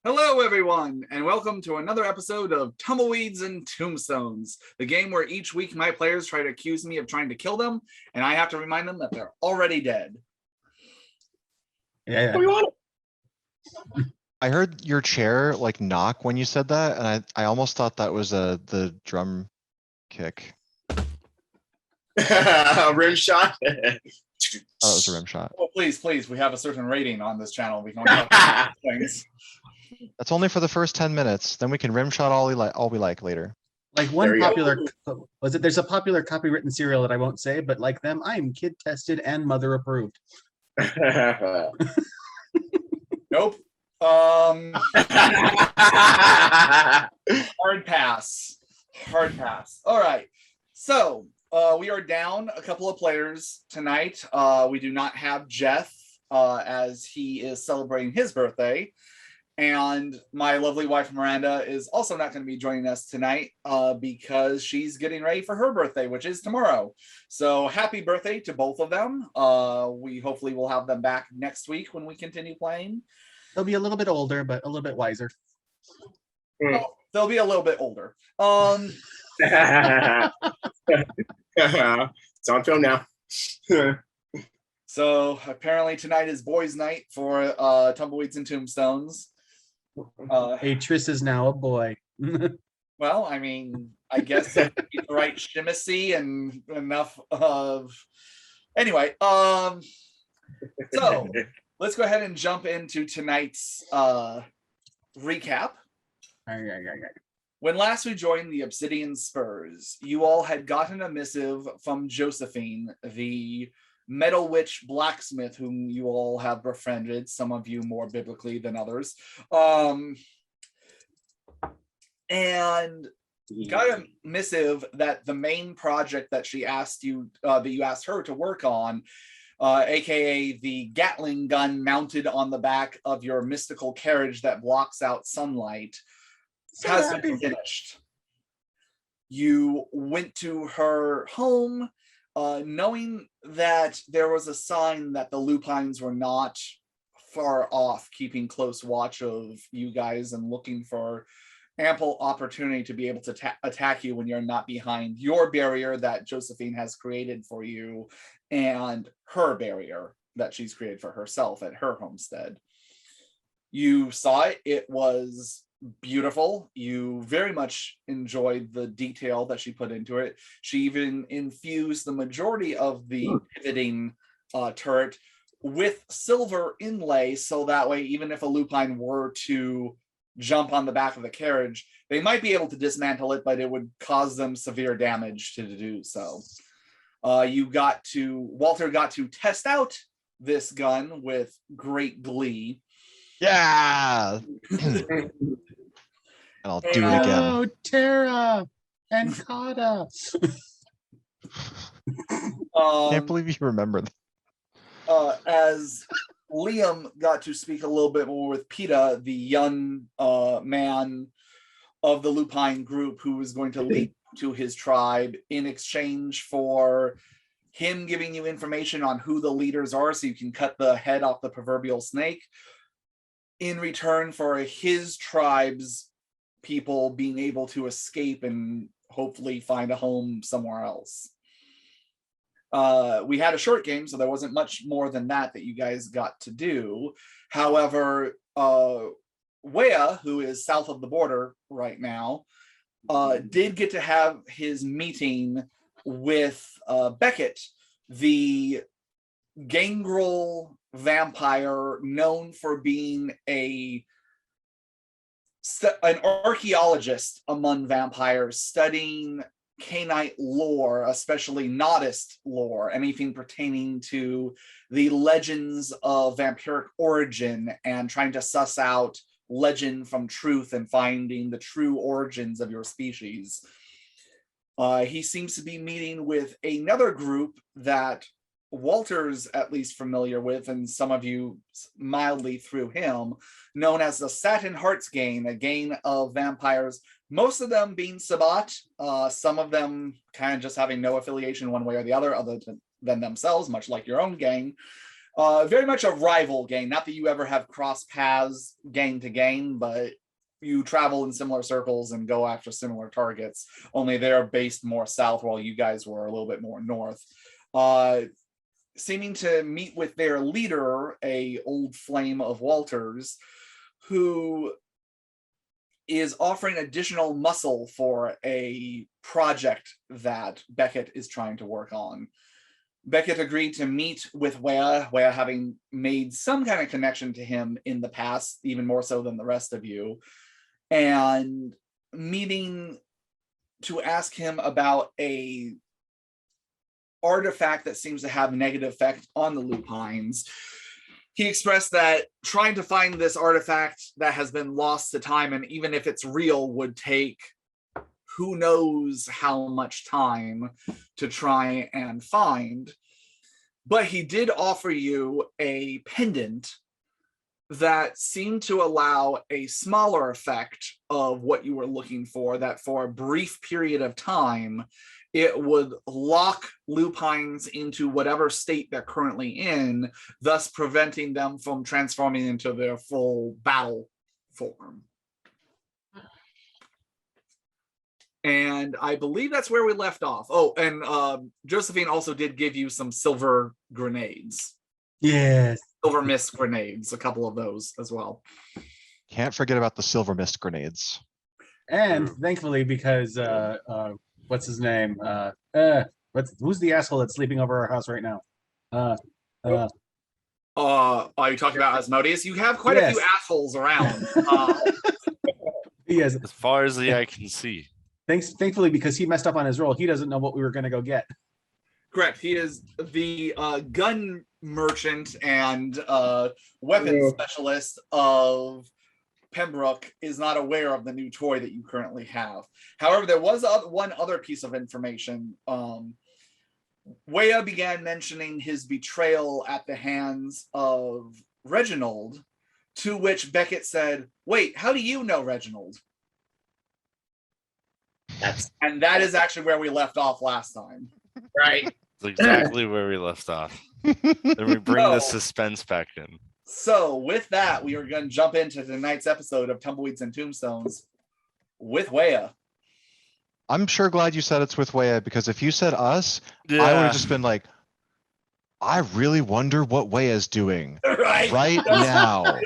Hello, everyone, and welcome to another episode of Tumbleweeds and Tombstones, the game where each week my players try to accuse me of trying to kill them, and I have to remind them that they're already dead. Yeah. I heard your chair like knock when you said that, and I almost thought that was the drum kick. Rim shot. Oh, it was a rim shot. Oh, please, we have a certain rating on this channel. We can talk things. That's only for the first 10 minutes. Then we can rim shot all we like later. Like one popular there's a popular copywritten serial that I won't say, but like them, I'm kid tested and mother approved. Nope. Hard pass. All right. So we are down a couple of players tonight. We do not have Jeff as he is celebrating his birthday. And my lovely wife, Miranda, is also not going to be joining us tonight because she's getting ready for her birthday, which is tomorrow. So happy birthday to both of them. We hopefully will have them back next week when we continue playing. They'll be a little bit older, but a little bit wiser. Oh, they'll be a little bit older. It's on film now. So apparently tonight is boys' night for Tumbleweeds and Tombstones. Atris is now a boy. Well, I mean, I guess the right shimacy and enough of. Anyway, so let's go ahead and jump into tonight's recap. When last we joined the Obsidian Spurs, you all had gotten a missive from Josephine, the Metal Witch blacksmith, whom you all have befriended, some of you more biblically than others, and got a missive that the main project that she asked you, that you asked her to work on, aka the Gatling gun mounted on the back of your mystical carriage that blocks out sunlight, has been finished. You went to her home, knowing that there was a sign that the Lupines were not far off, keeping close watch of you guys and looking for ample opportunity to be able to attack you when you're not behind your barrier that Josephine has created for you and her barrier that she's created for herself at her homestead. You saw it. It was beautiful. You very much enjoyed the detail that she put into it. She even infused the majority of the pivoting turret with silver inlay, so that way even if a Lupine were to jump on the back of the carriage, they might be able to dismantle it, but it would cause them severe damage to do so. Walter got to test out this gun with great glee. Yeah. And I'll do it again. Oh, Tara and Kata. Can't believe you remember that. As Liam got to speak a little bit more with Peta, the young man of the Lupine group who was going to lead to his tribe in exchange for him giving you information on who the leaders are so you can cut the head off the proverbial snake, in return for his tribe's people being able to escape and hopefully find a home somewhere else. We had a short game, so there wasn't much more than that you guys got to do. However, Wea, who is south of the border right now, did get to have his meeting with Beckett, the gangrel vampire known for being an archaeologist among vampires, studying Canite lore, especially Nodist lore, anything pertaining to the legends of vampiric origin and trying to suss out legend from truth and finding the true origins of your species. He seems to be meeting with another group that Walter's at least familiar with, and some of you mildly through him, known as the Satin Hearts Gang, a gang of vampires, most of them being Sabbat, some of them kind of just having no affiliation one way or the other than themselves, much like your own gang. Very much a rival gang. Not that you ever have crossed paths gang to gang, but you travel in similar circles and go after similar targets. Only they're based more south, while you guys were a little bit more north. Seeming to meet with their leader, a old flame of Walters, who is offering additional muscle for a project that Beckett is trying to work on. Beckett agreed to meet with Wea having made some kind of connection to him in the past, even more so than the rest of you, and meeting to ask him about a artifact that seems to have a negative effect on the Lupines. He expressed that trying to find this artifact that has been lost to time, and even if it's real, would take who knows how much time to try and find. But he did offer you a pendant that seemed to allow a smaller effect of what you were looking for, that for a brief period of time, it would lock Lupines into whatever state they're currently in, thus preventing them from transforming into their full battle form. And I believe that's where we left off. Oh, and Josephine also did give you some silver grenades. Yes. Silver mist grenades, a couple of those as well. Can't forget about the silver mist grenades. And thankfully, because what's his name? Who's the asshole that's sleeping over our house right now? Are you talking about Asmodeus? You have quite a few assholes around. Yes. As far as the eye can see. Thankfully, because he messed up on his roll, he doesn't know what we were going to go get. Correct. He is the gun merchant and weapons specialist of Pembroke, is not aware of the new toy that you currently have. However, there was one other piece of information. Wea began mentioning his betrayal at the hands of Reginald, to which Beckett said, "Wait, how do you know Reginald?" And that is actually where we left off last time. Right. It's exactly where we left off. Then we bring the suspense back in. So with that, we are going to jump into tonight's episode of Tumbleweeds and Tombstones with Wea. I'm sure glad you said it's with Wea, because if you said us, I would have just been like, I really wonder what Wea's doing right now.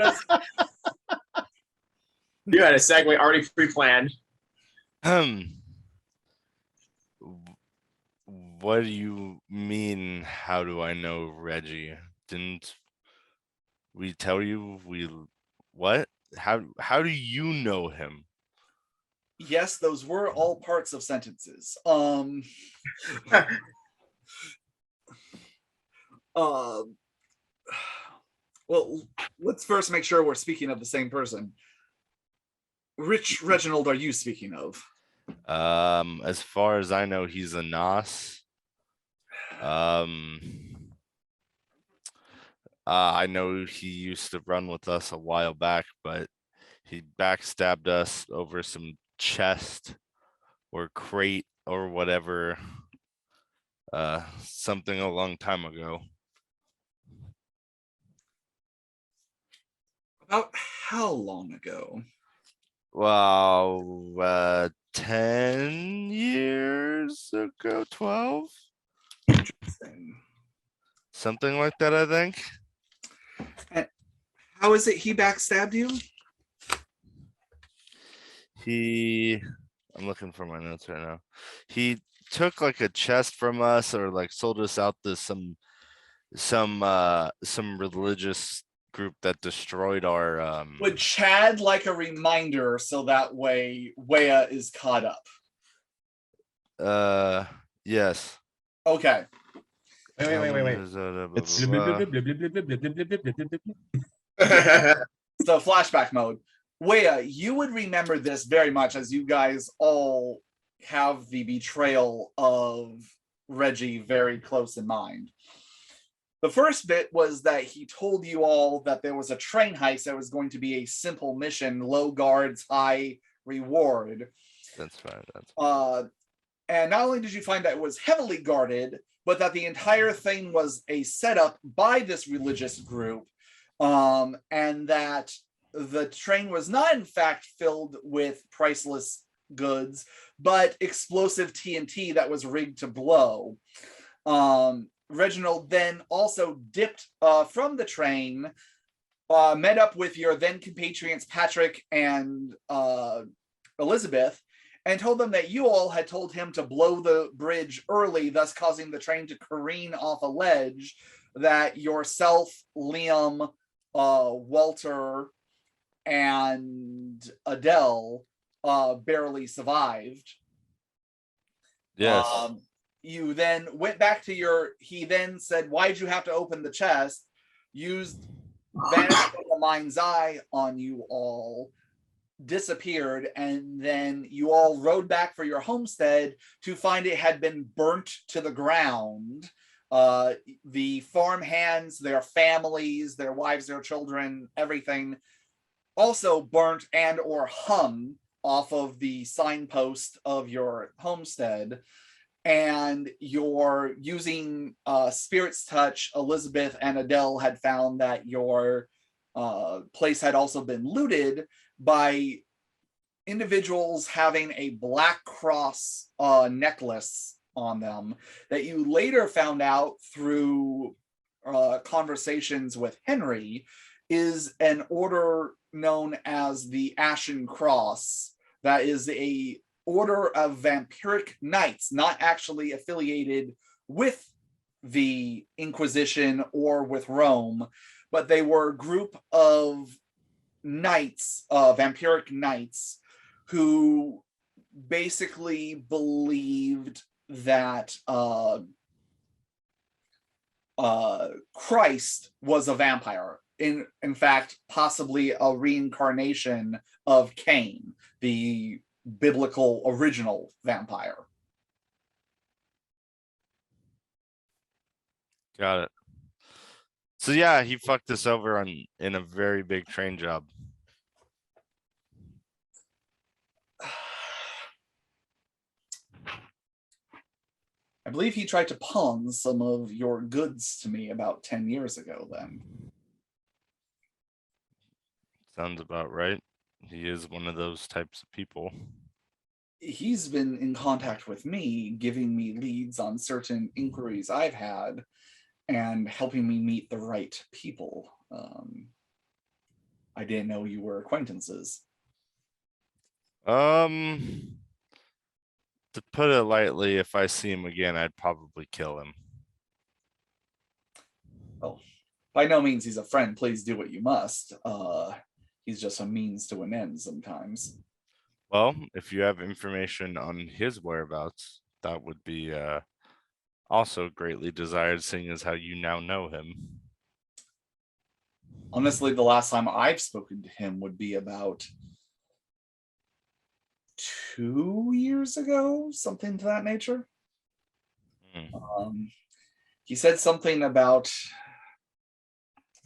You had a segue already pre-planned. What do you mean? How do I know Reggie? Didn't we tell you what? How do you know him? Yes, those were all parts of sentences. Well, let's first make sure we're speaking of the same person. Which Reginald are you speaking of? As far as I know, he's a Nos. I know he used to run with us a while back, but he backstabbed us over some chest or crate or whatever, something a long time ago. About how long ago? Well, 10 years ago, 12? Interesting. Something like that, I think. And how is it he backstabbed you? I'm looking for my notes right now. He took like a chest from us, or like sold us out to some religious group that destroyed our Would Chad like a reminder so that way Wea is caught up? Yes. Okay. Wait. So flashback mode. Wea, you would remember this very much, as you guys all have the betrayal of Reggie very close in mind. The first bit was that he told you all that there was a train heist that was going to be a simple mission, low guards, high reward. That's right. And not only did you find that it was heavily guarded, but that the entire thing was a setup by this religious group, and that the train was not in fact filled with priceless goods, but explosive TNT that was rigged to blow. Reginald then also dipped from the train, met up with your then compatriots Patrick and Elizabeth, and told them that you all had told him to blow the bridge early, thus causing the train to careen off a ledge, that yourself, Liam, Walter, and Adele barely survived. Yes. You then went back to he then said, why'd you have to open the chest? Used vanished in the mind's eye on you all, disappeared, and then you all rode back for your homestead to find it had been burnt to the ground. The farm hands, their families, their wives, their children, everything also burnt and or hung off of the signpost of your homestead. And you're using Spirit's Touch, Elizabeth and Adele had found that your place had also been looted by individuals having a Black Cross necklace on them that you later found out through conversations with Henry is an order known as the Ashen Cross. That is a order of vampiric knights, not actually affiliated with the Inquisition or with Rome, but they were a group of knights, vampiric knights, who basically believed that Christ was a vampire. In fact, possibly a reincarnation of Cain, the biblical original vampire. Got it. So yeah, he fucked us over in a very big train job. I believe he tried to pawn some of your goods to me about 10 years ago then. Sounds about right. He is one of those types of people. He's been in contact with me, giving me leads on certain inquiries I've had and helping me meet the right people. I didn't know you were acquaintances. To put it lightly, if I see him again, I'd probably kill him. Well, by no means he's a friend. Please do what you must. He's just a means to an end sometimes. Well, if you have information on his whereabouts, that would be also greatly desired, seeing as how you now know him. Honestly, the last time I've spoken to him would be about 2 years ago, something to that nature. He said something about,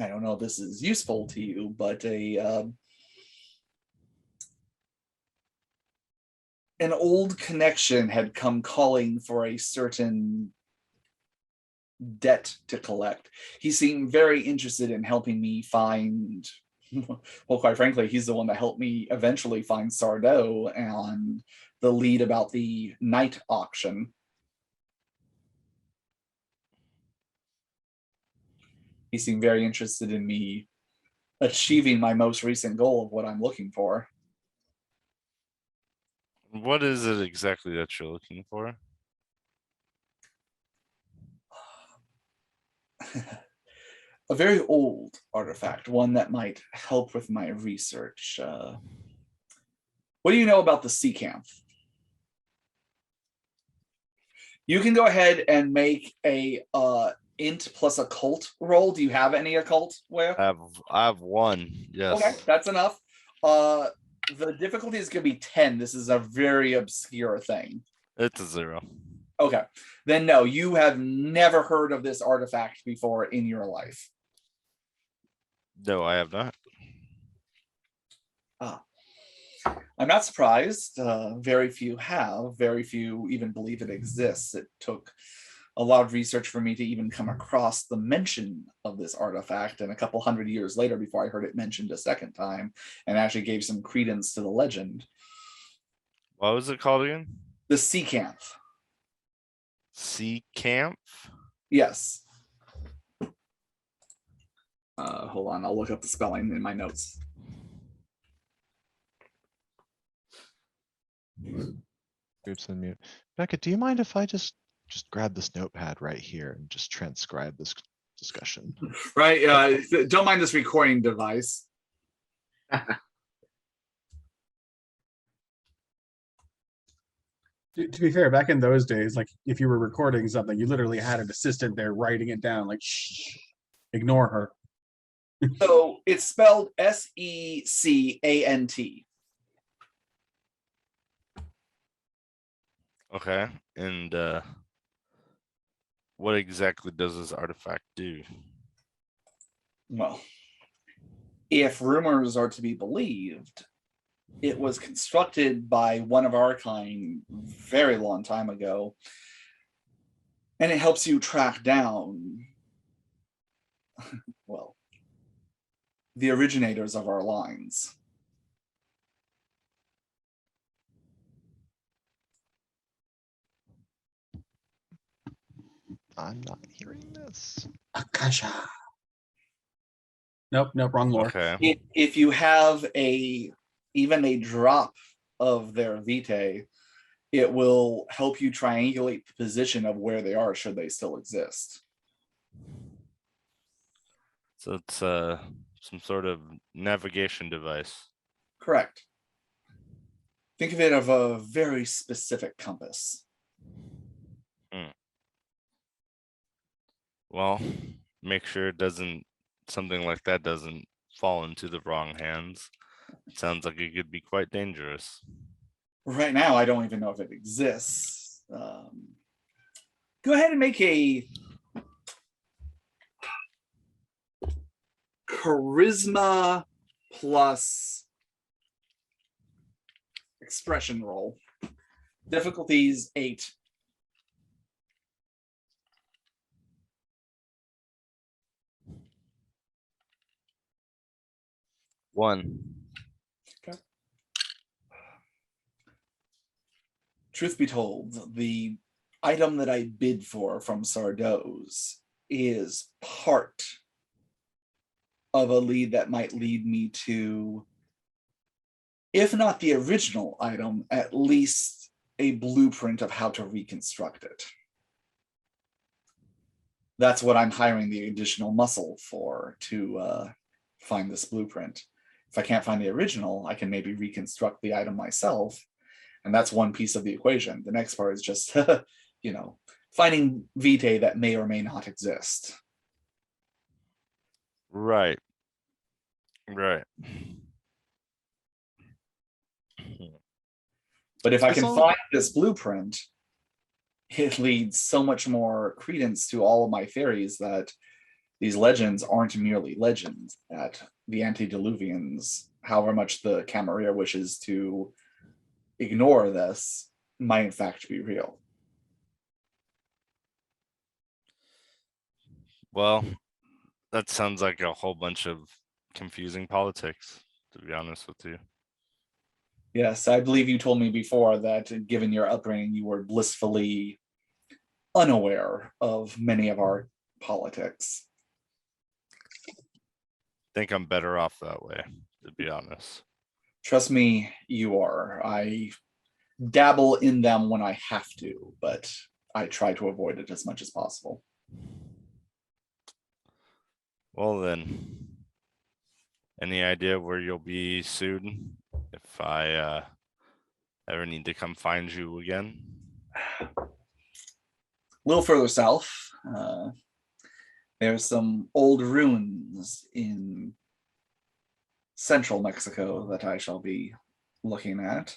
I don't know if this is useful to you, but an old connection had come calling for a certain debt to collect. He seemed very interested in helping me find, well, quite frankly, he's the one that helped me eventually find Sardo and the lead about the night auction. He seemed very interested in me achieving my most recent goal of what I'm looking for. What is it exactly that you're looking for? A very old artifact, one that might help with my research. What do you know about the Seacanth? You can go ahead and make a int plus occult roll. Do you have any occult, Where? I have one. Yes. Okay, that's enough. The difficulty is going to be 10. This is a very obscure thing. It's a 0. Okay, then no, you have never heard of this artifact before in your life. No, I have not. I'm not surprised. Very few have. Very few even believe it exists. It took a lot of research for me to even come across the mention of this artifact, and a couple hundred years later before I heard it mentioned a second time and actually gave some credence to the legend. What was it called again? The Sea Camp. Sea Camp? Yes. Hold on, I'll look up the spelling in my notes. Oops, and mute. Becca, do you mind if I just grab this notepad right here and just transcribe this discussion? Right. Don't mind this recording device. To be fair, back in those days, like if you were recording something, you literally had an assistant there writing it down, like shh, ignore her. So it's spelled Secant. Okay. And what exactly does this artifact do? Well, if rumors are to be believed, it was constructed by one of our kind very long time ago, and it helps you track down, well, the originators of our lines. I'm not hearing this. Akasha. Nope, wrong lore. Okay. If you have even a drop of their vitae, it will help you triangulate the position of where they are should they still exist. So it's some sort of navigation device. Correct. Think of it of a very specific compass. Well, make sure it doesn't, something like that doesn't fall into the wrong hands. It sounds like it could be quite dangerous. Right now, I don't even know if it exists. Go ahead and make a charisma plus expression roll. Difficulties 8. One. Okay. Truth be told, the item that I bid for from Sardo's is part of a lead that might lead me to, if not the original item, at least a blueprint of how to reconstruct it. That's what I'm hiring the additional muscle for, to find this blueprint. If I can't find the original, I can maybe reconstruct the item myself. And that's one piece of the equation. The next part is just, finding vitae that may or may not exist. Right. But if I It's can all- find this blueprint, it leads so much more credence to all of my theories that these legends aren't merely legends, that the antediluvians, however much the Camarilla wishes to ignore this, might in fact be real. Well, that sounds like a whole bunch of confusing politics, to be honest with you. Yes, I believe you told me before that given your upbringing, you were blissfully unaware of many of our politics. Think I'm better off that way, to be honest. Trust me, you are. I dabble in them when I have to, but I try to avoid it as much as possible. Well then, any idea where you'll be soon if I ever need to come find you again? A little further south, there's some old ruins in central Mexico that I shall be looking at.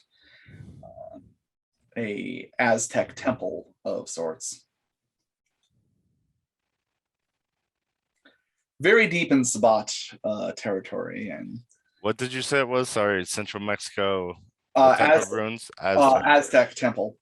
A Aztec Temple of sorts. Very deep in Sabat territory. And What did you say it was? Sorry, Central Mexico. What type of ruins? Aztec Temple.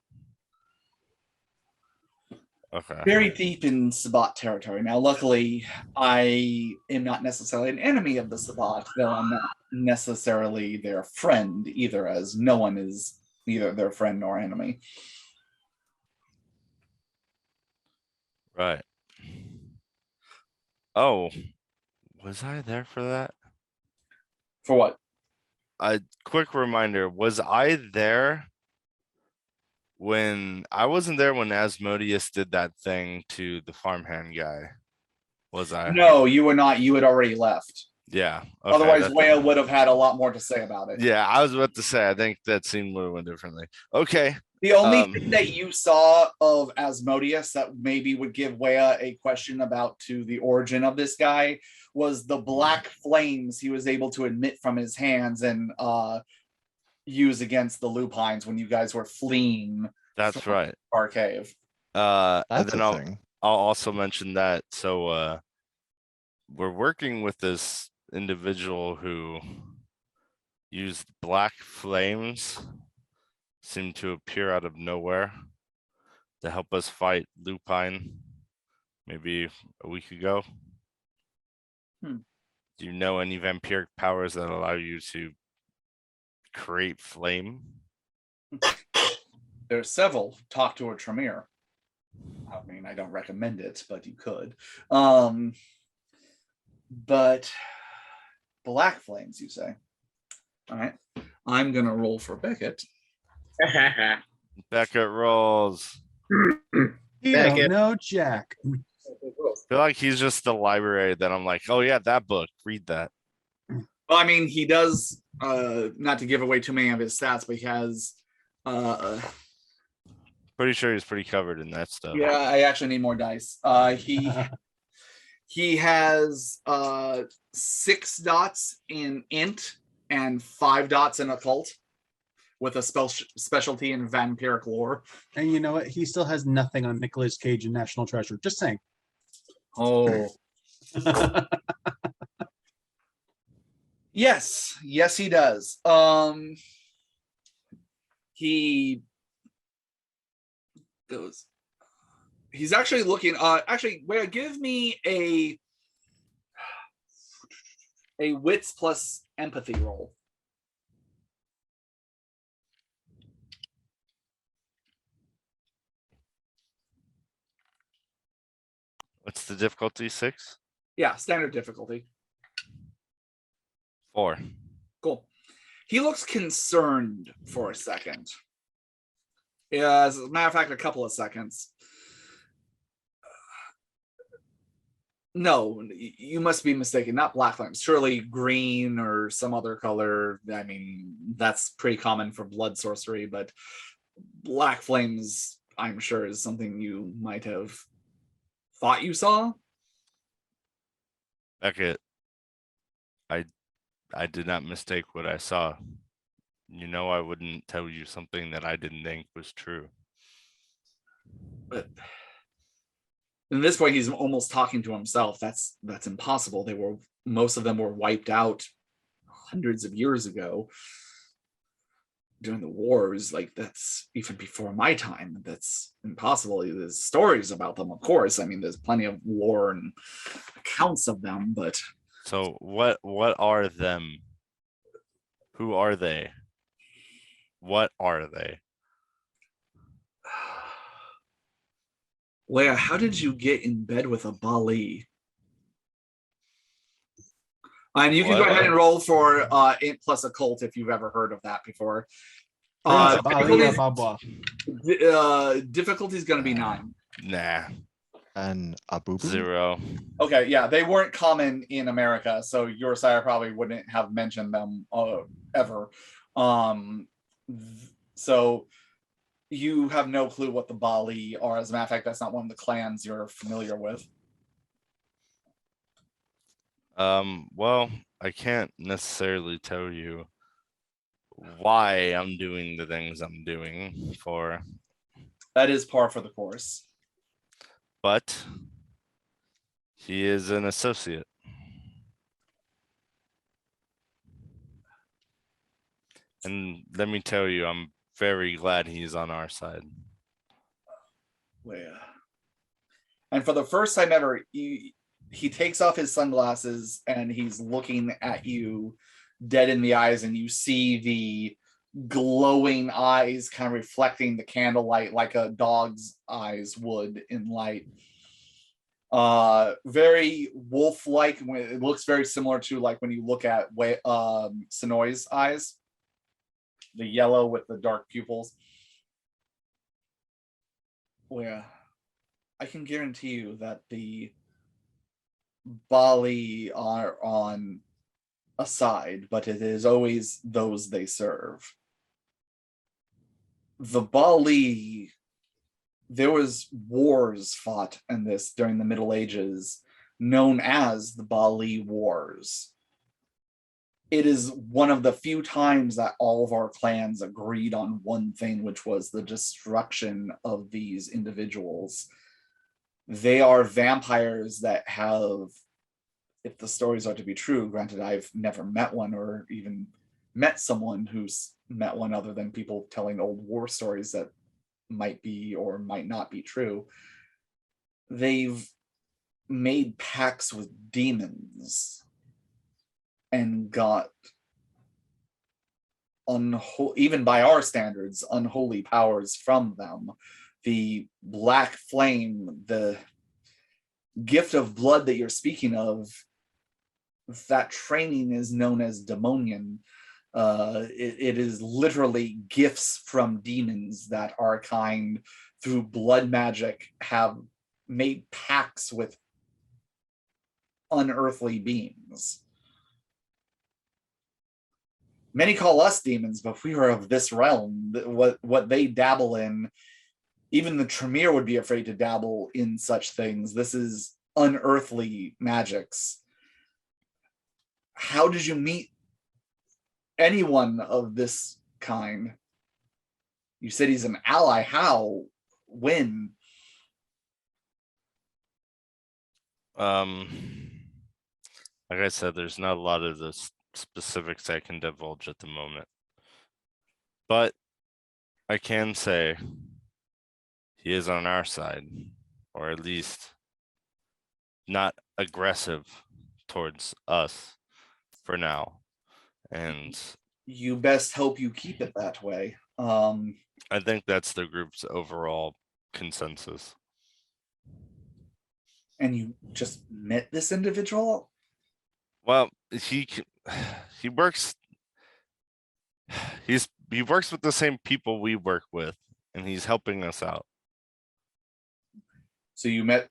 Okay. very deep in Sabbat territory. Now, luckily, I am not necessarily an enemy of the Sabbat, though I'm not necessarily their friend either, as no one is either their friend nor enemy. Right. Oh, was I there for that? For what? A quick reminder, was I there when I wasn't there when Asmodeus did that thing to the farmhand guy? Was I? No, you were not. You had already left. Yeah. Okay, Otherwise, Wea would have had a lot more to say about it. Yeah, I was about to say, I think that scene would have went differently. Okay. The only thing that you saw of Asmodeus that maybe would give Wea a question about to the origin of this guy was the black flames he was able to emit from his hands and use against the Lupines when you guys were fleeing. That's right. Our cave. That's and then a thing. I'll also mention that. So we're working with this individual who used black flames, seemed to appear out of nowhere to help us fight Lupine maybe a week ago. Do you know any vampiric powers that allow you to create flame? There's several. Talk to a Tremere. I mean, I don't recommend it, but you could. But black flames, you say? All right. I'm gonna roll for Beckett. Beckett rolls. You don't know Jack. I feel like he's just the library that I'm like, oh yeah, that book, read that. Well, I mean, he does, not to give away too many of his stats, but he has, Pretty sure he's pretty covered in that stuff. yeah, I actually need more dice. He has 6 dots in int and 5 dots in occult with a specialty in vampiric lore. And you know what? He still has nothing on Nicolas Cage and National Treasure. Just saying. Oh. Yes, he does. He goes. He's actually looking. Actually, wait. Give me a wits plus empathy roll. What's the difficulty? 6? Yeah, standard difficulty. 4. Cool. He looks concerned for a second. Yeah, as a matter of fact, a couple of seconds. No, you must be mistaken. Not black flames. Surely green or some other color. I mean, that's pretty common for blood sorcery, but black flames, I'm sure, is something you might have thought you saw. Beckett, I did not mistake what I saw. You know, I wouldn't tell you something that I didn't think was true. But at this point, he's almost talking to himself. That's impossible. Most of them were wiped out hundreds of years ago during the wars. Like, that's even before my time. That's impossible. There's stories about them, of course. I mean, there's plenty of lore and accounts of them, but so what are them? Who are they? What are they? Leia, how did you get in bed with a Bali? And you can go ahead and roll for int plus occult if you've ever heard of that before. Difficulty is going to be 9. Nah. And Abu 0. Okay, yeah, they weren't common in America, so your sire probably wouldn't have mentioned them ever. So you have no clue what the Bali are. As a matter of fact, that's not one of the clans you're familiar with. Well, I can't necessarily tell you why I'm doing the things I'm doing for. That is par for the course. But he is an associate. And let me tell you, I'm very glad he's on our side. Leia, And for the first time ever, he takes off his sunglasses and he's looking at you dead in the eyes, and you see the glowing eyes kind of reflecting the candlelight like a dog's eyes would in light. Very wolf-like. It looks very similar to like when you look at Sonoy's eyes, the yellow with the dark pupils. Where I can guarantee you that the Bali are on a side, but it is always those they serve. The Bali, there was wars fought in this during the Middle Ages, known as the Bali Wars. It is one of the few times that all of our clans agreed on one thing, which was the destruction of these individuals. They are vampires that have, if the stories are to be true, granted I've never met one or even met someone who's met one other than people telling old war stories that might be or might not be true. They've made pacts with demons and got even by our standards, unholy powers from them. The black flame, the gift of blood that you're speaking of, that training is known as demonian. It is literally gifts from demons that our kind, through blood magic, have made pacts with unearthly beings. Many call us demons, but we are of this realm. What they dabble in, even the Tremere would be afraid to dabble in such things. This is unearthly magics. How did you meet anyone of this kind? You said he's an ally. How? When? Like I said, there's not a lot of the specifics I can divulge at the moment, but I can say he is on our side, or at least not aggressive towards us for now. And you best hope you keep it that way. I think that's the group's overall consensus. And you just met this individual? Well, he works with the same people we work with, and he's helping us out. So you met,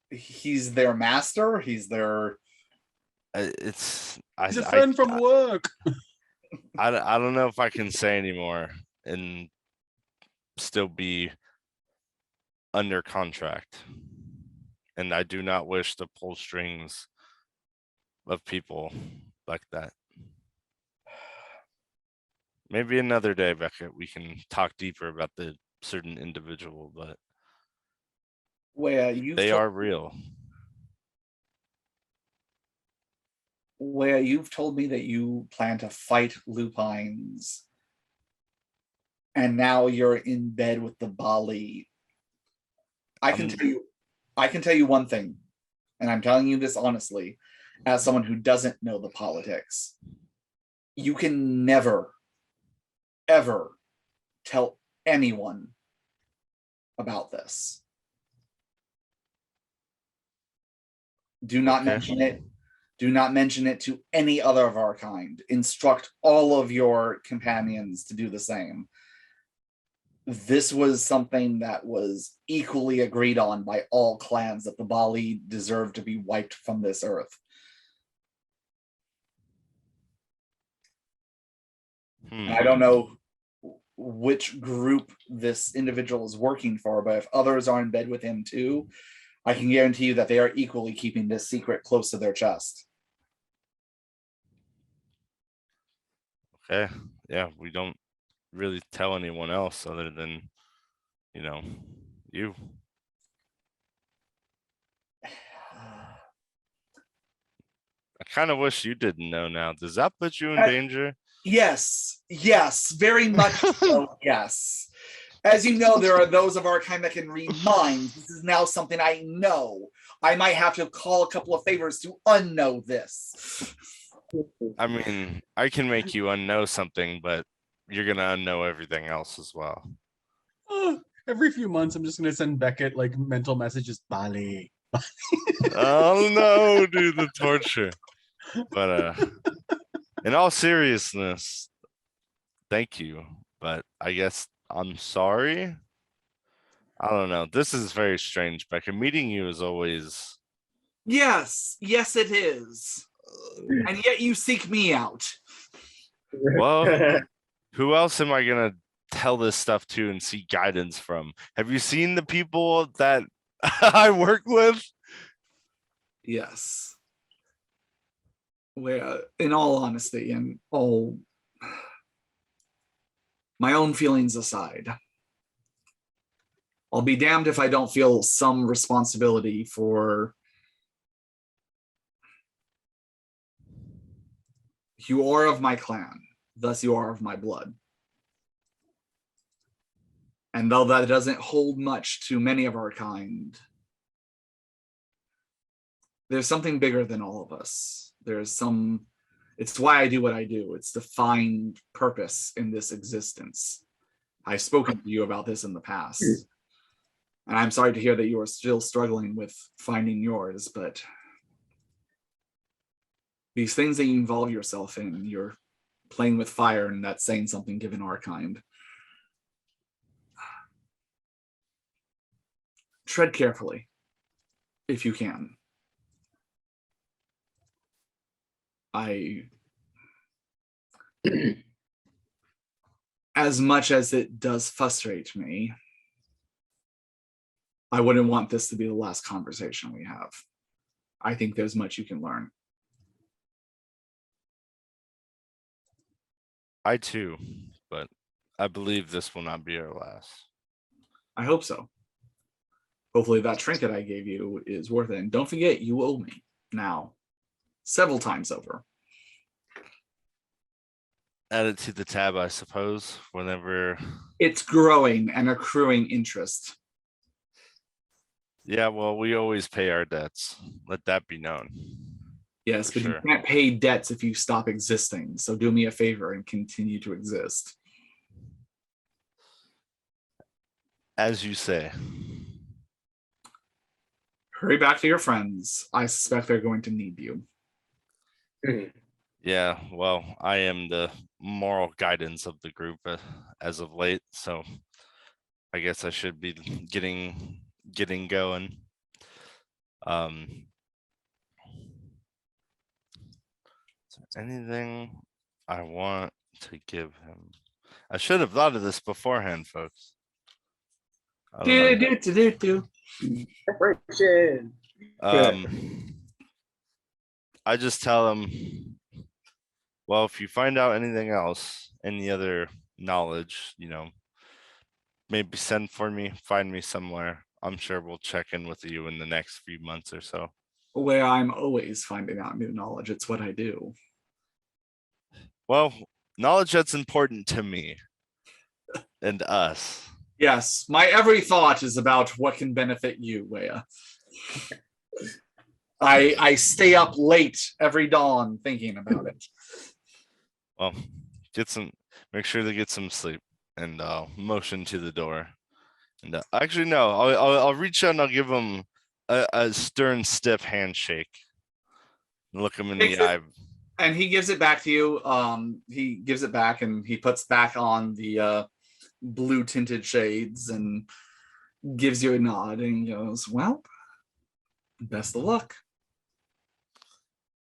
he's their master? He's their... He's a friend from work. I don't know if I can say anymore and still be under contract. And I do not wish to pull strings of people like that. Maybe another day, Becca, we can talk deeper about the certain individual, but they are real. Where you've told me that you plan to fight Lupines, and now you're in bed with the Bali. I can tell you one thing, and I'm telling you this honestly, as someone who doesn't know the politics. You can never, ever tell anyone about this. Do not mention it. Do not mention it to any other of our kind. Instruct all of your companions to do the same. This was something that was equally agreed on by all clans, that the Bali deserve to be wiped from this earth. I don't know which group this individual is working for, but if others are in bed with him too, I can guarantee you that they are equally keeping this secret close to their chest. Okay. Yeah, we don't really tell anyone else other than, you. I kind of wish you didn't know now. Does that put you in danger? Yes, very much so, yes. As you know, there are those of our kind that can read minds. This is now something I know. I might have to call a couple of favors to unknow this. I mean, I can make you unknow something, but you're gonna unknow everything else as well. Every few months, I'm just gonna send Beckett like mental messages. Bali. Oh no, dude, the torture. But in all seriousness, thank you. But I guess I'm sorry. I don't know. This is very strange, Becca. Meeting you is always. Yes, it is. And yet you seek me out. Well, who else am I gonna tell this stuff to and seek guidance from? Have you seen the people that I work with? Yes. Where, in all honesty and all my own feelings aside, I'll be damned if I don't feel some responsibility for you are of my clan, thus you are of my blood. And though that doesn't hold much to many of our kind, there's something bigger than all of us. It's why I do what I do. It's to find purpose in this existence. I've spoken to you about this in the past. And I'm sorry to hear that you are still struggling with finding yours, but these things that you involve yourself in, you're playing with fire, and that's saying something given our kind. Tread carefully, if you can. As much as it does frustrate me, I wouldn't want this to be the last conversation we have. I think there's much you can learn. I too, but I believe this will not be our last. I hope so. Hopefully that trinket I gave you is worth it. And don't forget, you owe me now, several times over. Add it to the tab, I suppose, whenever. It's growing and accruing interest. Yeah, well, we always pay our debts. Let that be known. Yes, but sure. You can't pay debts if you stop existing. So do me a favor and continue to exist. As you say. Hurry back to your friends. I suspect they're going to need you. Yeah, well, I am the moral guidance of the group as of late, so I guess I should be getting going. Is there anything I want to give him? I should have thought of this beforehand, folks. I just tell him, well, if you find out anything else, any other knowledge, maybe send for me, find me somewhere. I'm sure we'll check in with you in the next few months or so. Where I'm always finding out new knowledge. It's what I do. Well, knowledge that's important to me and us. Yes, my every thought is about what can benefit you, Wea. I stay up late every dawn thinking about it. Well, make sure to get some sleep, and motion to the door. And actually, no, I'll reach out and I'll give him a stern, stiff handshake. Look him in the eye. And he gives it back to you. He gives it back and he puts back on the blue tinted shades and gives you a nod and goes, well, best of luck.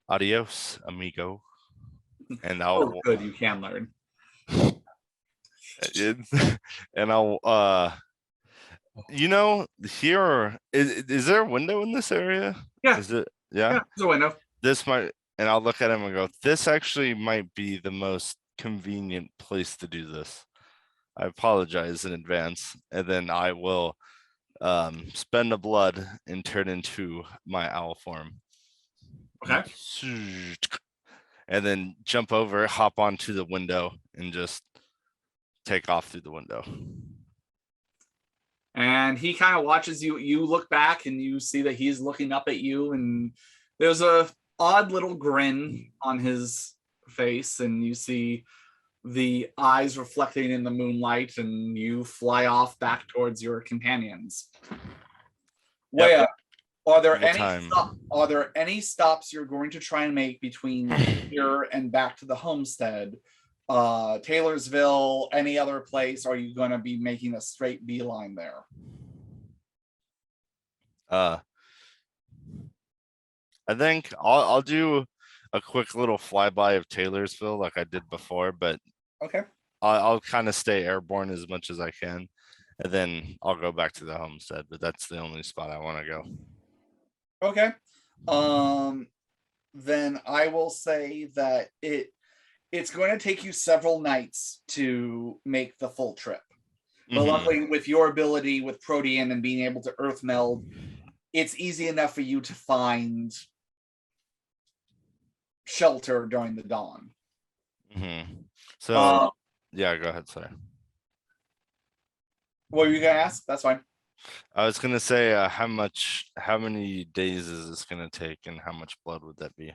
Adios, amigo. And I'll good, you can learn. And I'll here is there a window in this area? Yeah. Is it? Yeah, there's a window. This might, and I'll look at him and go, this actually might be the most convenient place to do this. I apologize in advance, and then I will spend the blood and turn into my owl form. Okay. And then jump over, hop onto the window, and just take off through the window. And he kind of watches you. You look back and you see that he's looking up at you, and there's a odd little grin on his face, and you see the eyes reflecting in the moonlight, and you fly off back towards your companions. Wea, are there any stops you're going to try and make between here and back to the homestead? Taylorsville, any other place? Are you going to be making a straight beeline there? I think I'll do a quick little flyby of Taylorsville like I did before, but okay, I'll kind of stay airborne as much as I can, and then I'll go back to the homestead. But that's the only spot I want to go. Okay, then I will say that it's going to take you several nights to make the full trip. But luckily, with your ability with Protean and being able to Earth meld, it's easy enough for you to find shelter during the dawn. So, yeah, go ahead, sorry. What were you going to ask? That's fine. I was going to say, how many days is this going to take, and how much blood would that be?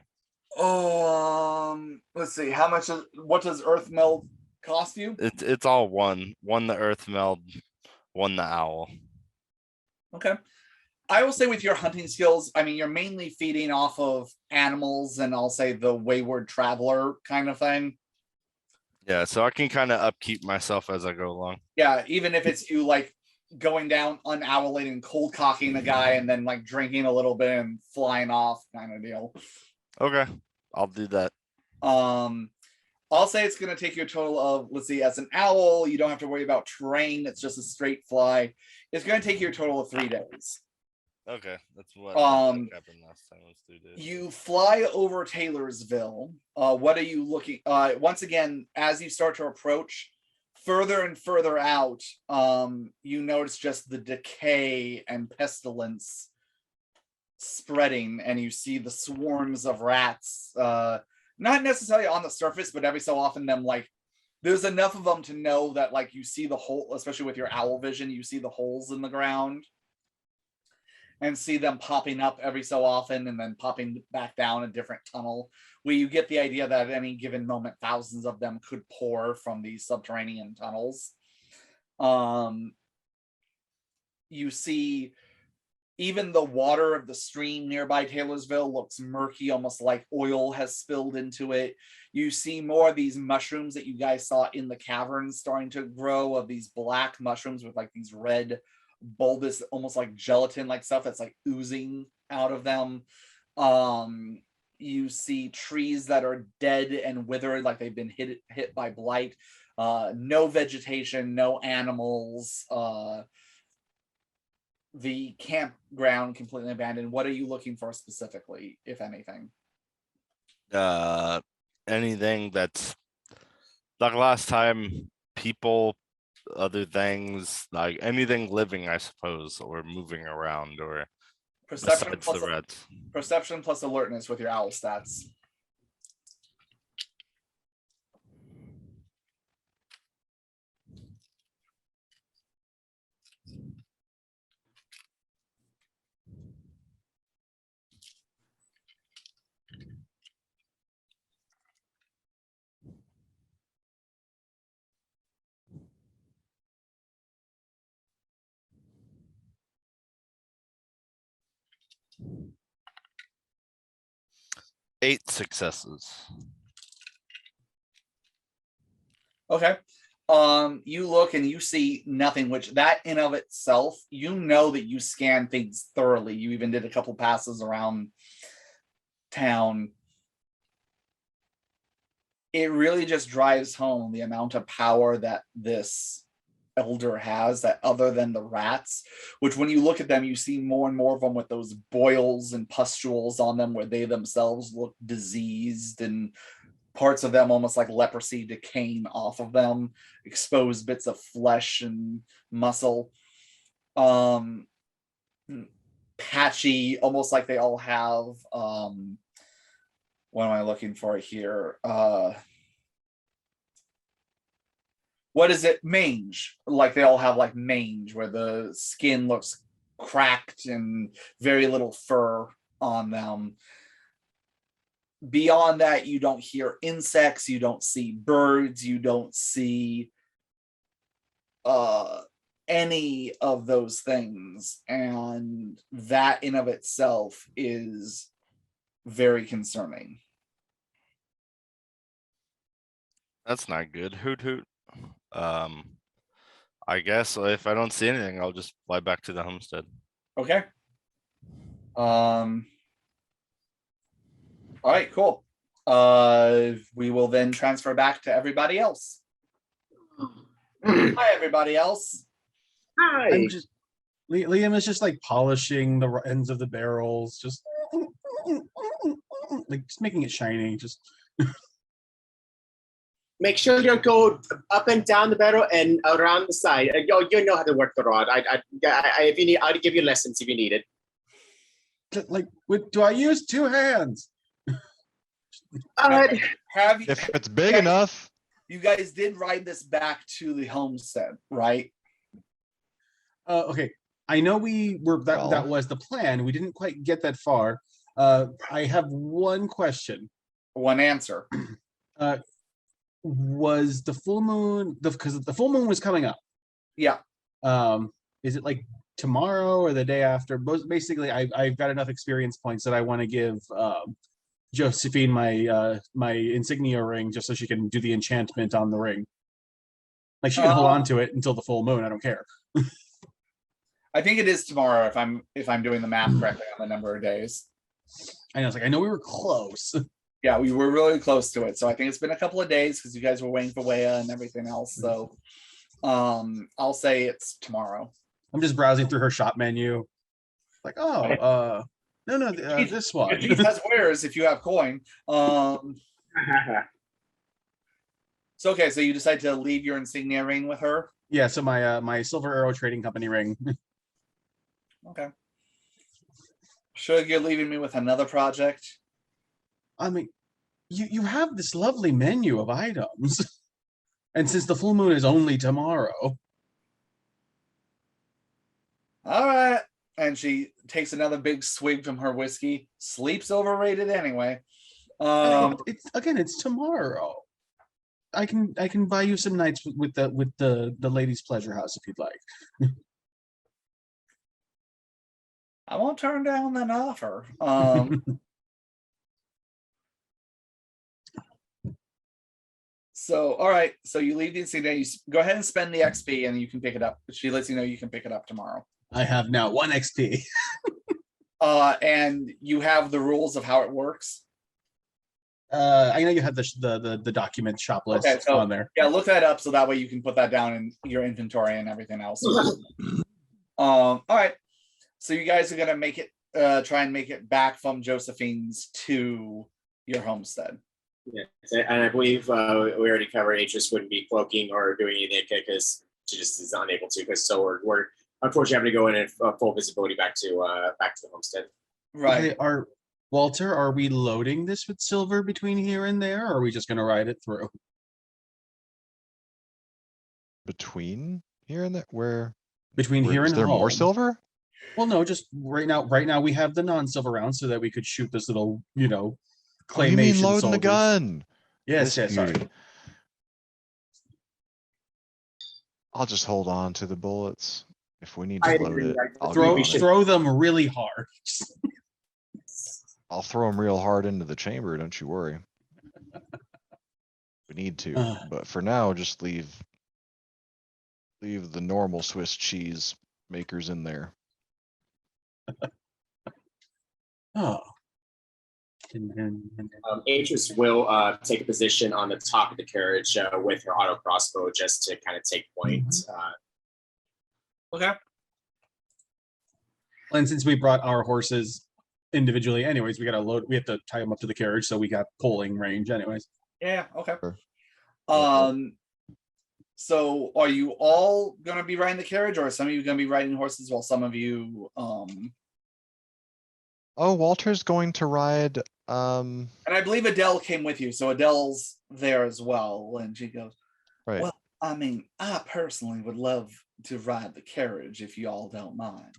Let's see. What does Earth meld cost you? It's all one the Earth meld, one the owl. Okay. I will say with your hunting skills, I mean, you're mainly feeding off of animals and I'll say the wayward traveler kind of thing. Yeah, so I can kind of upkeep myself as I go along. Yeah, even if it's you like going down unowling and cold cocking the guy and then like drinking a little bit and flying off kind of deal. Okay, I'll do that. I'll say it's going to take you a total of, let's see, as an owl, you don't have to worry about terrain. It's just a straight fly. It's going to take you a total of 3 days. Okay, that's what happened last time. Was 3 days. You fly over Taylorsville. What are you looking? Once again, as you start to approach, further and further out, you notice just the decay and pestilence spreading, and you see the swarms of rats. Not necessarily on the surface, but every so often, there's enough of them to know that, like, you see the hole, especially with your owl vision, you see the holes in the ground. And see them popping up every so often and then popping back down a different tunnel, where you get the idea that at any given moment, thousands of them could pour from these subterranean tunnels. You see even the water of the stream nearby Taylorsville looks murky, almost like oil has spilled into it. You see more of these mushrooms that you guys saw in the caverns starting to grow, of these black mushrooms with like these red bulbous, almost like gelatin like stuff that's like oozing out of them. You see trees that are dead and withered, like they've been hit by blight. No vegetation, no animals. The campground completely abandoned. What are you looking for specifically, if anything? Anything that's like last time, people, other things, like anything living, I suppose, or moving around, or perception plus the reds. Perception plus alertness with your owl stats. Eight successes. Okay. You look and you see nothing, which that in of itself, you know that you scan things thoroughly. You even did a couple passes around town. It really just drives home the amount of power that this elder has, that other than the rats, which when you look at them, you see more and more of them with those boils and pustules on them where they themselves look diseased, and parts of them almost like leprosy decaying off of them, exposed bits of flesh and muscle. Patchy, almost like they all have, what am I looking for here? what is it? Mange. Like they all have like mange where the skin looks cracked and very little fur on them. Beyond that, you don't hear insects, you don't see birds, you don't see any of those things. And that in of itself is very concerning. That's not good. Hoot hoot. I guess if I don't see anything, I'll just fly back to the homestead. Okay. All right, cool. We will then transfer back to everybody else. Hi, everybody else. Hi. I'm just Liam is just like polishing the ends of the barrels, just like just making it shiny. Just Make sure you don't go up and down the barrel and around the side. You know how to work the rod. If you need, I'll give you lessons if you need it. like, do I use two hands? Have you, If it's big enough. you guys did ride this back to the homestead, right? Okay, I know we were that Well. was the plan. We didn't quite get that far. I have one question. One answer. Was the full moon because the full moon was coming up? Yeah. Is it like tomorrow or the day after? Basically, I've got enough experience points that I want to give Josephine my my insignia ring just so she can do the enchantment on the ring. Like she can hold on to it until the full moon. I don't care. I think it is tomorrow if I'm doing the math correctly on the number of days. I know, it's like I know we were close. Yeah, we were really close to it. So I think it's been a couple of days because you guys were waiting for Wea and everything else. So I'll say it's tomorrow. I'm just browsing through her shop menu. Like, oh, no, this one. She has wares if you have coin. So okay, so you decide to leave your insignia ring with her? Yeah, so my my Silver Arrow Trading Company ring. Okay. Sure, you're leaving me with another project? I mean, you have this lovely menu of items. And since the full moon is only tomorrow. All right. And she takes another big swig from her whiskey. Sleep's overrated anyway. It's tomorrow. I can buy you some nights with the ladies' pleasure house if you'd like. I won't turn down that offer. So, all right. So you leave the insignia. You go ahead and spend the XP, and you can pick it up. She lets you know you can pick it up tomorrow. I have now 1 XP. And you have the rules of how it works. I know you have the document shop list on there. Yeah, look that up so that way you can put that down in your inventory and everything else. All right. So you guys are gonna make it try and make it back from Josephine's to your homestead. Yes, and I believe we already covered Atris wouldn't be cloaking or doing anything because she just is unable to. Because so we're unfortunately having to go in and full visibility back to the homestead. Right. Okay, Walter, are we loading this with silver between here and there, or are we just gonna ride it through? Between here and there, where? Between here Is and there home? more silver? Well, no, just right now. Right now, we have the non-silver round so that we could shoot this little, Oh, claymation. you mean loading the soldiers. gun? Yes, This sorry. beauty. I'll just hold on to the bullets. If we need to load it, I'll get on it. Throw them really hard. I'll throw them real hard into the chamber. Don't you worry. We need to, but for now, just leave the normal Swiss cheese makers in there. Oh. Atris will take a position on the top of the carriage with her auto crossbow just to kind of take point. Okay. And since we brought our horses individually, anyways, we have to tie them up to the carriage, so we got pulling range, anyways. Yeah. Okay. Sure. So are you all gonna be riding the carriage, or are some of you gonna be riding horses while some of you Oh, Walter's going to ride. And I believe Adele came with you, so Adele's there as well. And she goes, Right. Well, I mean, I personally would love to ride the carriage if you all don't mind.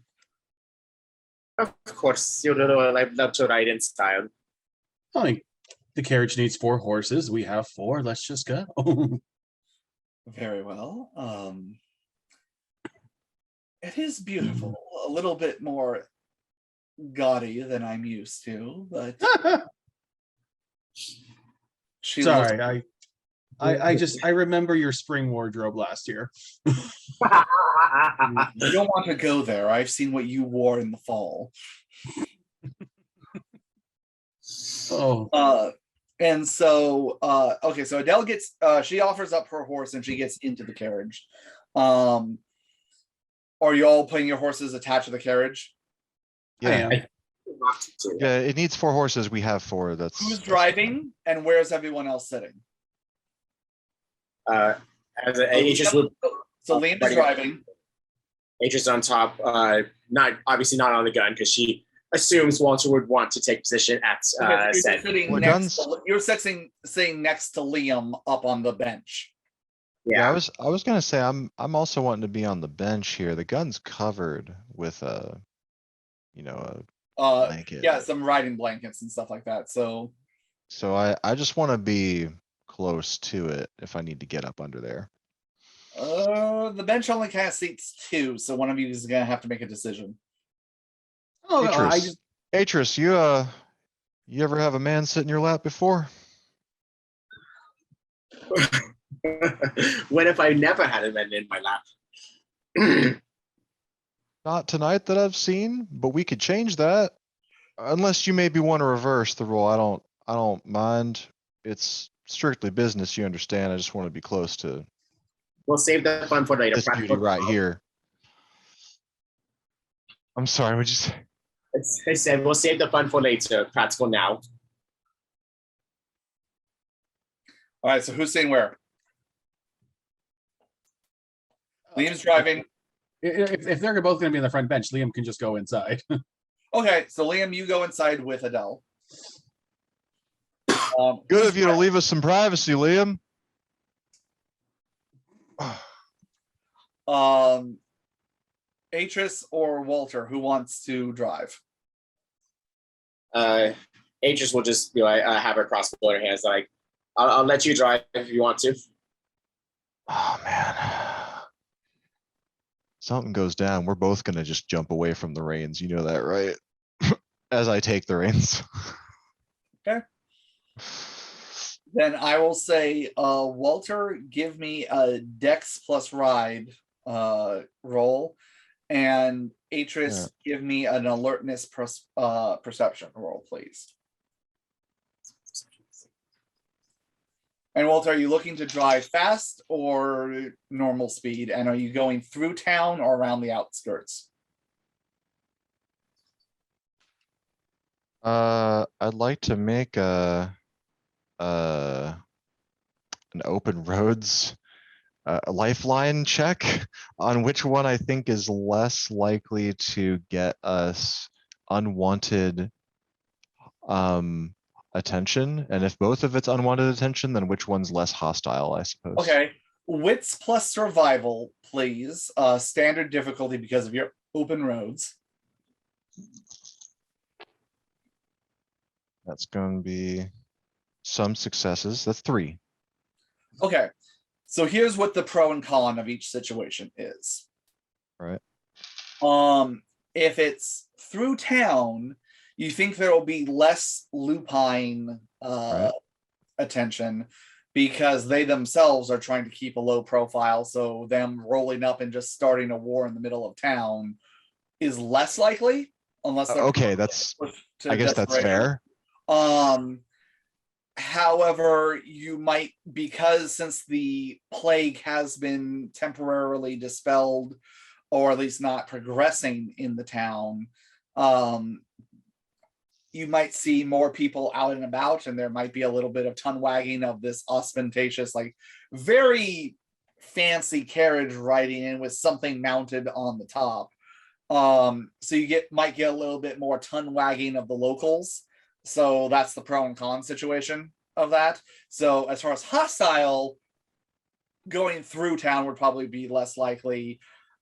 Of course, you know, I'd love to ride in style. I mean, the carriage needs 4 horses. We have 4. Let's just go. Very well. It is beautiful. A little bit more gaudy than I'm used to, but she Sorry, I remember your spring wardrobe last year. You don't want to go there. I've seen what you wore in the fall. Oh. And so okay, so Adele gets she offers up her horse and she gets into the carriage. Are you all putting your horses attached to the carriage? Yeah. I am. Yeah, it needs 4 horses. We have 4. Who's driving and where's everyone else sitting? As Aegis would. So Liam is driving. Aegis on top, not obviously not on the gun because she assumes Walter would want to take position at set. You're sitting next to Liam up on the bench. Yeah, I was gonna say I'm also wanting to be on the bench here. The gun's covered with a blanket. Yeah, some riding blankets and stuff like that. So I just want to be close to it if I need to get up under there. The bench only kind of seats 2, so one of you is gonna have to make a decision. Oh, Atris, you ever have a man sit in your lap before? When have I never had a man in my lap? Not tonight that I've seen, but we could change that. Unless you maybe want to reverse the rule. I don't mind. It's strictly business, you understand. I just want to be close to We'll save the fun for later. this beauty right here. I'm sorry, what'd you say? I said we'll save the fun for later. Practical now. All right, so who's saying where? Liam's driving. If they're both going to be on the front bench, Liam can just go inside. Okay, so Liam, you go inside with Adele. Good of you to leave us some privacy, Liam. Atris or Walter, who wants to drive? Atris will just have her cross her hands like, I'll let you drive if you want to. Oh man. Something goes down, we're both gonna just jump away from the reins. You know that, right? As I take the reins. Okay. Then I will say, Walter, give me a Dex plus Ride roll, and Atris, give me an Alertness Perception roll, please. And Walter, are you looking to drive fast or normal speed? And are you going through town or around the outskirts? I'd like to make an open roads a lifeline check on which one I think is less likely to get us unwanted attention, and if both of it's unwanted attention, then which one's less hostile, I suppose. Okay, wits plus survival, please. Standard difficulty because of your open roads. That's going to be some successes. That's 3. Okay, so here's what the pro and con of each situation is. Right. If it's through town, you think there will be less Lupine attention because they themselves are trying to keep a low profile. So them rolling up and just starting a war in the middle of town is less likely, unless they're okay. That's I guess that's fair. However, you might, because since the plague has been temporarily dispelled, or at least not progressing in the town, you might see more people out and about, and there might be a little bit of tongue wagging of this ostentatious, like very fancy carriage riding in with something mounted on the top. So you might get a little bit more tongue wagging of the locals. So that's the pro and con situation of that. So as far as hostile, going through town would probably be less likely.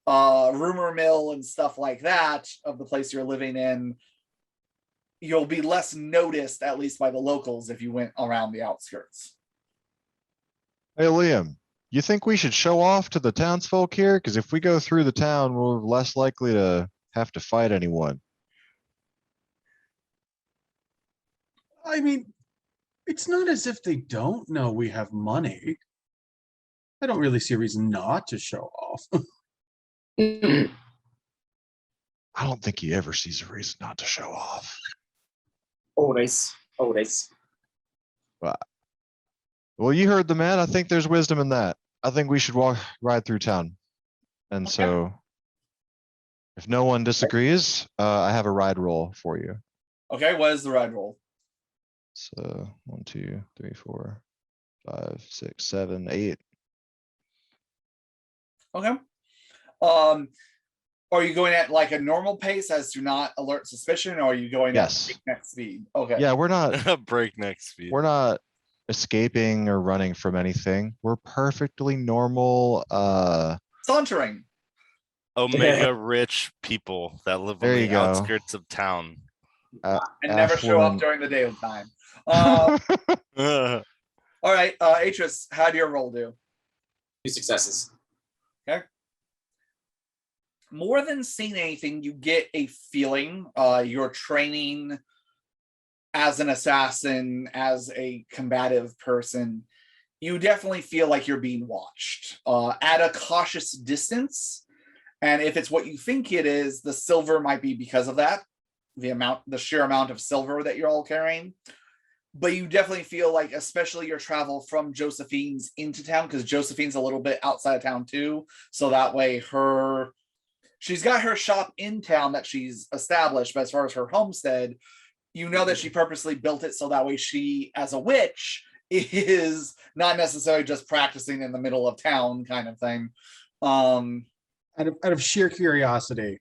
Rumor mill and stuff like that of the place you're living in, you'll be less noticed, at least by the locals, if you went around the outskirts. Hey, Liam, you think we should show off to the townsfolk here? Because if we go through the town, we're less likely to have to fight anyone. I mean, it's not as if they don't know we have money. I don't really see a reason not to show off. I don't think he ever sees a reason not to show off. Always. Well, you heard the man. I think there's wisdom in that. I think we should ride through town. And so if no one disagrees, I have a ride roll for you. Okay, what is the ride roll? So 1, 2, 3, 4, 5, 6, 7, 8. Okay. Are you going at like a normal pace as to not alert suspicion, or are you going at breakneck speed? Okay. Yeah, we're not Breakneck speed. we're not escaping or running from anything. We're perfectly normal. Sauntering. Omega rich people that live on There you the go. outskirts of town. And never show up affluent- during the daytime. All right, Atris, how do your roll do? 2 successes. More than seeing anything, you get a feeling your training as an assassin, as a combative person, you definitely feel like you're being watched at a cautious distance. And if it's what you think it is, the silver might be because of that, the sheer amount of silver that you're all carrying. But you definitely feel like, especially your travel from Josephine's into town, because Josephine's a little bit outside of town too. So that way she's got her shop in town that she's established, but as far as her homestead, you know that she purposely built it so that way she, as a witch, is not necessarily just practicing in the middle of town kind of thing. Out of sheer curiosity.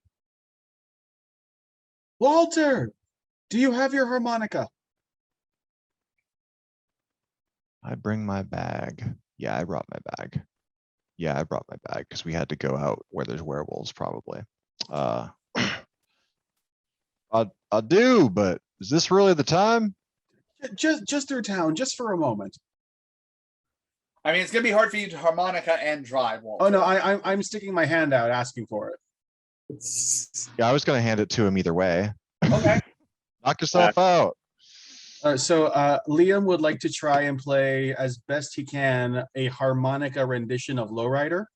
Walter, do you have your harmonica? I bring my bag. Yeah, I brought my bag. Yeah, I brought my bag because we had to go out where there's werewolves probably. I do, but is this really the time? Just through town, just for a moment. I mean, it's gonna be hard for you to harmonica and drive, Walter. Oh no, I'm sticking my hand out asking for it. Yeah, I was gonna hand it to him either way. Okay. Knock yourself out. So Liam would like to try and play as best he can a harmonica rendition of Lowrider.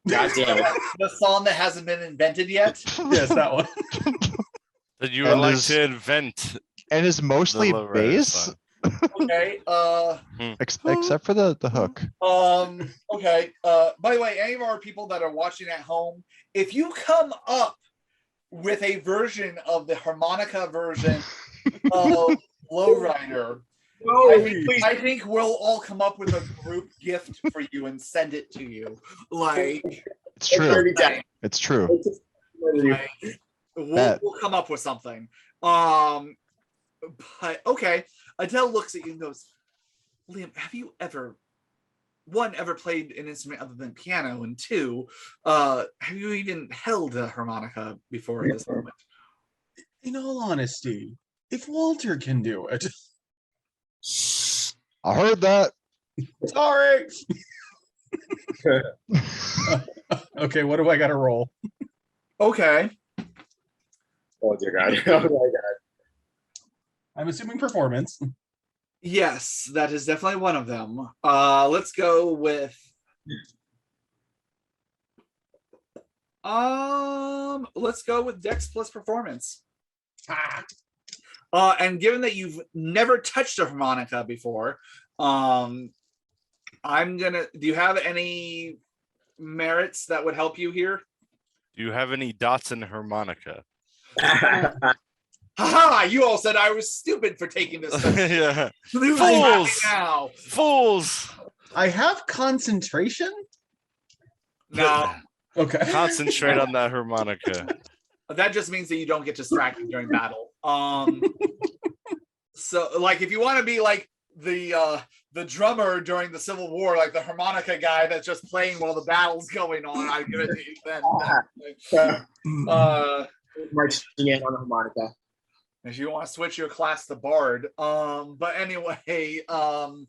God damn it. The song that hasn't been invented yet. Yes, that one. That you would And like is- to invent. And is mostly the Lowrider bass, song. Okay. except for the hook. Okay. By the way, any of our people that are watching at home, if you come up with a version of the harmonica version of Lowrider, I think we'll all come up with a group gift for you and send it to you. Like, It's true. Dirty Jack. It's true. like, we'll come up with something. But okay. Adele looks at you and goes, Liam, have you ever played an instrument other than piano? And 2, have you even held a harmonica before this moment? In all honesty, if Walter can do it. I heard that. Sorry. Okay, what do I got to roll? Okay. Oh dear God. Oh my God. I'm assuming performance. Yes, that is definitely one of them. Let's go with Dex plus performance. And given that you've never touched a harmonica before, do you have any merits that would help you here? Do you have any dots in harmonica? Haha, you all said I was stupid for taking this. Yeah. Fools! Fools! Now. Fools! I have concentration. No, Okay. Concentrate on that harmonica. that just means that you don't get distracted during battle. So like if you want to be like the the drummer during the Civil War, like the harmonica guy that's just playing while the battle's going on. I give it to you then. Marching in on the harmonica. If you want to switch your class to Bard. But anyway, I'm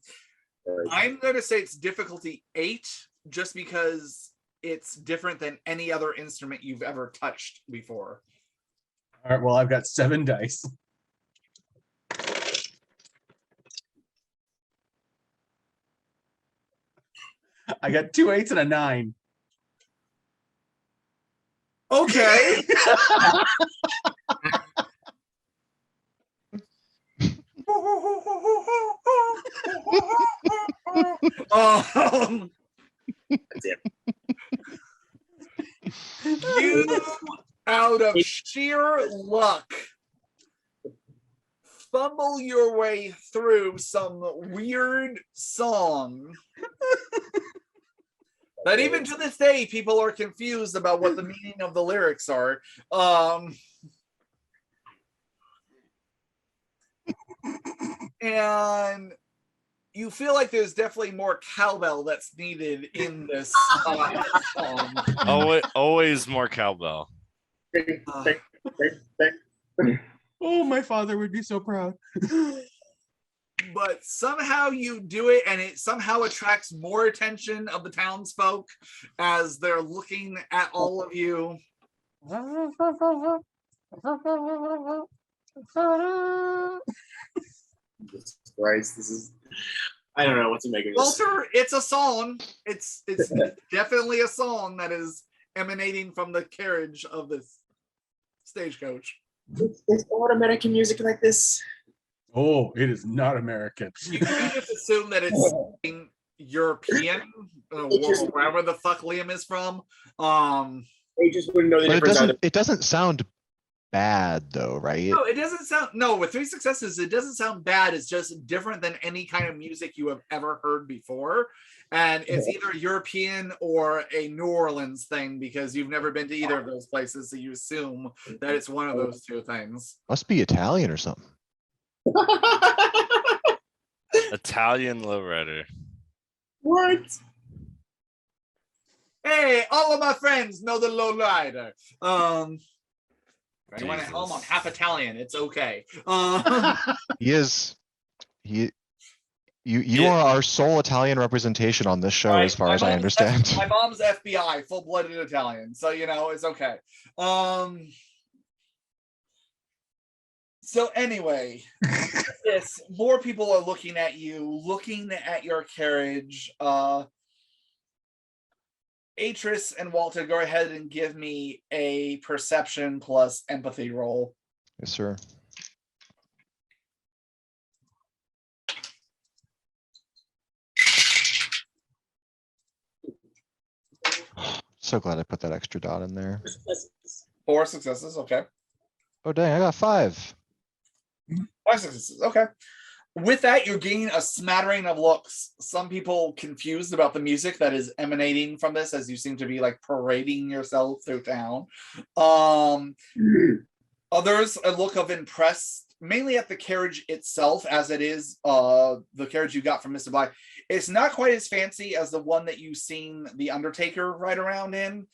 going to say it's difficulty 8, just because it's different than any other instrument you've ever touched before. All right, well, I've got 7 dice. I got 2 8s and a 9. Okay. That's it. You, out of sheer luck, fumble your way through some weird song that even to this day people are confused about what the meaning of the lyrics are. And you feel like there's definitely more cowbell that's needed in this song. Always more cowbell. Oh, my father would be so proud. But somehow you do it, and it somehow attracts more attention of the townsfolk as they're looking at all of you. Jesus Christ, this is. I don't know what to make of this. Walter, it's a song. It's definitely a song that is emanating from the carriage of this stagecoach. Is all American music like this? Oh, it is not American. You just assume that it's European, wherever the fuck Liam is from. They just wouldn't know the But difference. it doesn't sound bad though, right? No, it doesn't sound. No, with 3 successes, it doesn't sound bad. It's just different than any kind of music you have ever heard before, and it's either European or a New Orleans thing because you've never been to either of those places, so you assume that it's one of those 2 things. Must be Italian or something. Italian lowrider. What? Hey, all of my friends know the lowrider. Anyone at Jesus. home, I'm half Italian. It's okay. You are our sole Italian representation on this show, Right, as far my as I mom's understand. My mom's FBI, full-blooded Italian, so you know it's okay. So anyway, yes, more people are looking at you, looking at your carriage. Atris and Walter, go ahead and give me a perception plus empathy roll. Yes, sir. So glad I put that extra dot in there. 4 successes, okay. Oh dang, I got 5. 5 successes, okay. With that, you're gaining a smattering of looks. Some people confused about the music that is emanating from this, as you seem to be like parading yourself through town. Others, a look of impressed, mainly at the carriage itself, as it is the carriage you got from Mr. Black. It's not quite as fancy as the one that you've seen the Undertaker ride around in,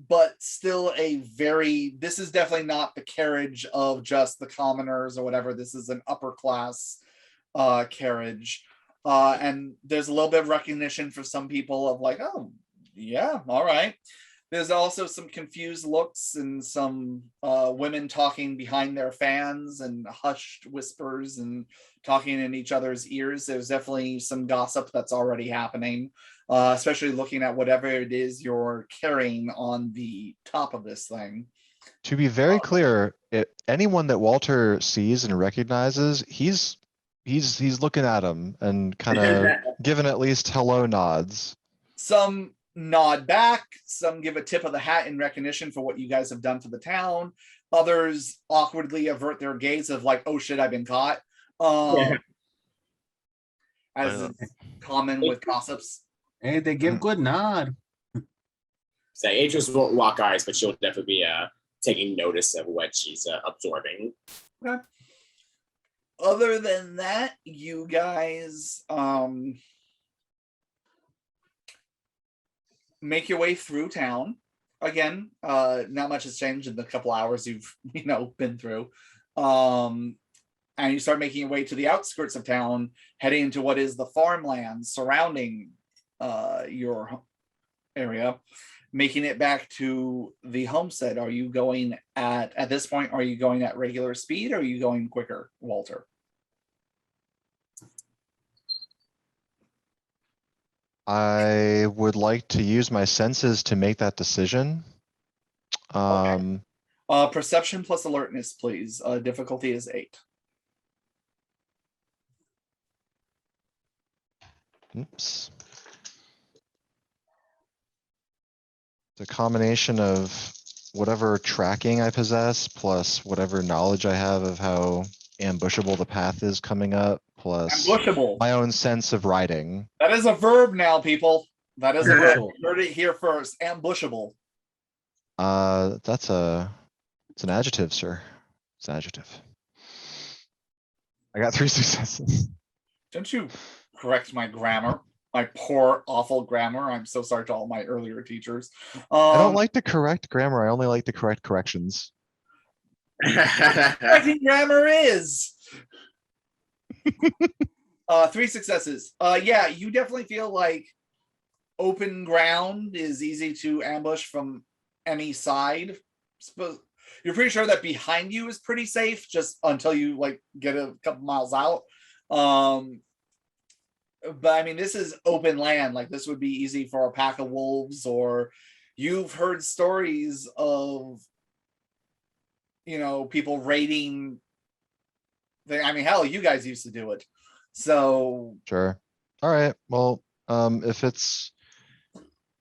but still this is definitely not the carriage of just the commoners or whatever. This is an upper class carriage, and there's a little bit of recognition for some people of like, oh yeah, all right. There's also some confused looks and some women talking behind their fans and hushed whispers and talking in each other's ears. There's definitely some gossip that's already happening, especially looking at whatever it is you're carrying on the top of this thing. To be very clear, anyone that Walter sees and recognizes, he's looking at him and kind of giving at least hello nods. Some nod back, some give a tip of the hat in recognition for what you guys have done for the town. Others awkwardly avert their gaze of like, oh shit, I've been caught. As is common with gossips. Hey, they give good nod. Say, Atris won't lock eyes, but she'll definitely be taking notice of what she's absorbing. Okay. Other than that, you guys make your way through town. Again, not much has changed in the couple hours you've been through. And you start making your way to the outskirts of town, heading into what is the farmland surrounding your area, making it back to the homestead. Are you going at this point, are you going at regular speed or are you going quicker, Walter? I would like to use my senses to make that decision. Perception plus alertness, please. Difficulty is 8. Oops. The combination of whatever tracking I possess, plus whatever knowledge I have of how ambushable the path is coming up, plus Ambushable. my own sense of riding. That is a verb now, people. That is a verb. Ambushable. You heard it here first. Ambushable. It's an adjective, sir. It's an adjective. I got 3 successes. Don't you correct my grammar? My poor, awful grammar. I'm so sorry to all my earlier teachers. I don't like to correct grammar. I only like to correct corrections. Correcting grammar is 3 successes. Yeah, you definitely feel like open ground is easy to ambush from any side. You're pretty sure that behind you is pretty safe, just until you get a couple miles out. But I mean, this is open land. This would be easy for a pack of wolves, or you've heard stories of people raiding. I mean, hell, you guys used to do it. So Sure. All right. Well, if it's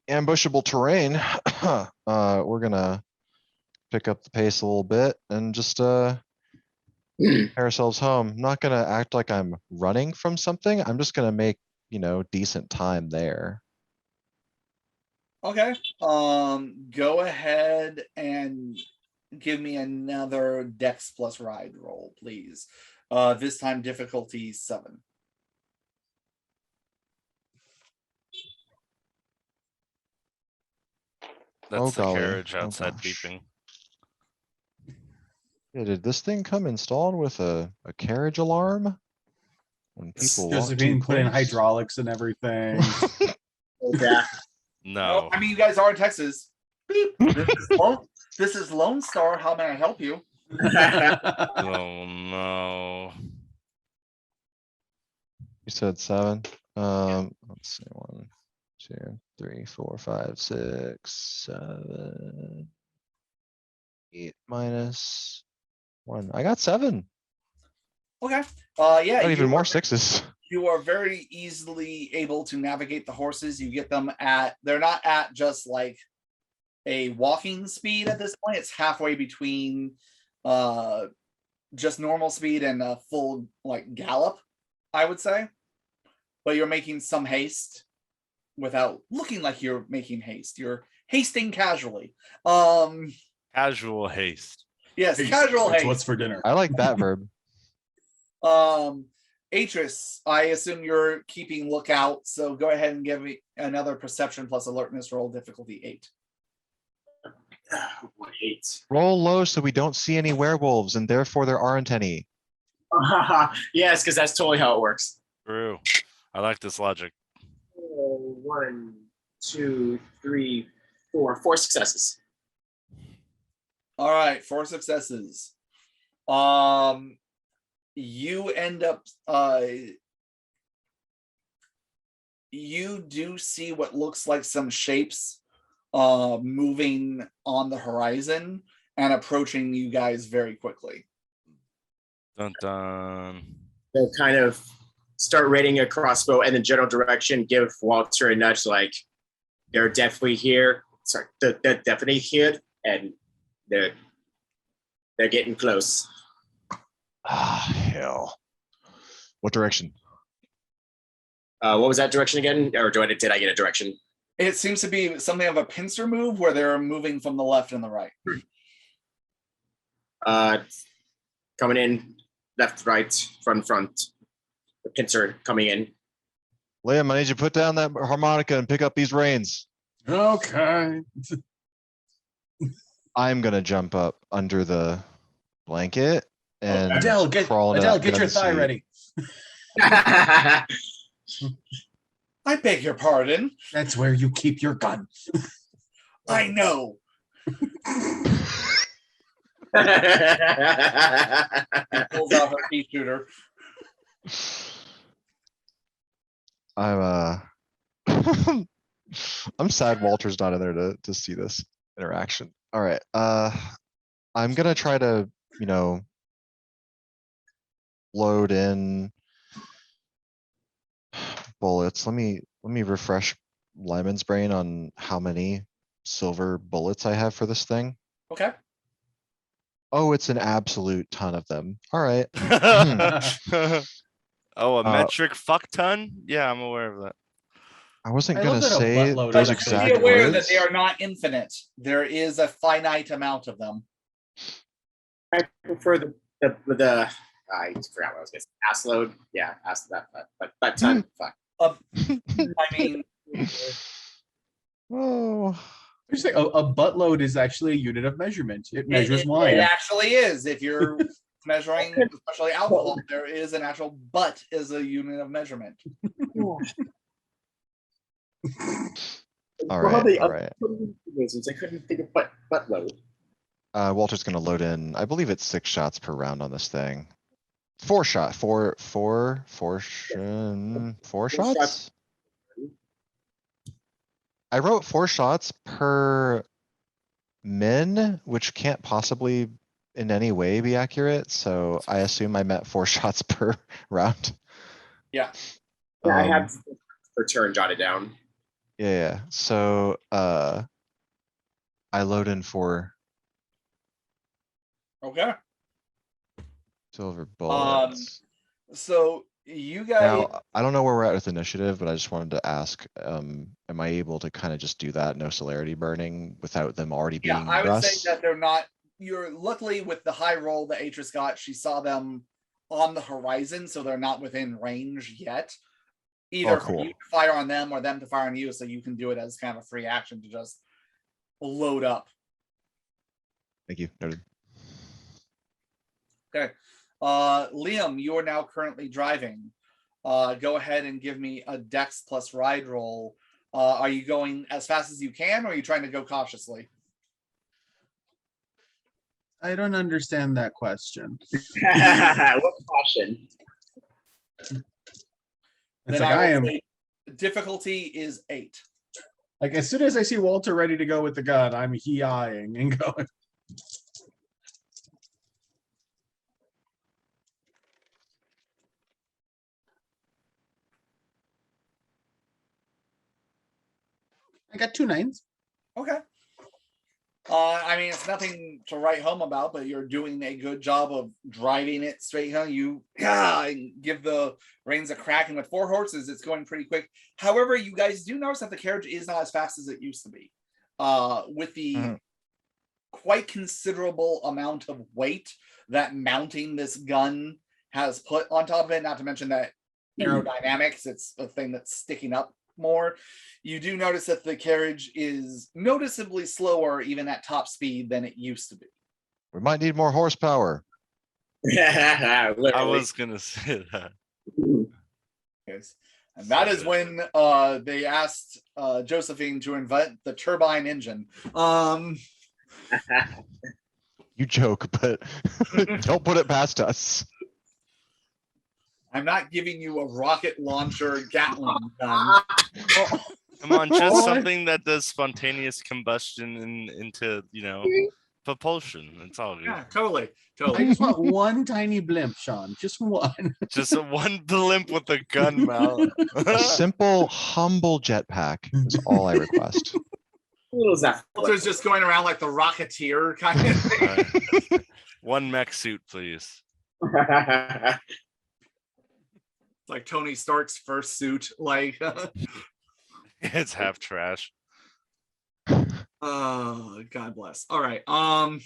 ambushable terrain, we're gonna pick up the pace a little bit and just get ourselves home. I'm not gonna act like I'm running from something. I'm just gonna make, decent time there. okay, go ahead and give me another Dex plus ride roll, please. This time difficulty 7. That's the golly. carriage Oh, outside gosh. beeping. Yeah, did this thing come installed with a carriage alarm? When people walk too Josephine put in close? hydraulics and everything. Yeah. No. I mean, you guys are in Texas. Beep. This is Lone Star. How may I help you? Oh no. You said 7. Let's see, 1, 2, 3, 4, 5, 6, 7, 8 minus 1. I got 7. Okay. Yeah. Not even more 6s. You are very easily able to navigate the horses. You get them they're not at just a walking speed at this point. It's halfway between just normal speed and a full gallop, I would say. But you're making some haste without looking like you're making haste. You're hasting casually. Casual haste. Yes, casual haste. What's for dinner? I like that verb. Atris, I assume you're keeping lookout, so go ahead and give me another perception plus alertness roll, difficulty 8. What 8? Roll low so we don't see any werewolves and therefore there aren't any. Yes, because that's totally how it works. True. I like this logic. 1, 2, 3, 4. 4 successes. All right, 4 successes. You end up you do see what looks like some shapes moving on the horizon and approaching you guys very quickly. Dun dun. They'll kind of start raiding a crossbow and the general direction, give Walter a nudge they're definitely here. Sorry, they're definitely here, and they're getting close. Ah, hell. What direction? What was that direction again? Or did I get a direction? It seems to be something of a pincer move where they're moving from the left and the right. Coming in left, right, front. The pincer coming in. Liam, I need you to put down that harmonica and pick up these reins. Okay. I'm gonna jump up under the blanket and Adele, crawl into that get your gun thigh seat. ready. I beg your pardon. That's where you keep your gun. I know. He pulls out her pea shooter. I'm I'm sad Walter's not in there to see this interaction. All right. I'm gonna try to, load in bullets. Let me refresh Lyman's brain on how many silver bullets I have for this thing. Okay. Oh, it's an absolute ton of them. All right. Oh, a metric fuck ton? Yeah, I'm aware of that. I wasn't I gonna love that a say buttload those is But actually be exact aware words. that they are not infinite. There is a finite amount of them. I prefer the I forgot what I was going to say. Ass load. Yeah, ass that, but ton. Fuck. I mean, Oh, I just think a buttload is actually a unit of measurement. It measures it wine. actually is. If you're measuring, especially alcohol, there is an actual butt is a unit of measurement. all right. All right. I couldn't think of butt load. Walter's gonna load in. I believe it's 6 shots per round on this thing. 4 shots. I wrote 4 shots per min, which can't possibly in any way be accurate. So I assume I meant 4 shots per round. Yeah. Yeah, I have per turn jotted down. Yeah. So I load in 4 Okay. silver bullets. So you guys. Now, I don't know where we're at with initiative, but I just wanted to ask, am I able to kind of just do that, no celerity burning, without them already being Yeah, I would Russ? say that they're not. You're luckily with the high roll that Atris got, she saw them on the horizon, so they're not within range yet. Either for cool. you to fire on them or them to fire on you, so you can do it as kind of a free action to just load up. Thank you. Noted. Okay. Liam, you are now currently driving. Go ahead and give me a dex plus ride roll. Are you going as fast as you can, or are you trying to go cautiously? I don't understand that question. What caution? It's Then like I would am say difficulty is 8. like as soon as I see Walter ready to go with the gun, I'm eyeing and going. I got 2 9s. Okay. I mean, it's nothing to write home about, but you're doing a good job of driving it straight home. You give the reins a crack, and with 4 horses, it's going pretty quick. However, you guys do notice that the carriage is not as fast as it used to be. With the quite considerable amount of weight that mounting this gun has put on top of it, not to mention that aerodynamics, it's a thing that's sticking up more. You do notice that the carriage is noticeably slower even at top speed than it used to be. We might need more horsepower. I was gonna say that. Yes. And that is when they asked Josephine to invent the turbine engine. You joke, but don't put it past us. I'm not giving you a rocket launcher Gatling gun. Come on, just something that does spontaneous combustion into, propulsion. It's all good. Yeah, totally. I just want one tiny blimp, Sean. Just one. Just a one blimp with a gun mount. A simple, humble jetpack is all I request. What was that? Walter's just going around like the Rocketeer kind of thing. One mech suit, please. Like Tony Stark's first suit. Like, It's half trash. oh, God bless. All right. All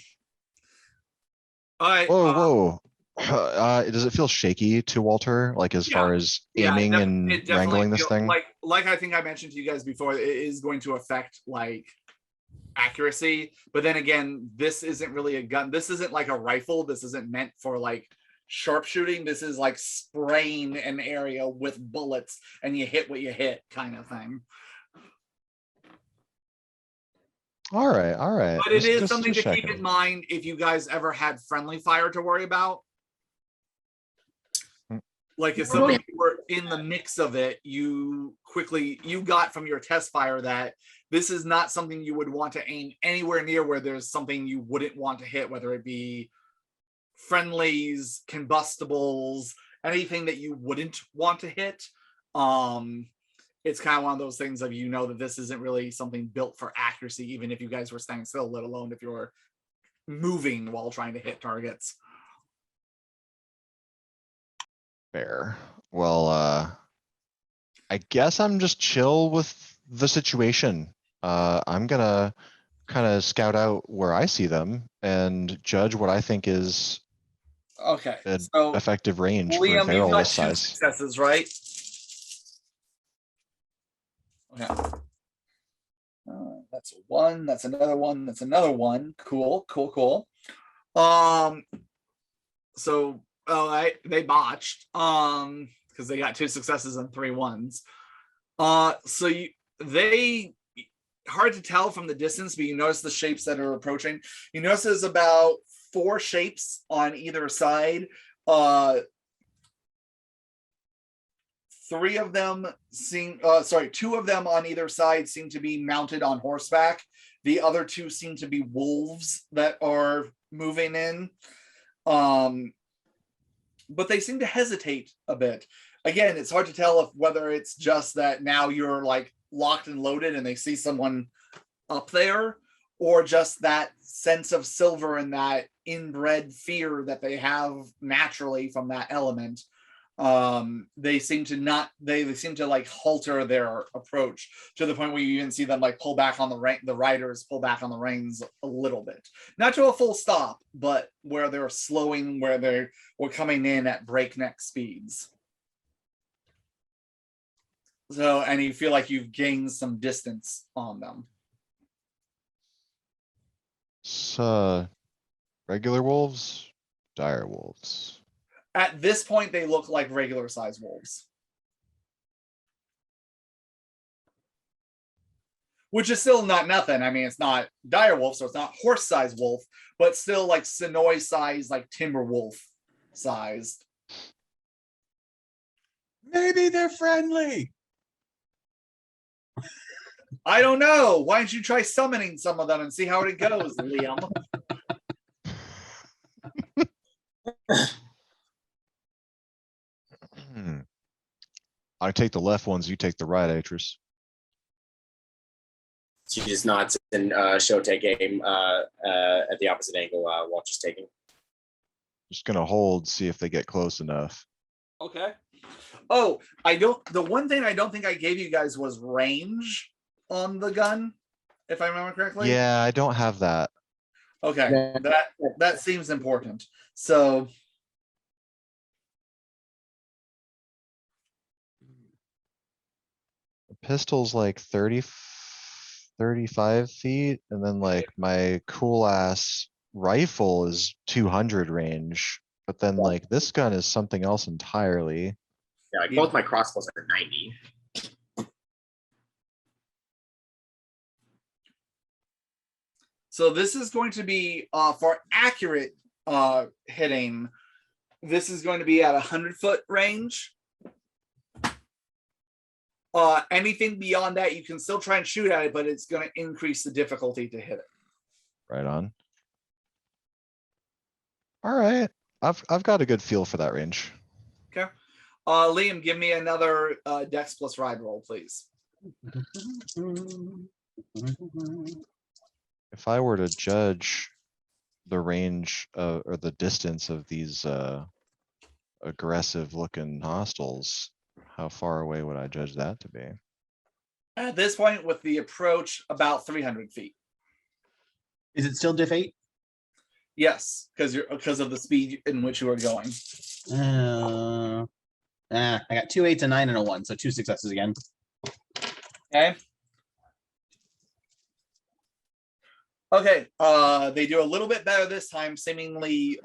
right. Whoa, whoa. Does it feel shaky to Walter, like as Yeah. far as Yeah, aiming it and definitely wrangling this thing? like I think I mentioned to you guys before, it is going to affect like accuracy. But then again, this isn't really a gun. This isn't like a rifle. This isn't meant for like sharpshooting. This is like spraying an area with bullets and you hit what you hit kind of thing. All right, all right. But it is Just something to keep checking. in mind if you guys ever had friendly fire to worry about. Like if somebody were in the mix of it, you got from your test fire that this is not something you would want to aim anywhere near where there's something you wouldn't want to hit, whether it be friendlies, combustibles, anything that you wouldn't want to hit. It's kind of one of those things of, you know, that this isn't really something built for accuracy, even if you guys were staying still, let alone if you're moving while trying to hit targets. Fair. Well, I guess I'm just chill with the situation. I'm gonna kind of scout out where I see them and judge what I think is Okay, an so effective range for a Liam, you've barrel got this 2 size. successes, right? Okay. That's a 1. That's another 1. That's another 1. Cool, cool, cool. So they botched because they got 2 successes and 3 1s. So they hard to tell from the distance, but you notice the shapes that are approaching. You notice there's about 4 shapes on either side. 3 of them seem, 2 of them on either side seem to be mounted on horseback. The other 2 seem to be wolves that are moving in. But they seem to hesitate a bit. Again, it's hard to tell whether it's just that now you're like locked and loaded and they see someone up there, or just that sense of silver and that inbred fear that they have naturally from that element. They seem to like halter their approach to the point where you even see them like pull back on the riders pull back on the reins a little bit, not to a full stop, but where they're slowing, where they're coming in at breakneck speeds. So, and you feel like you've gained some distance on them. So, regular wolves, dire wolves. At this point, they look like regular size wolves. Which is still not nothing. I mean, it's not dire wolf, so it's not horse size wolf, but still like Sonoy size, like timber wolf sized. Maybe they're friendly. I don't know. Why don't you try summoning some of them and see how it goes, Liam? I take the left ones, you take the right, Atris. She just nods and show take aim at the opposite angle Walter's taking. Just gonna hold, see if they get close enough. Okay. Oh, the one thing I don't think I gave you guys was range on the gun, if I remember correctly. Yeah, I don't have that. Okay, that seems important. So the pistol's like 35 feet, and then like my cool ass rifle is 200 range, but then like this gun is something else entirely. Yeah, like both my crossbows are 90. So this is going to be for accurate hitting. This is going to be at 100-foot range. Anything beyond that, you can still try and shoot at it, but it's going to increase the difficulty to hit it. Right on. All right, I've got a good feel for that range. Okay, Liam, give me another Dex plus ride roll, please. If I were to judge the range or the distance of these aggressive looking hostiles, how far away would I judge that to be? At this point, with the approach, about 300 feet. Is it still diff 8? Yes, because of the speed in which you are going. I got 2 8s, a 9, and a 1, so 2 successes again. Okay. Okay. They do a little bit better this time, seemingly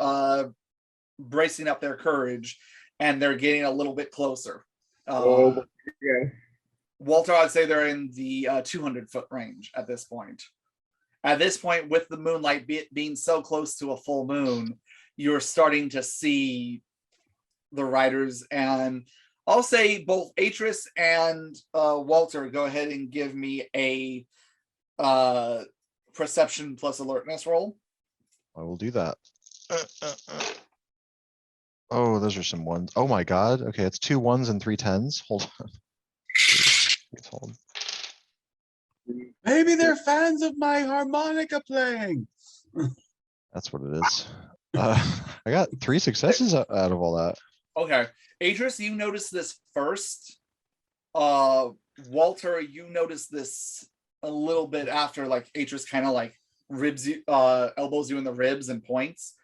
bracing up their courage, and they're getting a little bit closer. Yeah. Walter, I'd say they're in the 200-foot range at this point. At this point, with the moonlight being so close to a full moon, you're starting to see the riders, and I'll say both Atris and Walter, go ahead and give me a perception plus alertness roll. I will do that. Oh, those are some ones. Oh my god. Okay, it's 2 1s and 3 10s. Hold on. Please hold. Maybe they're fans of my harmonica playing. That's what it is. I got 3 successes out of all that. Okay. Atris, you notice this first. Walter, you notice this a little bit after, like Atris kind of like ribs you, elbows you in the ribs and points.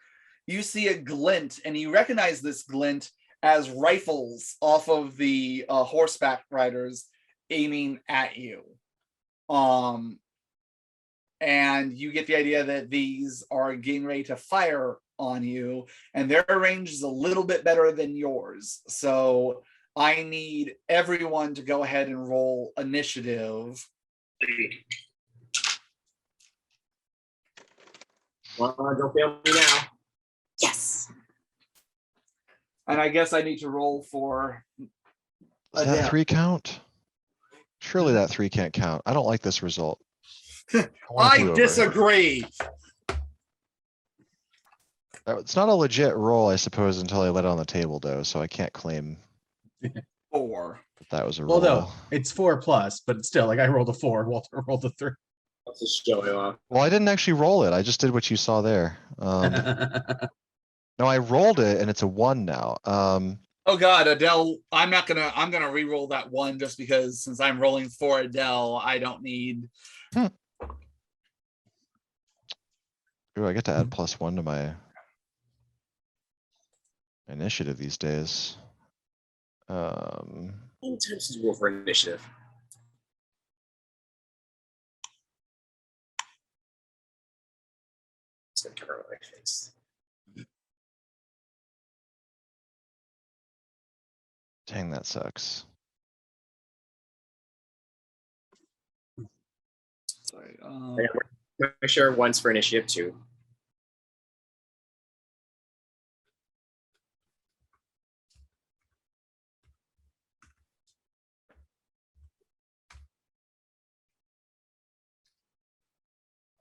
You see a glint, and you recognize this glint as rifles off of the horseback riders aiming at you. And you get the idea that these are getting ready to fire on you, and their range is a little bit better than yours. So I need everyone to go ahead and roll initiative. Well, don't fail me now. Yes. And I guess I need to roll for. Does that 3 count? Surely that 3 can't count. I don't like this result. I disagree. It's not a legit roll, I suppose, until I let it on the table, though, so I can't claim 4. that was a roll. Well, no, it's 4 plus, but still, like I rolled a 4, Walter rolled a 3. Let's just show it off. Well, I didn't actually roll it. I just did what you saw there. No, I rolled it, and it's a 1 now. Oh God, Adele! I'm gonna re-roll that 1 just because since I'm rolling for Adele, I don't need. Ooh, I get to add +1 to my initiative these days. How many times did you roll for initiative? It's gonna cover my face. Dang, that sucks. Sorry. Make sure once for initiative 2.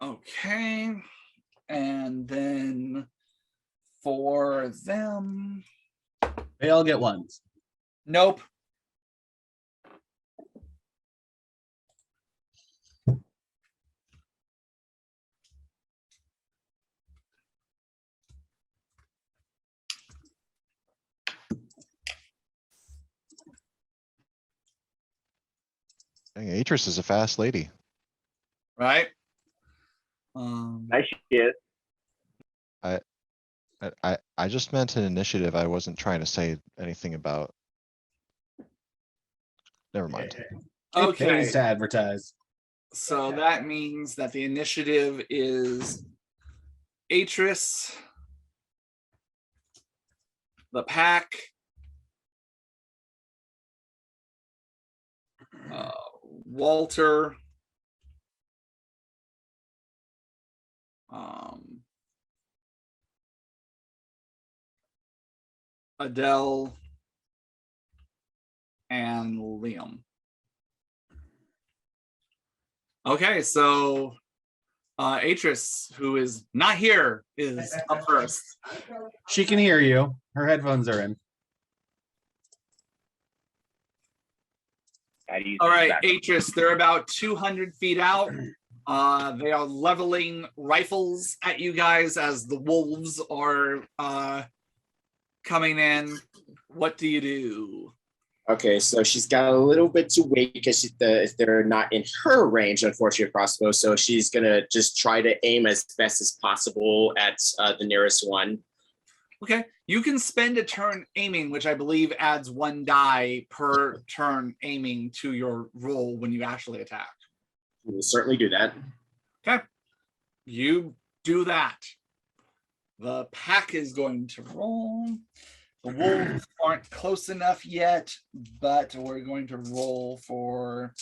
Okay, and then for them, They all get 1s. nope. Dang, Atris is a fast lady. Right. Nice shit. I just meant an initiative. I wasn't trying to say anything about. Never mind. It Okay. pays to advertise. So that means that the initiative is Atris, the pack, Walter, Adele, and Liam. Okay, so Atris, who is not here, is up first. She can hear you. Her headphones are in. All right, Atris, they're about 200 feet out. They are leveling rifles at you guys as the wolves are coming in. What do you do? Okay, so she's got a little bit to wait because they're not in her range, unfortunately, crossbow. So she's gonna just try to aim as best as possible at the nearest one. Okay, you can spend a turn aiming, which I believe adds 1 die per turn aiming to your roll when you actually attack. We'll certainly do that. Okay, you do that. The pack is going to roll. The wolves aren't close enough yet, but we're going to roll for.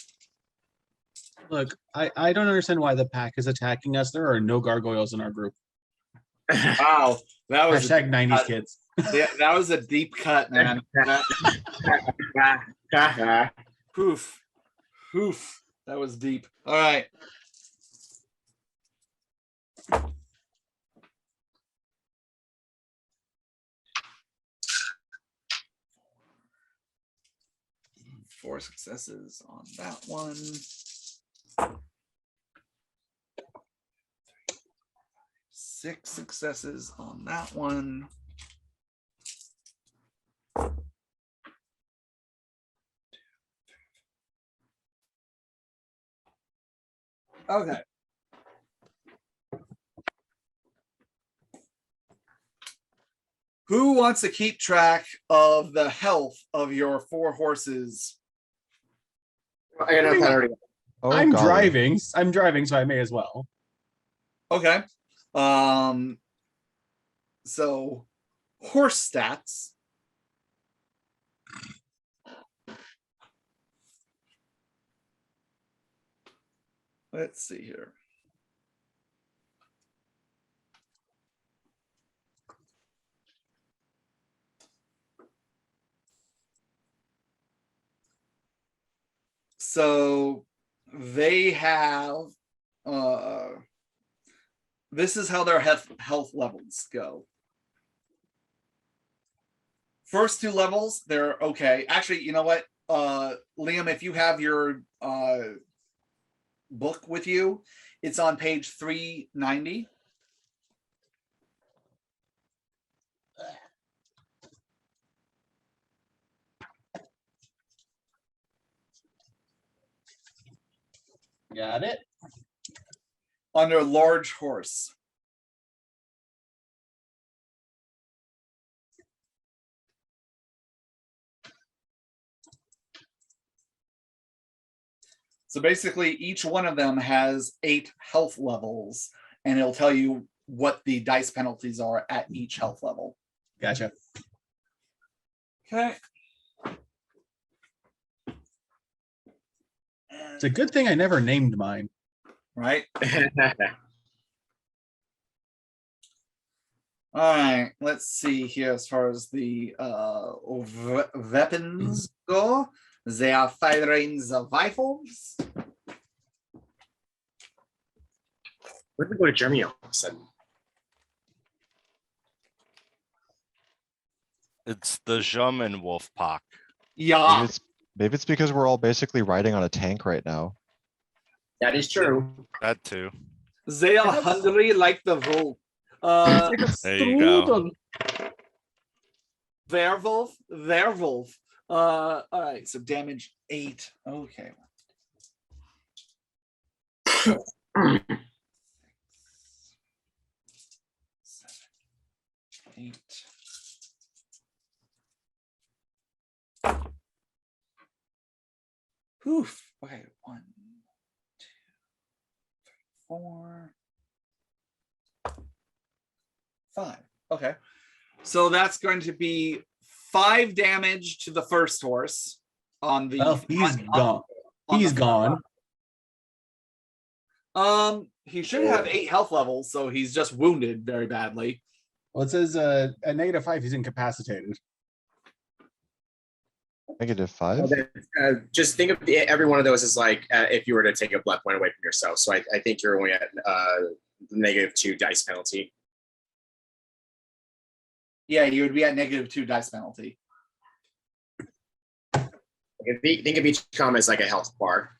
Look, I don't understand why the pack is attacking us. There are no gargoyles in our group. Wow, that was Hashtag 90s kids. yeah, that was a deep cut, man. Poof, poof. That was deep. All right. Four successes on that one. 6 successes on that one. Okay. Who wants to keep track of the health of your 4 horses? I got enough already. Oh, I'm golly. driving. I'm driving, so I may as well. Okay. So horse stats. Let's see here. So they have this is how their health levels go. First 2 levels, they're okay. Actually, you know what? Liam, if you have your book with you, it's on page 390. Got it. Under large horse. So basically, each one of them has 8 health levels, and it'll tell you what the dice penalties are at each health level. Gotcha. Okay. It's a good thing I never named mine. Right? All right, let's see here as far as the weapons go. They are firing the rifles. Where did we go to Germany all of a sudden? It's the German wolf pack. Yeah. Maybe it's because we're all basically riding on a tank right now. That is true. That too. They are hungry like the wolf. There you go. Werewolf. All right, so damage 8. Okay. 6, 7, 8. Poof. Okay, 1, 2, 3, 4, 5. Okay. So that's going to be 5 damage to the first horse on the. Well, he's gone. on He's the- gone. He should have 8 health levels, so he's just wounded very badly. Well, it says a -5. He's incapacitated. -5? Just think of every one of those as like if you were to take a blood point away from yourself. So I think you're only at -2 dice penalty. Yeah, you would be at -2 dice penalty. Think of each comma as like a health bar.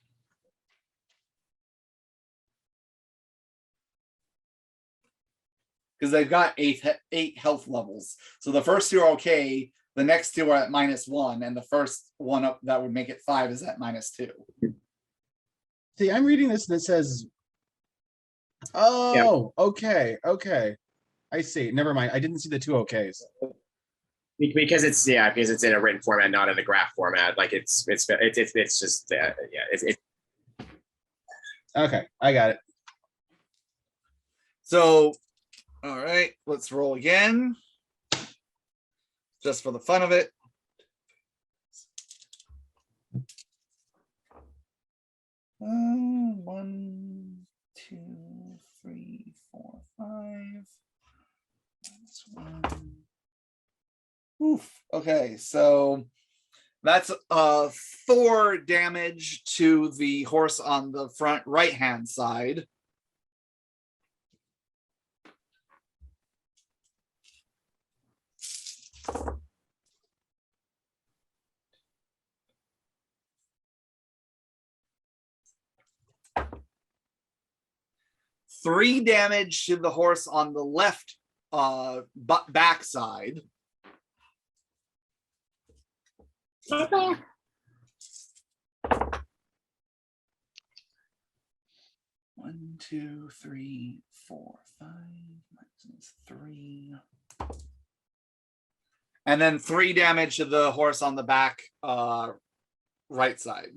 Because they've got 8 health levels. So the first 2 are okay. The next two are at -1, and the first one up that would make it 5 is at -2. See, I'm reading this and it says, oh, okay. I see. Never mind. I didn't see the 2 okays. Because it's in a written format, not in a graph format. Like it's just Okay, I got it. So, all right, let's roll again. Just for the fun of it. One, 2, 3, 4, 5. That's 1. Oof. Okay, so that's 4 damage to the horse on the front right-hand side. Three damage to the horse on the left backside. One, 2, 3, 4, 5. Minus 3. And then 3 damage to the horse on the back right side.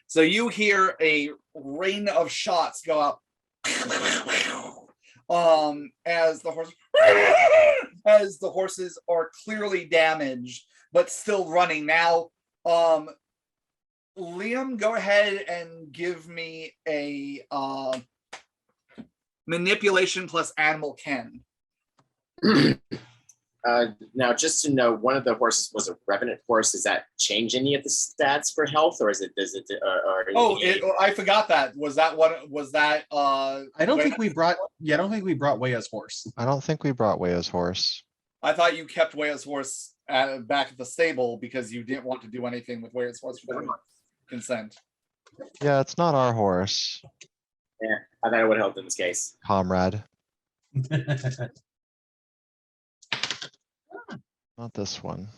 So you hear a rain of shots go up as the horses are clearly damaged but still running. Now Liam, go ahead and give me a manipulation plus animal ken. Now, just to know, one of the horses was a revenant horse. Does that change any of the stats for health, or is it? Does it? I forgot that. Was that what was that? I don't think we brought. Yeah, I don't think we brought Weya's horse. I don't think we brought Weya's horse. I thought you kept Weya's horse back at the stable because you didn't want to do anything with Weya's horse without consent. Yeah, it's not our horse, Yeah, I thought it would help in this case. comrade. Not this one.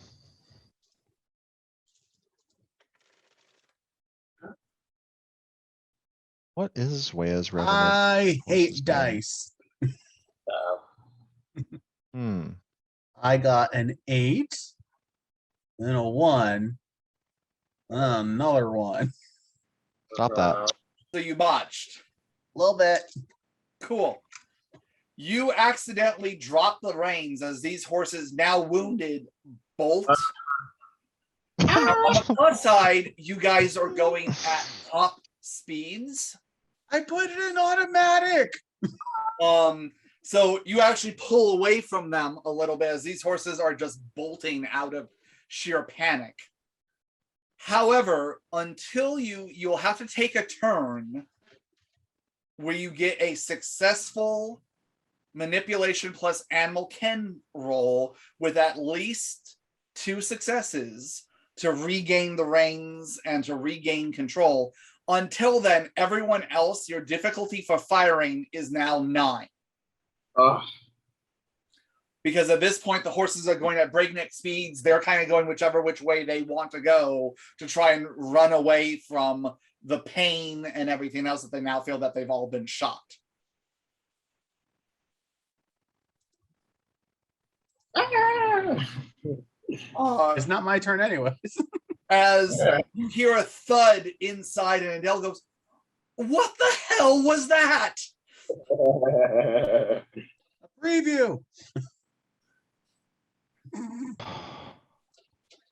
What is Weya's revenant? I hate horse's name? dice. Hmm. I got an 8, then a 1, another 1. Stop that. So you botched. A little bit. Cool. You accidentally drop the reins as these horses, now wounded, bolt. On the plus side, you guys are going at top speeds. I put it in automatic. So you actually pull away from them a little bit as these horses are just bolting out of sheer panic. However, until you'll have to take a turn where you get a successful manipulation plus animal ken roll with at least 2 successes to regain the reins and to regain control. Until then, everyone else, your difficulty for firing is now 9. Because at this point, the horses are going at breakneck speeds. They're kind of going which way they want to go to try and run away from the pain and everything else that they now feel that they've all been shot. It's not my turn anyways. As you hear a thud inside, and Adele goes, "What the hell was that?" A preview.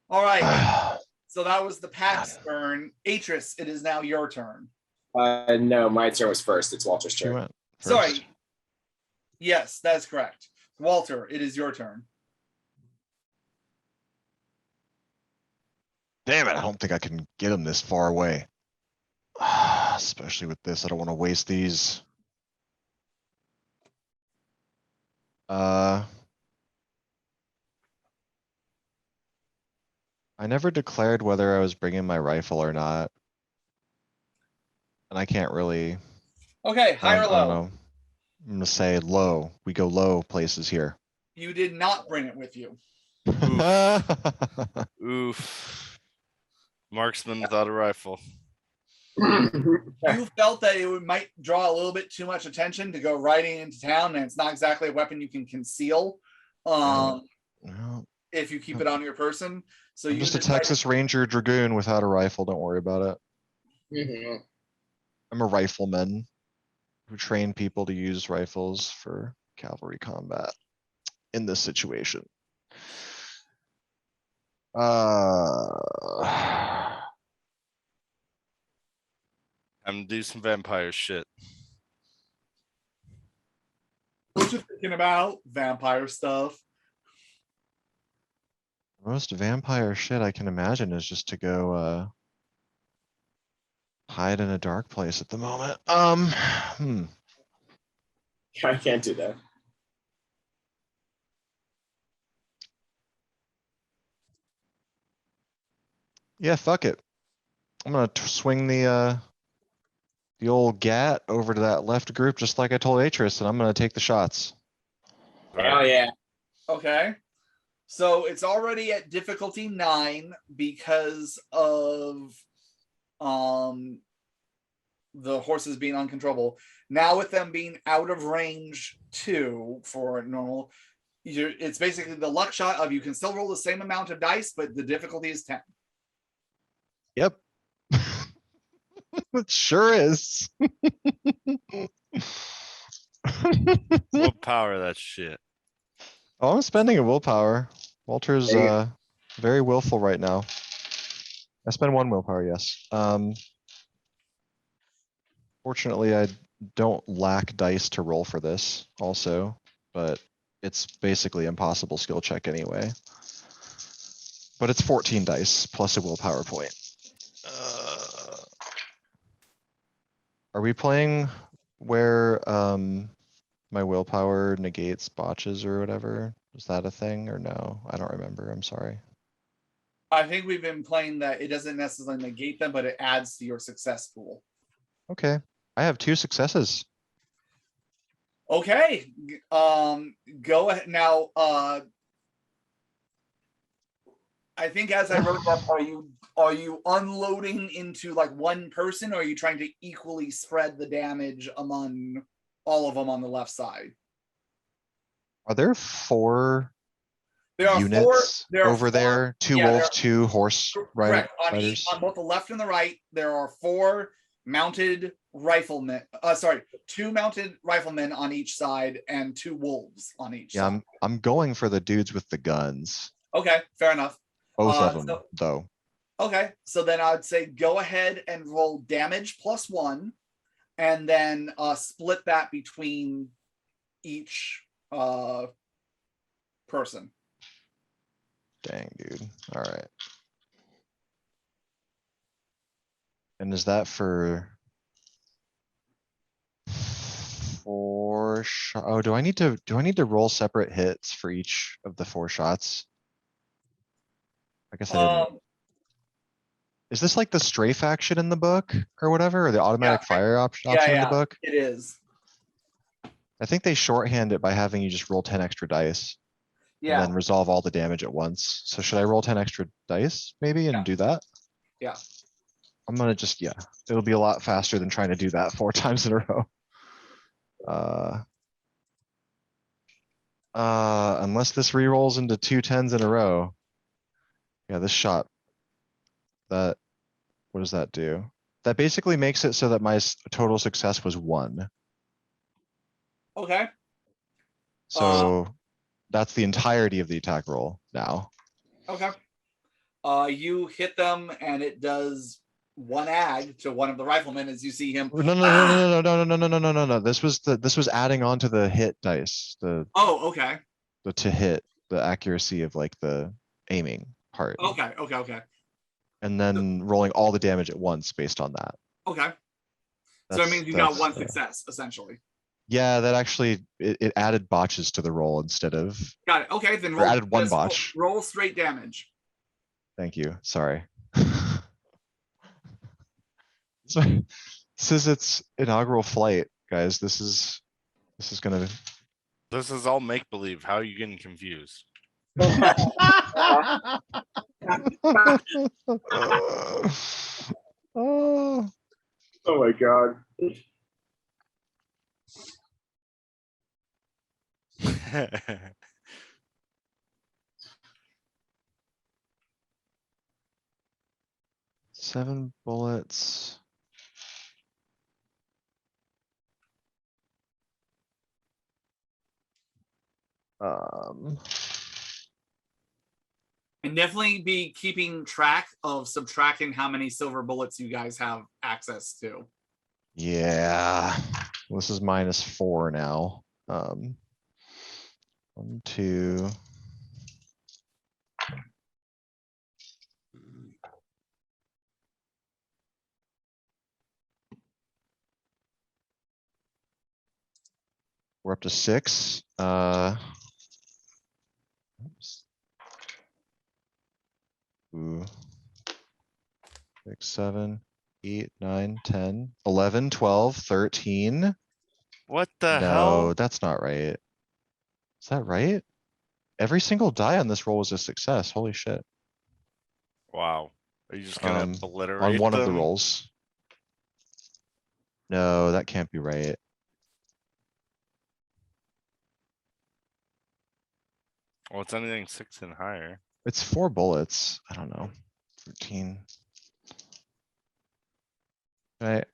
All right. So that was the pack's turn. Atris, it is now your turn. No, my turn was first. It's Walter's She turn. went first. Sorry. Yes, that is correct. Walter, it is your turn. Damn it, I don't think I can get him this far away. Especially with this, I don't want to waste these. I never declared whether I was bringing my rifle or not. And I can't really, Okay, high or I don't low? know. I'm gonna say low. We go low places here. You did not bring it with you. Oof. Marksman without a rifle. You felt that might draw a little bit too much attention to go riding into town, and it's not exactly a weapon you can conceal. No. If you keep it on your person. So I'm you just a decided- Texas Ranger Dragoon without a rifle. Don't worry about it. I'm a rifleman who train people to use rifles for cavalry combat in this situation. I'm do some vampire shit. What you thinking about? Vampire stuff. Most vampire shit I can imagine is just to go hide in a dark place at the moment. I can't do that. Yeah, fuck it. I'm gonna swing the old gat over to that left group, just like I told Atris, and I'm gonna take the shots. Hell yeah. Okay. So it's already at difficulty 9 because of the horses being uncontrollable. Now with them being out of range 2 for normal, it's basically the luck shot of you can still roll the same amount of dice, but the difficulty is 10. Yep. It sure is. Willpower that shit. Oh, I'm spending a willpower. Walter's There you go. very willful right now. I spend 1 willpower, yes. Fortunately, I don't lack dice to roll for this also, but it's basically impossible skill check anyway. But it's 14 dice plus a willpower point. Are we playing where my willpower negates botches or whatever? Is that a thing or no? I don't remember. I'm sorry. I think we've been playing that it doesn't necessarily negate them, but it adds to your success pool. Okay. I have 2 successes. Okay. Go ahead now. I think as I wrote up, are you unloading into like one person, or are you trying to equally spread the damage among all of them on the left side? Are there 4 There are units there are over 4 there? 2 yeah, wolf, 2 horse correct. riders? On both the left and the right, there are 4 mounted riflemen. 2 mounted riflemen on each side and 2 wolves on each Yeah, side. I'm going for the dudes with the guns. Okay, fair enough. Both of them, though. Okay, so then I'd say go ahead and roll damage +1, and then split that between each person. Dang, dude. All right. And is that for 4 shot? Oh, do I need to roll separate hits for each of the 4 shots? I guess I didn't. Is this like the strafe action in the book or whatever, or the automatic fire option in the book? It is. I think they shorthand it by having you just roll 10 extra dice and Yeah, then resolve all the damage at once. So should I roll 10 extra dice maybe and do that? Yeah. I'm gonna just, it'll be a lot faster than trying to do that 4 times in a row. Unless this re-rolls into 2 10s in a row. Yeah, this shot, what does that do? That basically makes it so that my total success was 1. okay. So that's the entirety of the attack roll now. Okay. You hit them and it does 1 ag to one of the riflemen as you see him. No. This was adding on to the hit dice, Oh, okay. the to hit, the accuracy of like the aiming part. Okay. And then rolling all the damage at once based on that. Okay. So it means you got 1 success, essentially. Yeah, that actually, it added botches to the roll instead of, Got it. Okay, then or added 1 just botch. Roll straight damage. Thank you, sorry. So, this is its inaugural flight, guys. This is gonna, This is all make believe. How are you getting confused? Oh, Oh my god. seven bullets. And definitely be keeping track of subtracting how many silver bullets you guys have access to. Yeah, this is -4 now. 1, 2. We're up to 6. Oops. Ooh. 6, 7, 8, 9, 10, 11, 12, 13. What the No, hell? that's not right. Is that right? Every single die on this roll was a success. Holy shit. Wow. Are you just gonna On obliterate one of the them? rolls. No, that can't be right. Well, it's anything 6 and higher. It's 4 bullets. I don't know. 13. Can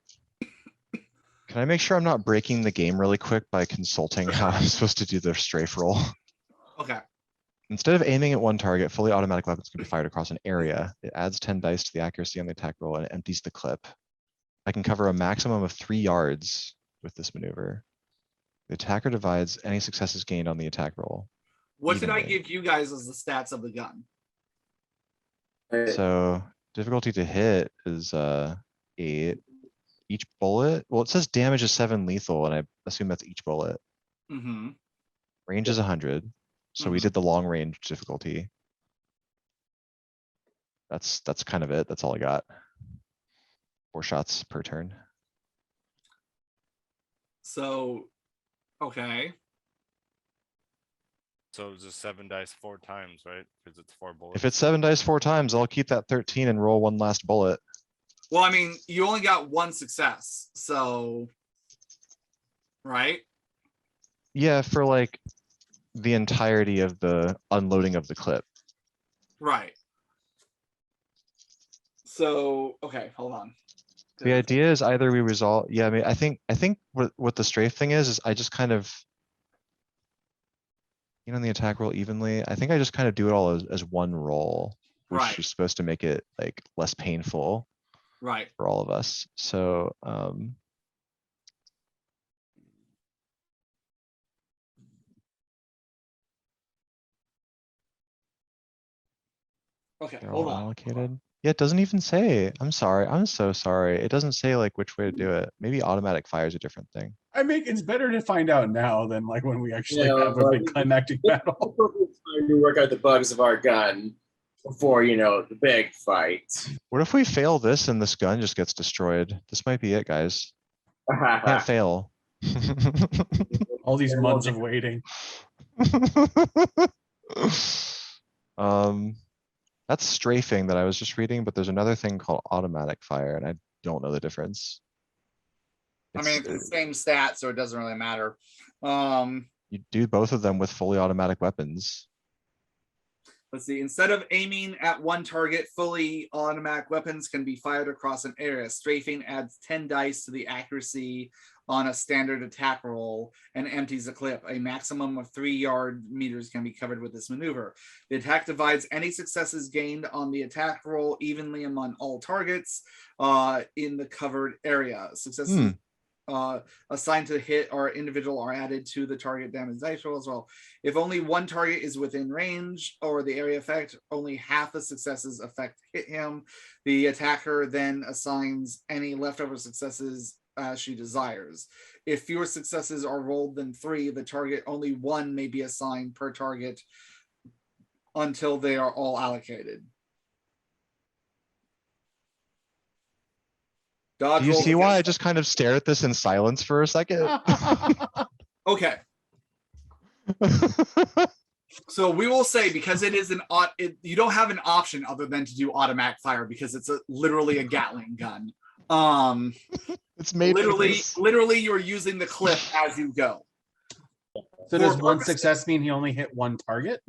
I make sure I'm not breaking the game really quick by consulting how I'm supposed to do the strafe roll? Okay. Instead of aiming at one target, fully automatic weapons can be fired across an area. It adds 10 dice to the accuracy on the attack roll and it empties the clip. I can cover a maximum of 3 yards with this maneuver. The attacker divides any successes gained on the attack roll. What did I Evenly. give you guys as the stats of the gun? So difficulty to hit is 8. Each bullet, well, it says damage is 7 lethal, and I assume that's each bullet. Mm-hmm. Range is 100. So we Mhm. did the long range difficulty. That's kind of it. That's all I got. 4 shots per turn. So, okay. So it's just 7 dice 4 times, right? Because it's 4 bullets. If it's 7 dice 4 times, I'll keep that 13 and roll one last bullet. Well, I mean, you only got one success, so right? Yeah, for like the entirety of the unloading of the clip. Right. So, okay, hold on. The idea is either we resolve. Yeah, I mean, I think what the strafe thing is I just kind of, you know, the attack roll evenly. I think I just kind of do it all as one roll, which Right. is supposed to make it like less painful Right. for all of us. So, Okay, they're hold all on. allocated. Yeah, it doesn't even say. I'm sorry. I'm so sorry. It doesn't say like which way to do it. Maybe automatic fire is a different thing. I mean, it's better to find out now than like when we actually Yeah, have a big climactic battle. Time to work out the bugs of our gun before, you know, the big fight. What if we fail this and this gun just gets destroyed? This might be it, guys. Can't fail. All these months of waiting. That's strafing that I was just reading, but there's another thing called automatic fire, and I don't know the difference. I mean, it's the same stat, so it doesn't really matter. You do both of them with fully automatic weapons. Let's see. Instead of aiming at one target, fully automatic weapons can be fired across an area. Strafing adds 10 dice to the accuracy on a standard attack roll and empties the clip. A maximum of 3 yard meters can be covered with this maneuver. The attack divides any successes gained on the attack roll evenly among all targets in the covered area. Successes assigned to hit or individual are added to the target damage dice roll as well. If only one target is within range or the area effect, only half the successes effect hit him. The attacker then assigns any leftover successes as she desires. If fewer successes are rolled than 3, the target only 1 may be assigned per target until they are all allocated. Dodge Do you rolls see why I against- just kind of stare at this in silence for a second? Okay. So we will say, because it is you don't have an option other than to do automatic fire because it's literally a Gatling gun. It's made for this. Literally, you're using the clip as you go. So does one success mean he only hit one target?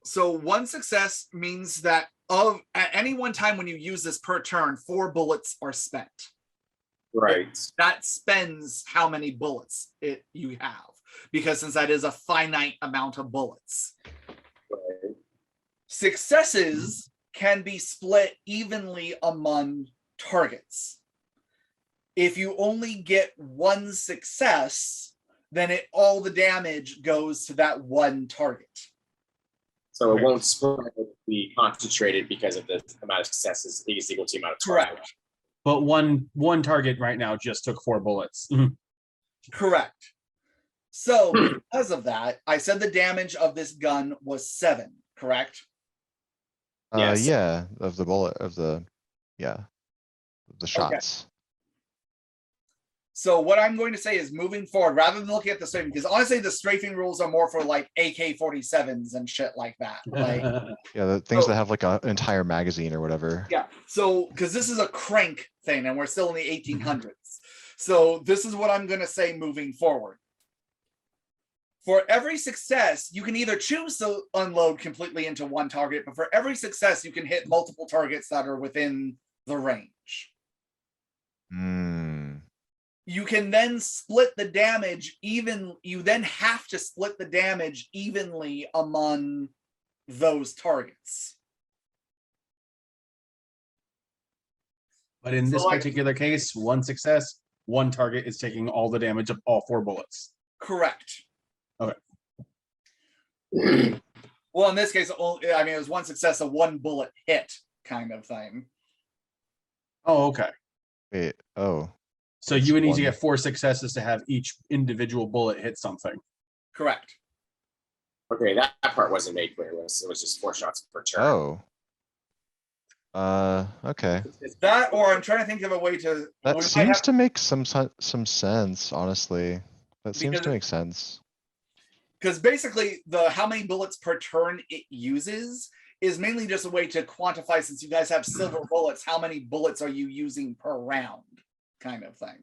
So one success means that at any one time when you use this per turn, 4 bullets are spent. Right. That spends how many bullets you have, because since that is a finite amount of bullets. Right. Successes can be split evenly among targets. If you only get one success, then all the damage goes to that one target. So it won't be concentrated because of the amount of successes is equal to the amount of target. Correct. But one target right now just took 4 bullets. Correct. So because of that, I said the damage of this gun was 7, correct? Yes. Yeah, of the bullet, of the shots. So what I'm going to say is, moving forward, rather than looking at the strafing, because honestly, the strafing rules are more for like AK-47s and shit like that. Like, Yeah, the things that have like an entire magazine or whatever. yeah. So, because this is a crank thing, and we're still in the 1800s. So this is what I'm going to say moving forward. For every success, you can either choose to unload completely into one target, but for every success, you can hit multiple targets that are within the range. You can then split the damage you then have to split the damage evenly among those targets. But in this particular case, one success, one target is taking all the damage of all 4 bullets. Correct. Okay. Well, in this case, it was one success, a 1 bullet hit kind of thing. Oh, okay. Wait, oh. So you would need to get 4 successes to have each individual bullet hit something. Correct. Okay, that part wasn't made clear. It was just 4 shots per turn. Oh. Okay. That, or I'm trying to think of a way to. That seems to make some sense, honestly. That seems to make sense. Because basically, how many bullets per turn it uses is mainly just a way to quantify, since you guys have silver bullets, how many bullets are you using per round, kind of thing.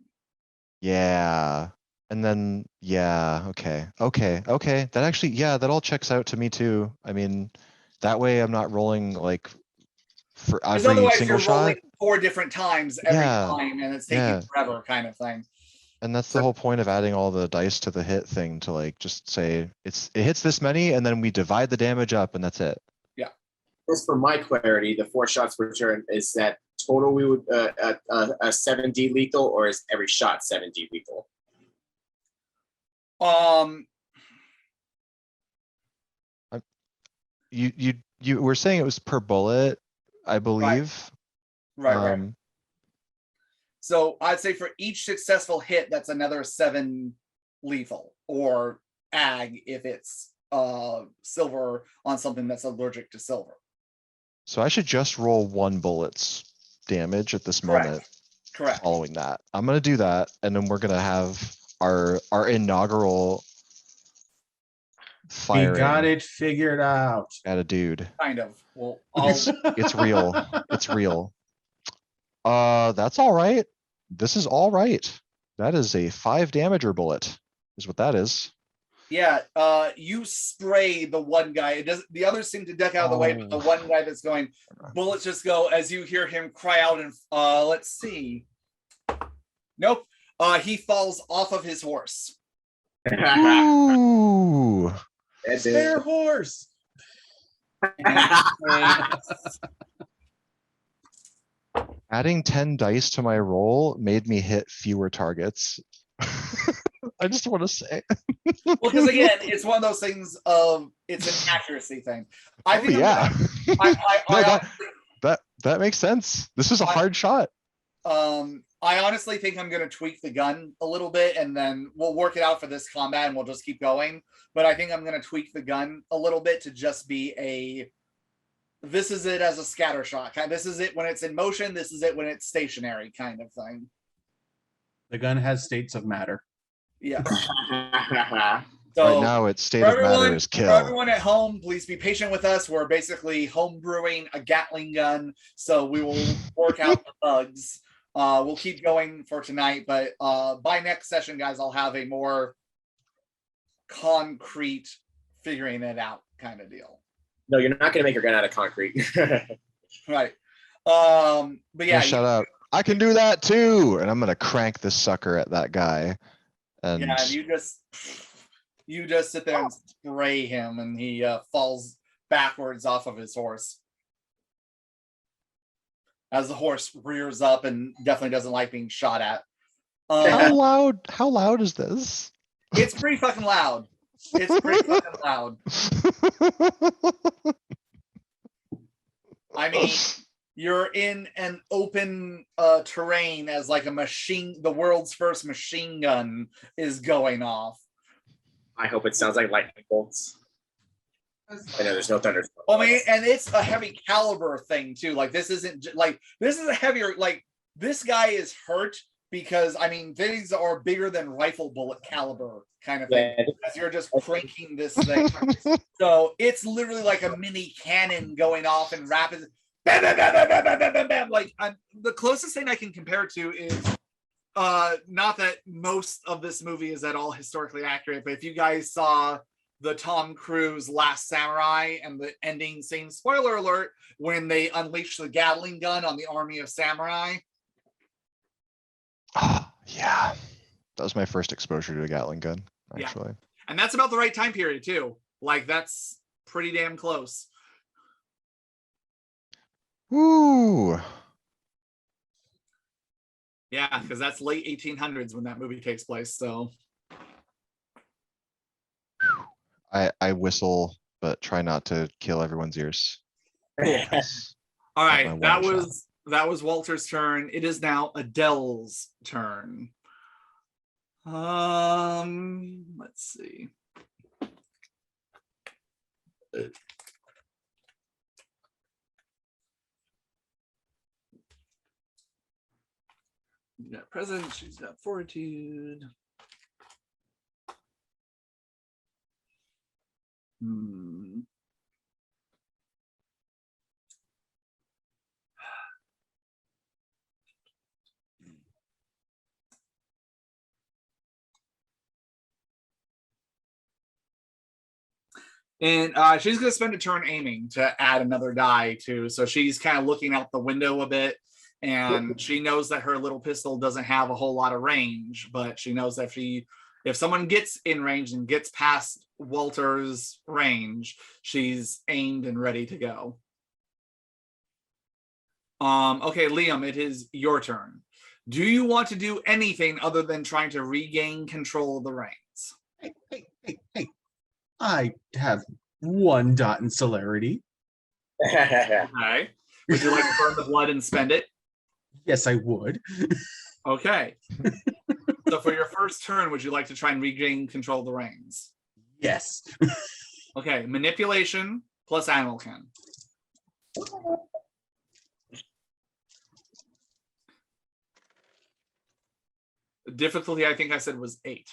Yeah. And then, yeah, okay. That actually, that all checks out to me too. I mean, that way I'm not rolling like for every otherwise single you're shot. rolling 4 different times every time, and it's taking forever, kind of thing. And that's the whole point of adding all the dice to the hit thing, to like just say it hits this many, and then we divide the damage up, and that's it. Yeah. Just for my clarity, the 4 shots per turn, is that total we would a 7D lethal, or is every shot 7D lethal? You were saying it was per bullet, I believe. Right. So I'd say for each successful hit, that's another 7 lethal, or ag if it's silver on something that's allergic to silver. So I should just roll 1 bullet's damage at this moment. Correct. Following that, I'm gonna do that, and then we're gonna have our inaugural firing. We got it figured out. At a dude. Kind of. Well, it's real. It's real. That's all right. This is all right. That is a 5 damager bullet, is what that is. Yeah, you spray the one guy. The others seem to duck out of the way, but the one guy that's going, bullets just go as you hear him cry out, and let's see. Nope. He falls off of his horse. Ooh. Spare horse. Adding 10 dice to my roll made me hit fewer targets. I just want to say. Well, because again, it's one of those things of, it's an accuracy thing. I think that makes sense. This is a hard shot. I honestly think I'm going to tweak the gun a little bit, and then we'll work it out for this combat, and we'll just keep going. But I think I'm going to tweak the gun a little bit to just be this is it as a scatter shot. This is it when it's in motion. This is it when it's stationary, kind of thing. The gun has states of matter. Yeah. So Right now, its state for of matter everyone, is for kill. everyone at home, please be patient with us. We're basically home brewing a Gatling gun, so we will work out the bugs. We'll keep going for tonight, but by next session, guys, I'll have a more concrete figuring it out kind of deal. No, you're not going to make your gun out of concrete. Right. But yeah, Shut up. I can do that too. And I'm gonna crank this sucker at that guy. And yeah, and you just sit there and spray him, and he falls backwards off of his horse. As the horse rears up and definitely doesn't like being shot at. how loud is this? It's pretty fucking loud. It's pretty fucking loud. I mean, you're in an open terrain as like the world's first machine gun is going off. I hope it sounds like lightning bolts. I know there's no thunder. I mean, and it's a heavy caliber thing too. Like this isn't like this is a heavier. Like this guy is hurt because I mean these are bigger than rifle bullet caliber kind of thing. Because you're just cranking this thing. So it's literally like a mini cannon going off in rapid. Bam, bam, bam, bam, bam, bam, bam, bam. Like the closest thing I can compare it to is not that most of this movie is at all historically accurate, but if you guys saw the Tom Cruise Last Samurai and the ending scene, spoiler alert, when they unleash the Gatling gun on the army of samurai. Yeah, that was my first exposure to a Gatling gun, actually. Yeah. And that's about the right time period too. Like that's pretty damn close. Woo! Yeah, because that's late 1800s when that movie takes place. So I whistle, but try not to kill everyone's ears. Yes. all right, that was Walter's turn. It is now Adele's turn. Let's see. You got presence, she's got fortitude. And she's going to spend a turn aiming to add another die too. So she's kind of looking out the window a bit, and she knows that her little pistol doesn't have a whole lot of range, but she knows that if someone gets in range and gets past Walter's range, she's aimed and ready to go. Okay, Liam, it is your turn. Do you want to do anything other than trying to regain control of the reins? Hey. I have 1 dot in celerity. Okay. Would you like to burn the blood and spend it? Yes, I would. Okay. So for your first turn, would you like to try and regain control of the reins? Yes. Okay, manipulation plus animal kin. The difficulty I think I said was 8.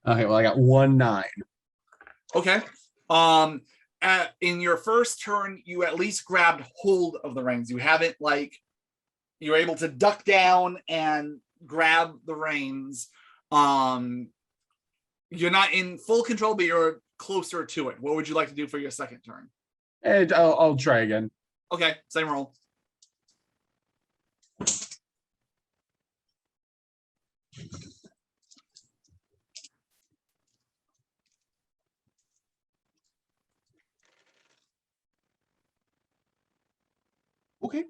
Okay, well, I got 1 9. Okay. In your first turn, you at least grabbed hold of the reins. You haven't you're able to duck down and grab the reins. You're not in full control, but you're closer to it. What would you like to do for your second turn? And I'll try again. Okay, same roll.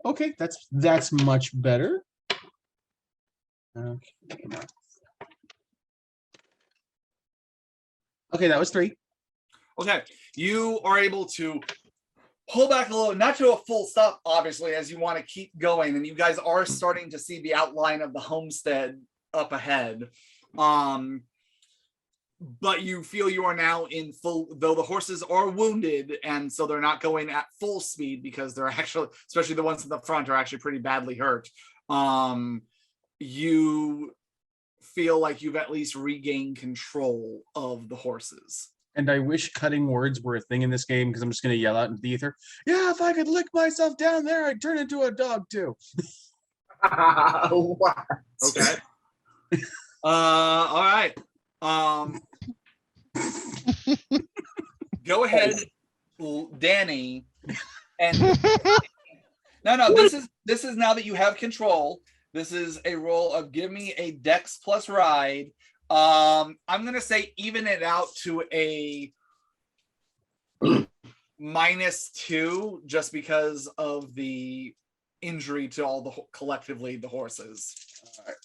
Okay, that's much better. Okay, that was 3. Okay, you are able to pull back a little, not to a full stop, obviously, as you want to keep going, and you guys are starting to see the outline of the homestead up ahead. But you feel you are now in full, though the horses are wounded, and so they're not going at full speed because they're actually, especially the ones in the front, are actually pretty badly hurt. You feel like you've at least regained control of the horses. And I wish cutting words were a thing in this game because I'm just going to yell out into the ether. Yeah, if I could lick myself down there, I'd turn into a dog too. What? Okay. All right. Go ahead, Danny. And no, this is now that you have control. This is a roll of give me a dex plus ride. I'm gonna say even it out to a -2 just because of the injury to all the collectively the horses. All right.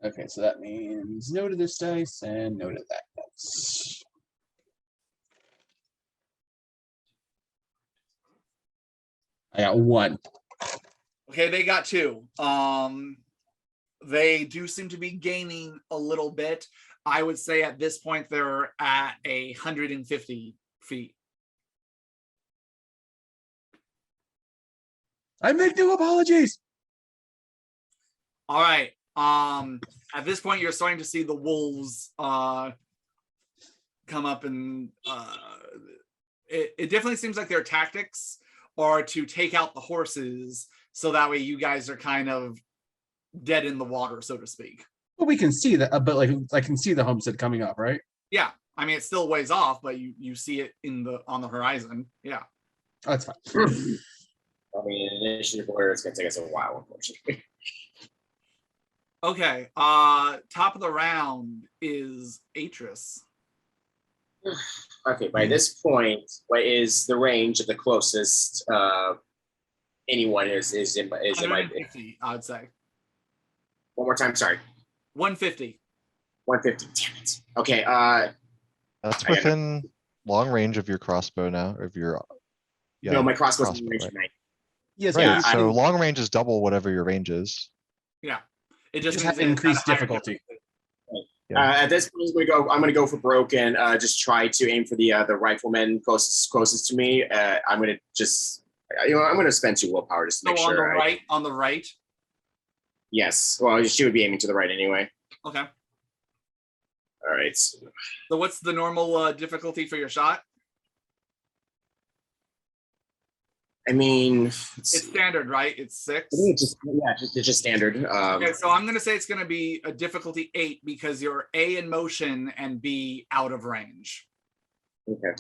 Okay, so that means no to this dice and no to that dice. I got 1. Okay, they got 2. They do seem to be gaining a little bit. I would say at this point they're at 150 feet. I make no apologies. All right. At this point, you're starting to see the wolves come up, and it definitely seems like their tactics are to take out the horses, so that way you guys are kind of dead in the water, so to speak. Well, we can see that, but like I can see the homestead coming up, right? Yeah, I mean it's still ways off, but you see it on the horizon. Yeah, Oh, that's fine. I mean, initiative order, it's gonna take us a while, unfortunately. Okay. Top of the round is Atris. Okay, by this point, what is the range of the closest anyone is in my 150, I'd say. One more time, sorry. 150. 150. Damn it. Okay, That's within long range of your crossbow now, of your no, my crossbow's in range right. of 9. Yes, Right, Yeah, so long range is double whatever your range is. Yeah, it just just have means increased it's at a higher difficulty. At this point, I'm gonna go for broke and just try to aim for the rifleman closest to me. I'm gonna just I'm gonna spend 2 willpower just to make So on sure. on the right. Yes. Well, she would be aiming to the right anyway. Okay. All right. So what's the normal difficulty for your shot? I mean, It's standard, right? It's 6. it's just standard. Okay, so I'm gonna say it's gonna be a difficulty 8 because you're A in motion and B out of range. Okay.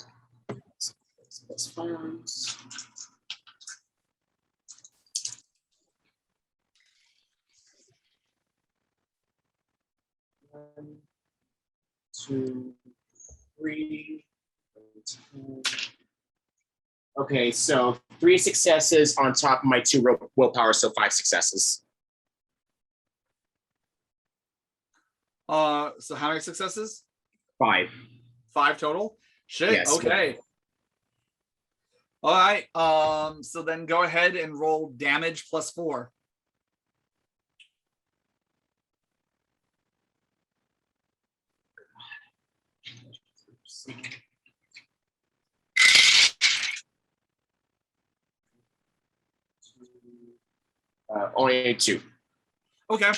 One, 2, 3. Okay, so 3 successes on top of my 2 willpower, so 5 successes. So how many successes? 5. 5 total? Shit, Yes. okay. All right, so then go ahead and roll damage plus 4. Only 2. Okay.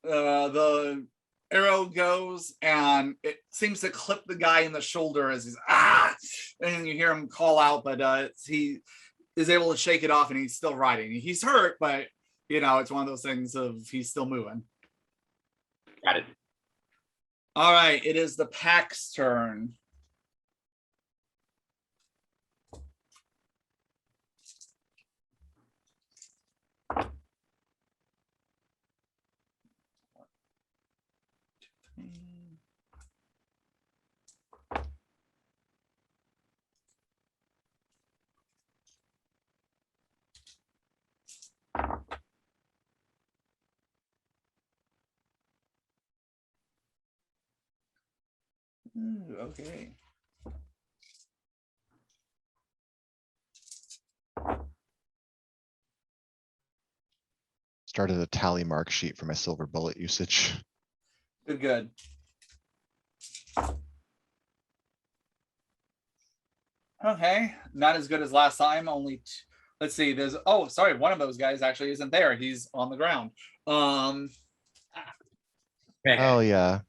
The arrow goes and it seems to clip the guy in the shoulder as he's and you hear him call out, but he is able to shake it off and he's still riding. He's hurt, but it's one of those things of he's still moving. Got it. All right, it is the pack's turn. Okay. Started a tally mark sheet for my silver bullet usage. Good. Okay, not as good as last time. Only let's see. There's sorry, one of those guys actually isn't there. He's on the ground. Oh, yeah.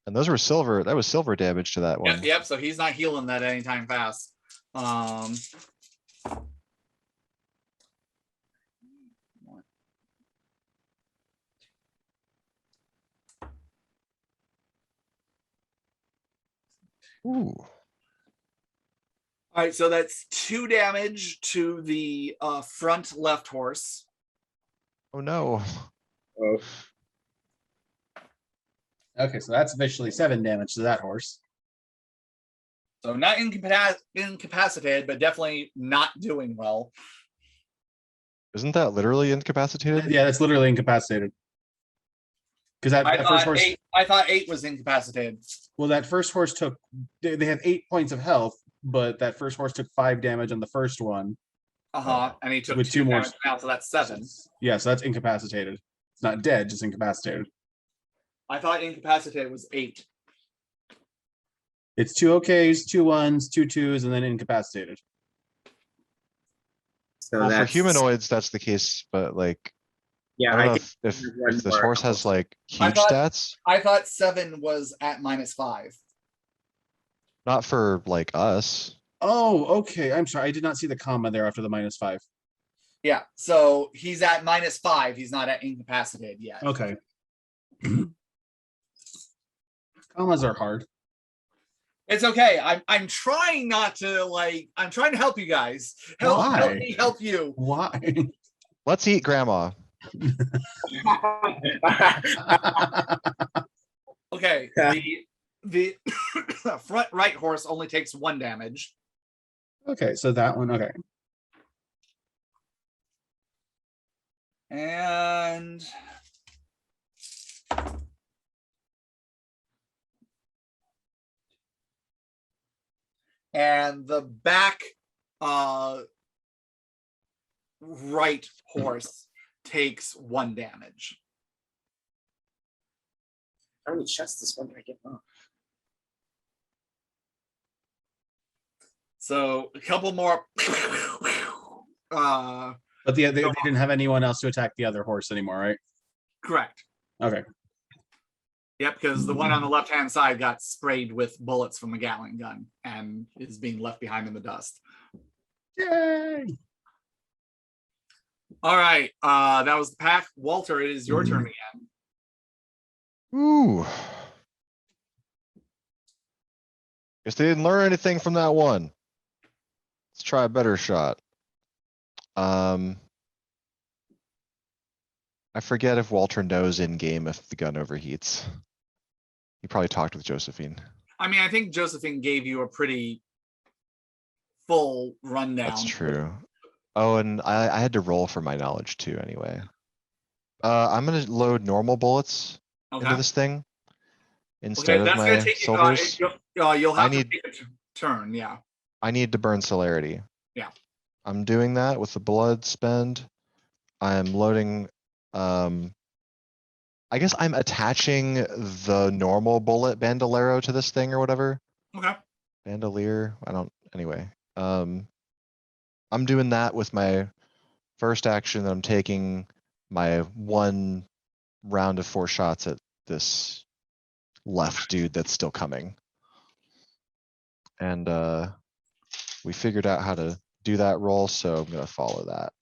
And those were silver. That was silver damage to that one. Yep. So he's not healing that anytime fast. Ooh. All right, so that's 2 damage to the front left horse. Oh no. Oh, Okay, so that's officially 7 damage to that horse. So not incapacitated, but definitely not doing well. Isn't that literally incapacitated? Yeah, that's literally incapacitated. Because that first horse. I thought 8 was incapacitated. Well, that first horse took. They have 8 points of health, but that first horse took 5 damage on the first one. And he took With 2 2 more. damage now, so that's 7. Yeah, so that's incapacitated. It's not dead, just incapacitated. I thought incapacitated was 8. It's 2 OKs, 2 1s, 2 2s, and then incapacitated. so Well, for that's humanoids, that's the case, but like, Yeah, I don't know think if there's one this more horse has also. like huge thought- stats, I thought 7 was at -5. not for like us. Oh, okay. I'm sorry. I did not see the comma there after the -5. Yeah, so he's at -5. He's not at incapacitated yet. Okay. Commas are hard. It's okay. I'm trying not to I'm trying to help you guys. Help Why? me help you. Why? Let's eat grandma. Okay. The front right horse only takes 1 damage. Okay, so that one. Okay. And the back right horse takes 1 damage. How many chests does one I get off? So a couple more. But they didn't have anyone else to attack the other horse anymore, right? Correct. Okay. Yep, because the one on the left-hand side got sprayed with bullets from a Gatling gun and is being left behind in the dust. Yay! All right, that was the pack. Walter, it is your turn again. Ooh. Guess they didn't learn anything from that one. Let's try a better shot. I forget if Walter knows in game if the gun overheats. He probably talked with Josephine. I mean, I think Josephine gave you a pretty full rundown. That's true. Oh, and I had to roll for my knowledge too anyway. I'm gonna load normal bullets Okay. into this thing instead of that's my gonna take silvers. you'll have I to take a turn, yeah. I need to burn celerity. Yeah. I'm doing that with the blood spend. I'm loading, I guess I'm attaching the normal bullet bandolero to this thing or whatever. Okay. Bandolier, anyway. I'm doing that with my first action. I'm taking my 1 round of 4 shots at this left dude that's still coming. And we figured out how to do that roll, so I'm gonna follow that.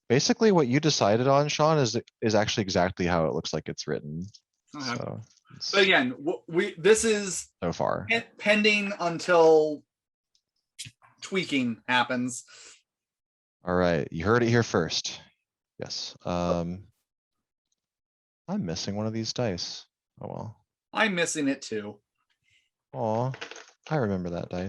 Basically, what you decided on, Sean, is actually exactly how it looks like it's written. Okay. So, So again, this is so far. pending until tweaking happens. All right, you heard it here first. Yes. I'm missing one of these dice. Oh well. I'm missing it too. Aw, I remember that die.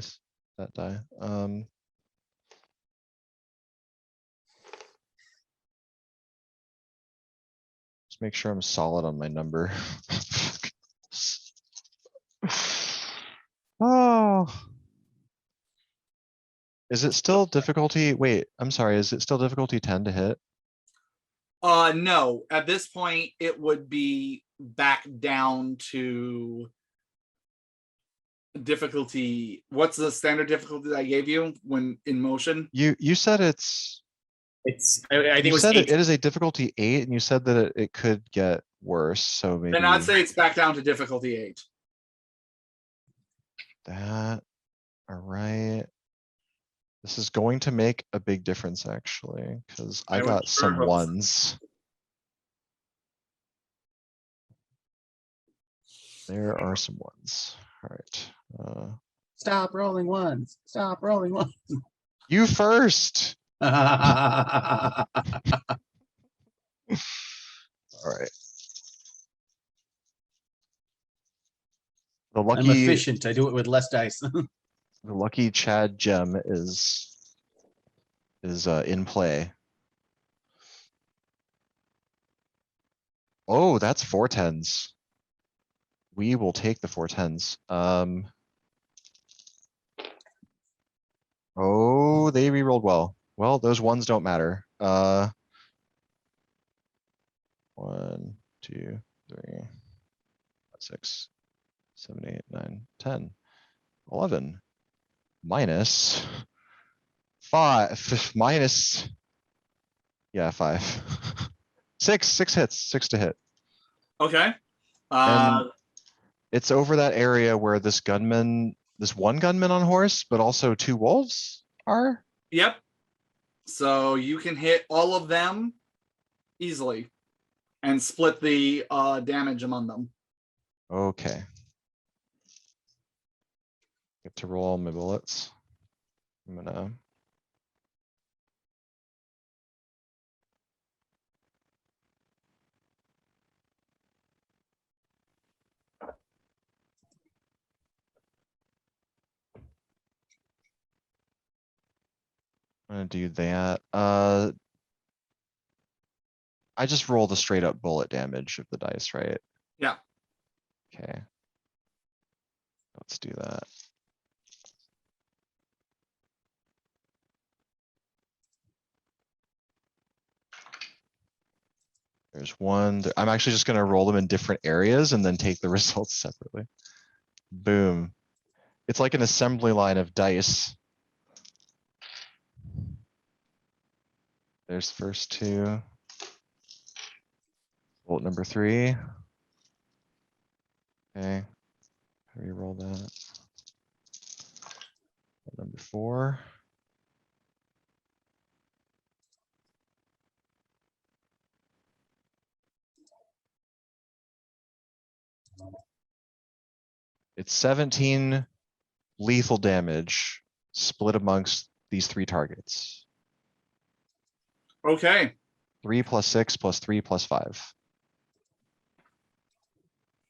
Just make sure I'm solid on my number. Oh. Is it still difficulty? Wait, I'm sorry. Is it still difficulty 10 to hit? No, at this point it would be back down to difficulty. What's the standard difficulty that I gave you when in motion? You said it's. I think it You was said it 8. is a difficulty 8, and you said that it could get worse. So maybe Then I'd say it's back down to difficulty 8. that. All right. This is going to make a big difference, actually, because I I would got sure some hope so. ones. There are some ones. All right. Stop rolling ones. Stop rolling ones. You first. I'm All right. The lucky, efficient. I do it with less dice. the lucky Chad gem is in play. Oh, that's 4 10s. We will take the 4 10s. Oh, they re-rolled well. Well, those ones don't matter. 1, 2, 3, 6, 7, 8, 9, 10, 11. Minus 5. Minus. Yeah, 5. 6 hits. 6 to hit. Okay. And it's over that area where this one gunman on horse, but also 2 wolves are. Yep. So you can hit all of them easily and split the damage among them. Okay. Get to roll all my bullets. I'm gonna. I'm gonna do that. I just roll the straight up bullet damage of the dice, right? Yeah. Okay. Let's do that. There's one. I'm actually just gonna roll them in different areas and then take the results separately. Boom. It's like an assembly line of dice. There's the first 2. Bolt number 3. Okay. Re-roll that. Bolt number 4. It's 17 lethal damage split amongst these 3 targets. Okay. 3 plus 6 plus 3 plus 5.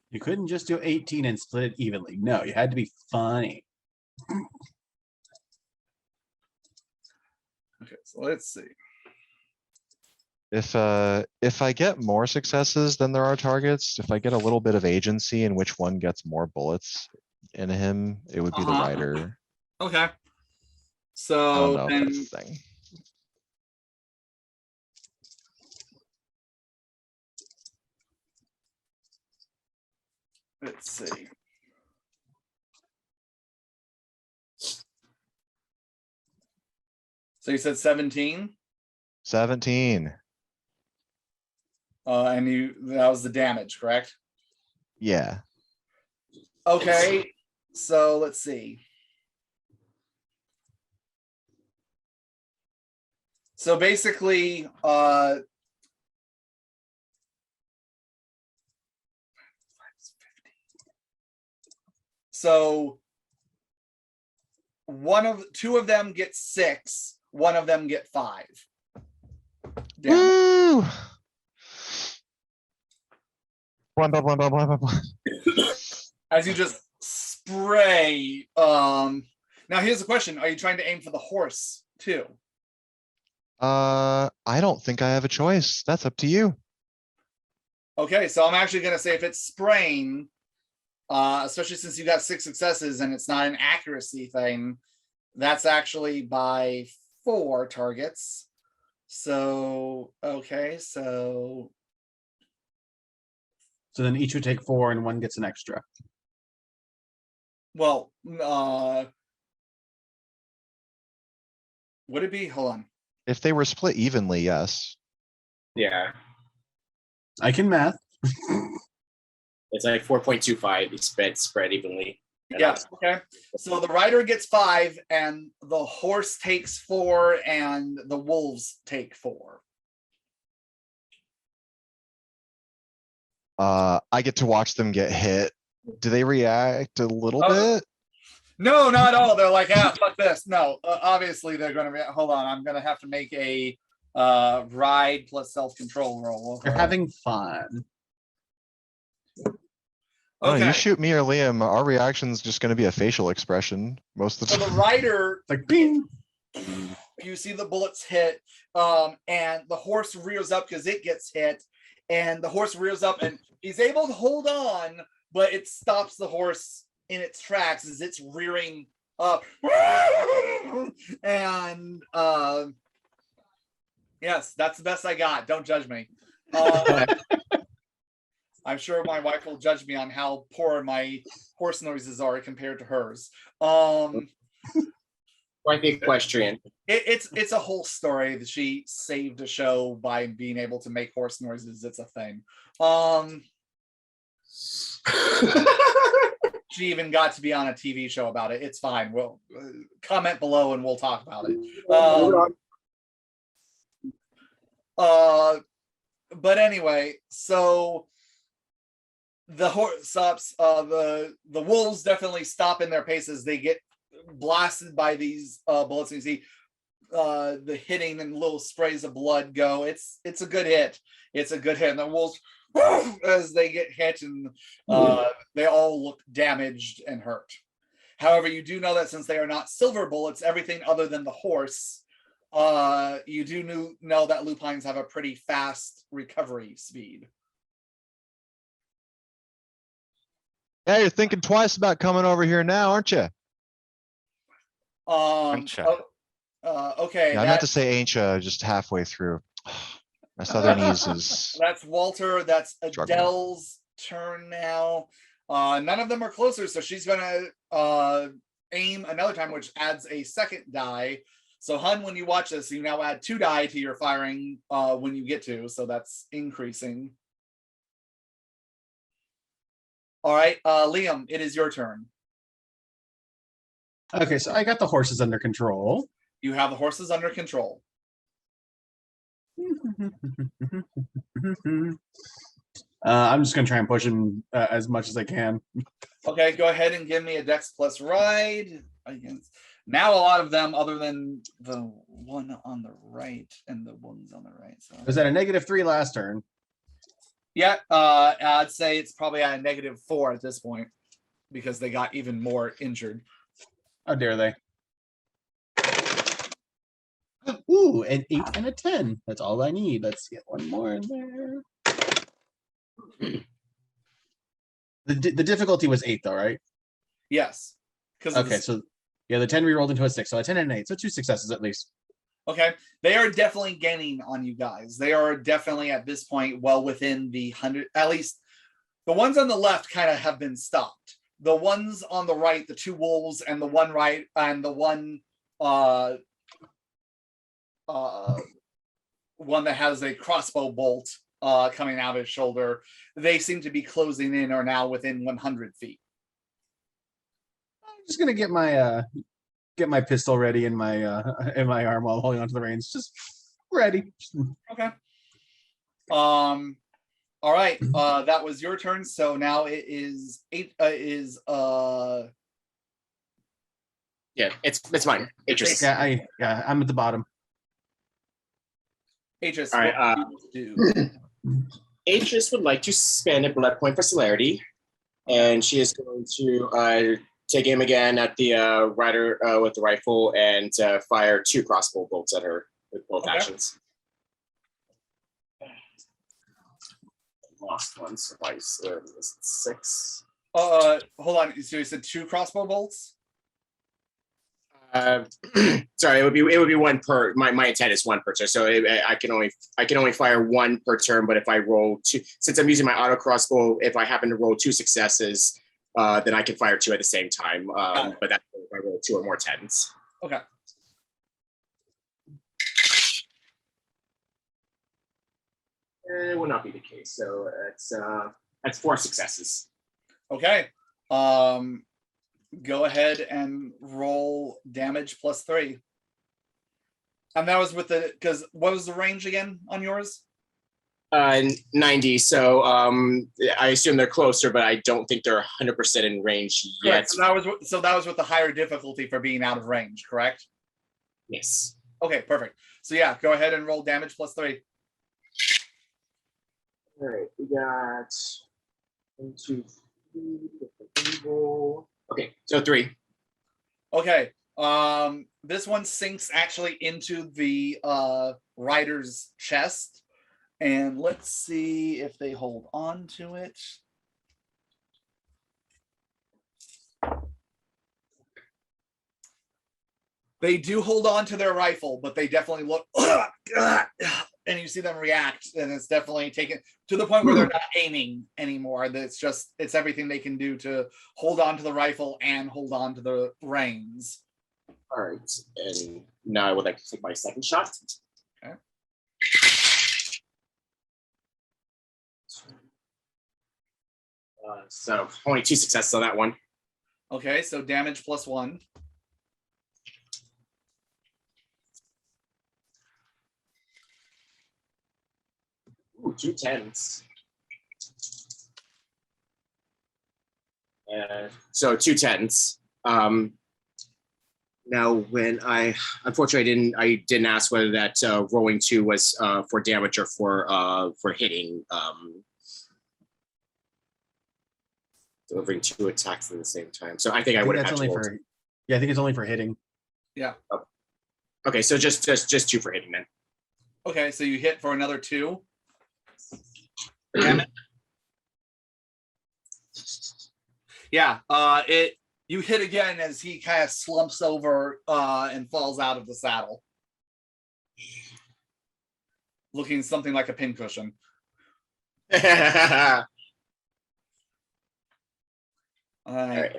You couldn't just do 18 and split it evenly. No, you had to be funny. Okay, so let's see. If I get more successes than there are targets, if I get a little bit of agency in which one gets more bullets in him, it would be the rider. Okay. I don't So know if then that's the thing. let's see. So you said 17? 17. And that was the damage, correct? Yeah. Okay. So let's see. So basically, so 2 of them get 6, 1 of them get 5. Damn. Woo! Blah, blah, blah, blah, blah, blah, blah. As you just spray. Now here's the question: are you trying to aim for the horse too? I don't think I have a choice. That's up to you. Okay, so I'm actually going to say if it's spraying, especially since you got 6 successes and it's not an accuracy thing, that's actually by 4 targets. So, okay, so then each would take 4 and 1 gets an extra. Well, would it be? Hold on. If they were split evenly, yes. Yeah, I can math. it's like 4.25. It's spread evenly. And Yeah. Okay. So the rider gets 5, and the horse takes 4, and the wolves take 4. I get to watch them get hit. Do they react a little Oh. bit? No, not at all. They're like, fuck this. No, obviously they're going to be. Hold on, I'm going to have to make a ride plus self-control roll. They're having fun. Oh, Okay. you shoot me or Liam, our reaction's just gonna be a facial expression most of the So the time. rider, It's like bing. you see the bullets hit, and the horse rears up because it gets hit, and the horse rears up and he's able to hold on, but it stops the horse in its tracks as it's rearing up. And yes, that's the best I got. Don't judge me. I'm sure my wife will judge me on how poor my horse noises are compared to hers. Quite the equestrian. It's a whole story that she saved a show by being able to make horse noises. It's a thing. She even got to be on a TV show about it. It's fine. We'll comment below and we'll talk about it. But anyway, so the horse stops. The wolves definitely stop in their paces. They get blasted by these bullets. And you see the hitting and little sprays of blood go. It's a good hit. It's a good hit. And the wolves, as they get hit, and they all look damaged and hurt. However, you do know that since they are not silver bullets, everything other than the horse, you do know that lupines have a pretty fast recovery speed. Yeah, you're thinking twice about coming over here now, aren't you? Okay. Yeah, I meant to say ain't ya just halfway through. My Southernese is That's Walter. That's struggling. Adele's turn now. None of them are closer, so she's gonna aim another time, which adds a second die. So Hun, when you watch this, you now add 2 die to your firing when you get to, so that's increasing. All right, Liam, it is your turn. Okay, so I got the horses under control. You have the horses under control. I'm just gonna try and push him as much as I can. Okay, go ahead and give me a Dex plus ride. Now a lot of them, other than the one on the right and the ones on the right. So I was at a -3 last turn. yeah, I'd say it's probably at a -4 at this point because they got even more injured. How dare they? Ooh, an 8 and a 10. That's all I need. Let's get one more in there. The difficulty was 8 though, right? Yes. Okay, so yeah, the 10 re-rolled into a 6, so a 10 and an 8, so 2 successes at least. Okay, they are definitely gaining on you guys. They are definitely at this point well within the 100. At least the ones on the left kind of have been stopped. The ones on the right, the 2 wolves and the one right and the one one that has a crossbow bolt coming out of his shoulder, they seem to be closing in, or now within 100 feet. I'm just gonna get my pistol ready in my arm while holding onto the reins. Just ready. Okay. All right. That was your turn. So now it is Yeah, it's mine. Atris. Yeah, I'm at the bottom. Atris. All right. Atris would like to spend a blood point for celerity, and she is going to take aim again at the rider with the rifle and fire 2 crossbow bolts at her with both actions. Lost one, so I 6. Hold on. So you said 2 crossbow bolts? Sorry, it would be 1 per. My intent is 1 per turn, so I can only fire 1 per turn. But if I roll 2, since I'm using my auto crossbow, if I happen to roll 2 successes, then I can fire 2 at the same time. But that's if I roll 2 or more 10s. Okay. It will not be the case. So that's 4 successes. Okay. Go ahead and roll damage +3. And that was with the, because what was the range again on yours? 90. So I assume they're closer, but I don't think they're 100% in range yet. Correct. So that was with the higher difficulty for being out of range, correct? Yes. Okay, perfect. So yeah, go ahead and roll damage +3. All right, we got 1, 2, 3. Okay, so 3. Okay. This one sinks actually into the rider's chest. And let's see if they hold on to it. They do hold on to their rifle, but they definitely look, and you see them react, and it's definitely taken to the point where they're not aiming anymore. It's everything they can do to hold on to the rifle and hold on to the reins. All right, and now I would like to take my second shot. Okay. So only 2 successes on that one. Okay, so damage +1. Ooh, 2 10s. So 2 10s. Now, when unfortunately I didn't ask whether that rolling 2 was for damage or for hitting. Delivering 2 attacks at the same time. So I think I would have had to roll. I think it's only for hitting. Yeah. Oh. Okay, so just 2 for hitting then. Okay, so you hit for another 2. Yeah, you hit again as he kind of slumps over and falls out of the saddle, looking something like a pincushion. Right.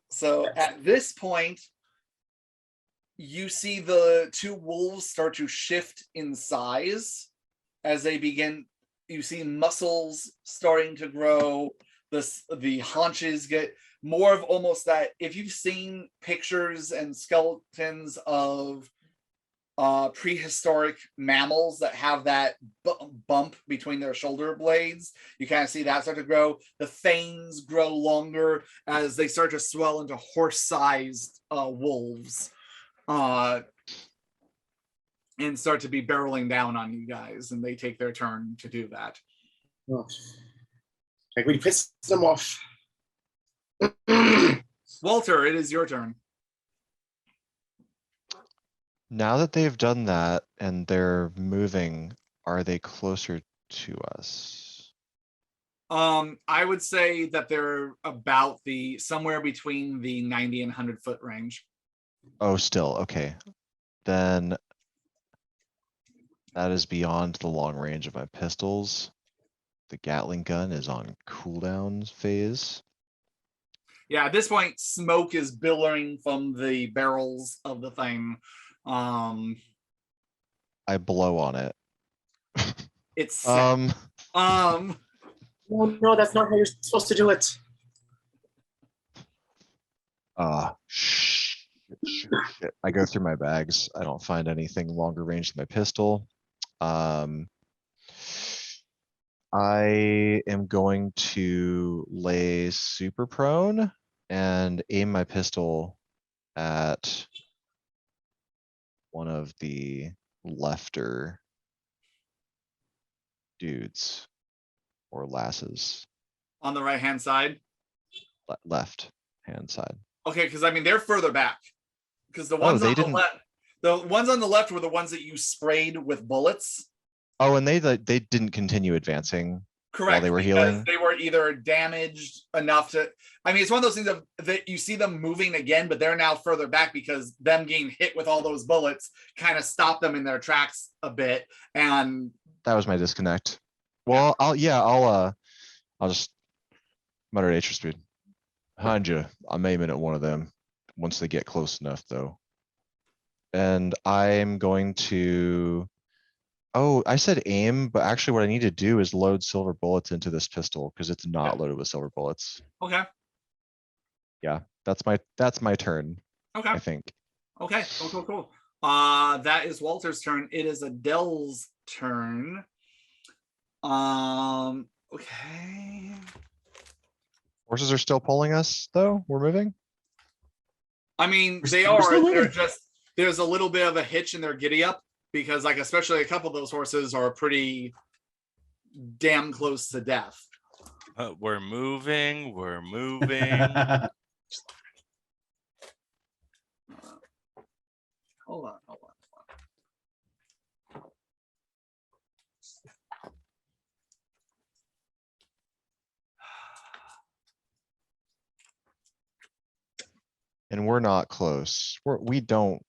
So at this point, you see the 2 wolves start to shift in size as they begin. You see muscles starting to grow. The haunches get more of almost that. If you've seen pictures and skeletons of prehistoric mammals that have that bump between their shoulder blades, you kind of see that start to grow. The fangs grow longer as they start to swell into horse-sized wolves and start to be barreling down on you guys, and they take their turn to do that. Oh. Like we pissed them off. Walter, it is your turn. Now that they've done that and they're moving, are they closer to us? I would say that they're about somewhere between the 90 and 100 foot range. Oh, still, okay. Then that is beyond the long range of my pistols. The Gatling gun is on cooldown phase. Yeah, at this point, smoke is billowing from the barrels of the thing. I blow on it. It's No, that's not how you're supposed to do it. Shit. I go through my bags. I don't find anything longer range than my pistol. I am going to lay super prone and aim my pistol at one of the lefter dudes or lasses. on the right hand side. Left hand side. Okay, because I mean they're further back. Because the ones on the ones on the left were the ones that you sprayed with bullets. Oh, and they didn't continue advancing. Correct. While they were healing. They were either damaged enough to. I mean, it's one of those things that you see them moving again, but they're now further back because them getting hit with all those bullets kind of stopped them in their tracks a bit. And that was my disconnect. Well, I'll just mutter nature speed. behind you. I'm aiming at one of them once they get close enough, though. And I'm going to. Oh, I said aim, but actually, what I need to do is load silver bullets into this pistol because it's not loaded with silver bullets. Okay. Yeah, that's my turn. Okay. I think. Okay. Cool. That is Walter's turn. It is Adele's turn. Okay. Horses are still pulling us, though. We're moving. I mean, We're they still are. moving. They're just there's a little bit of a hitch in their giddy up because, like, especially a couple of those horses are pretty damn close to death. We're moving. We're moving. Hold on. And we're not close. We don't.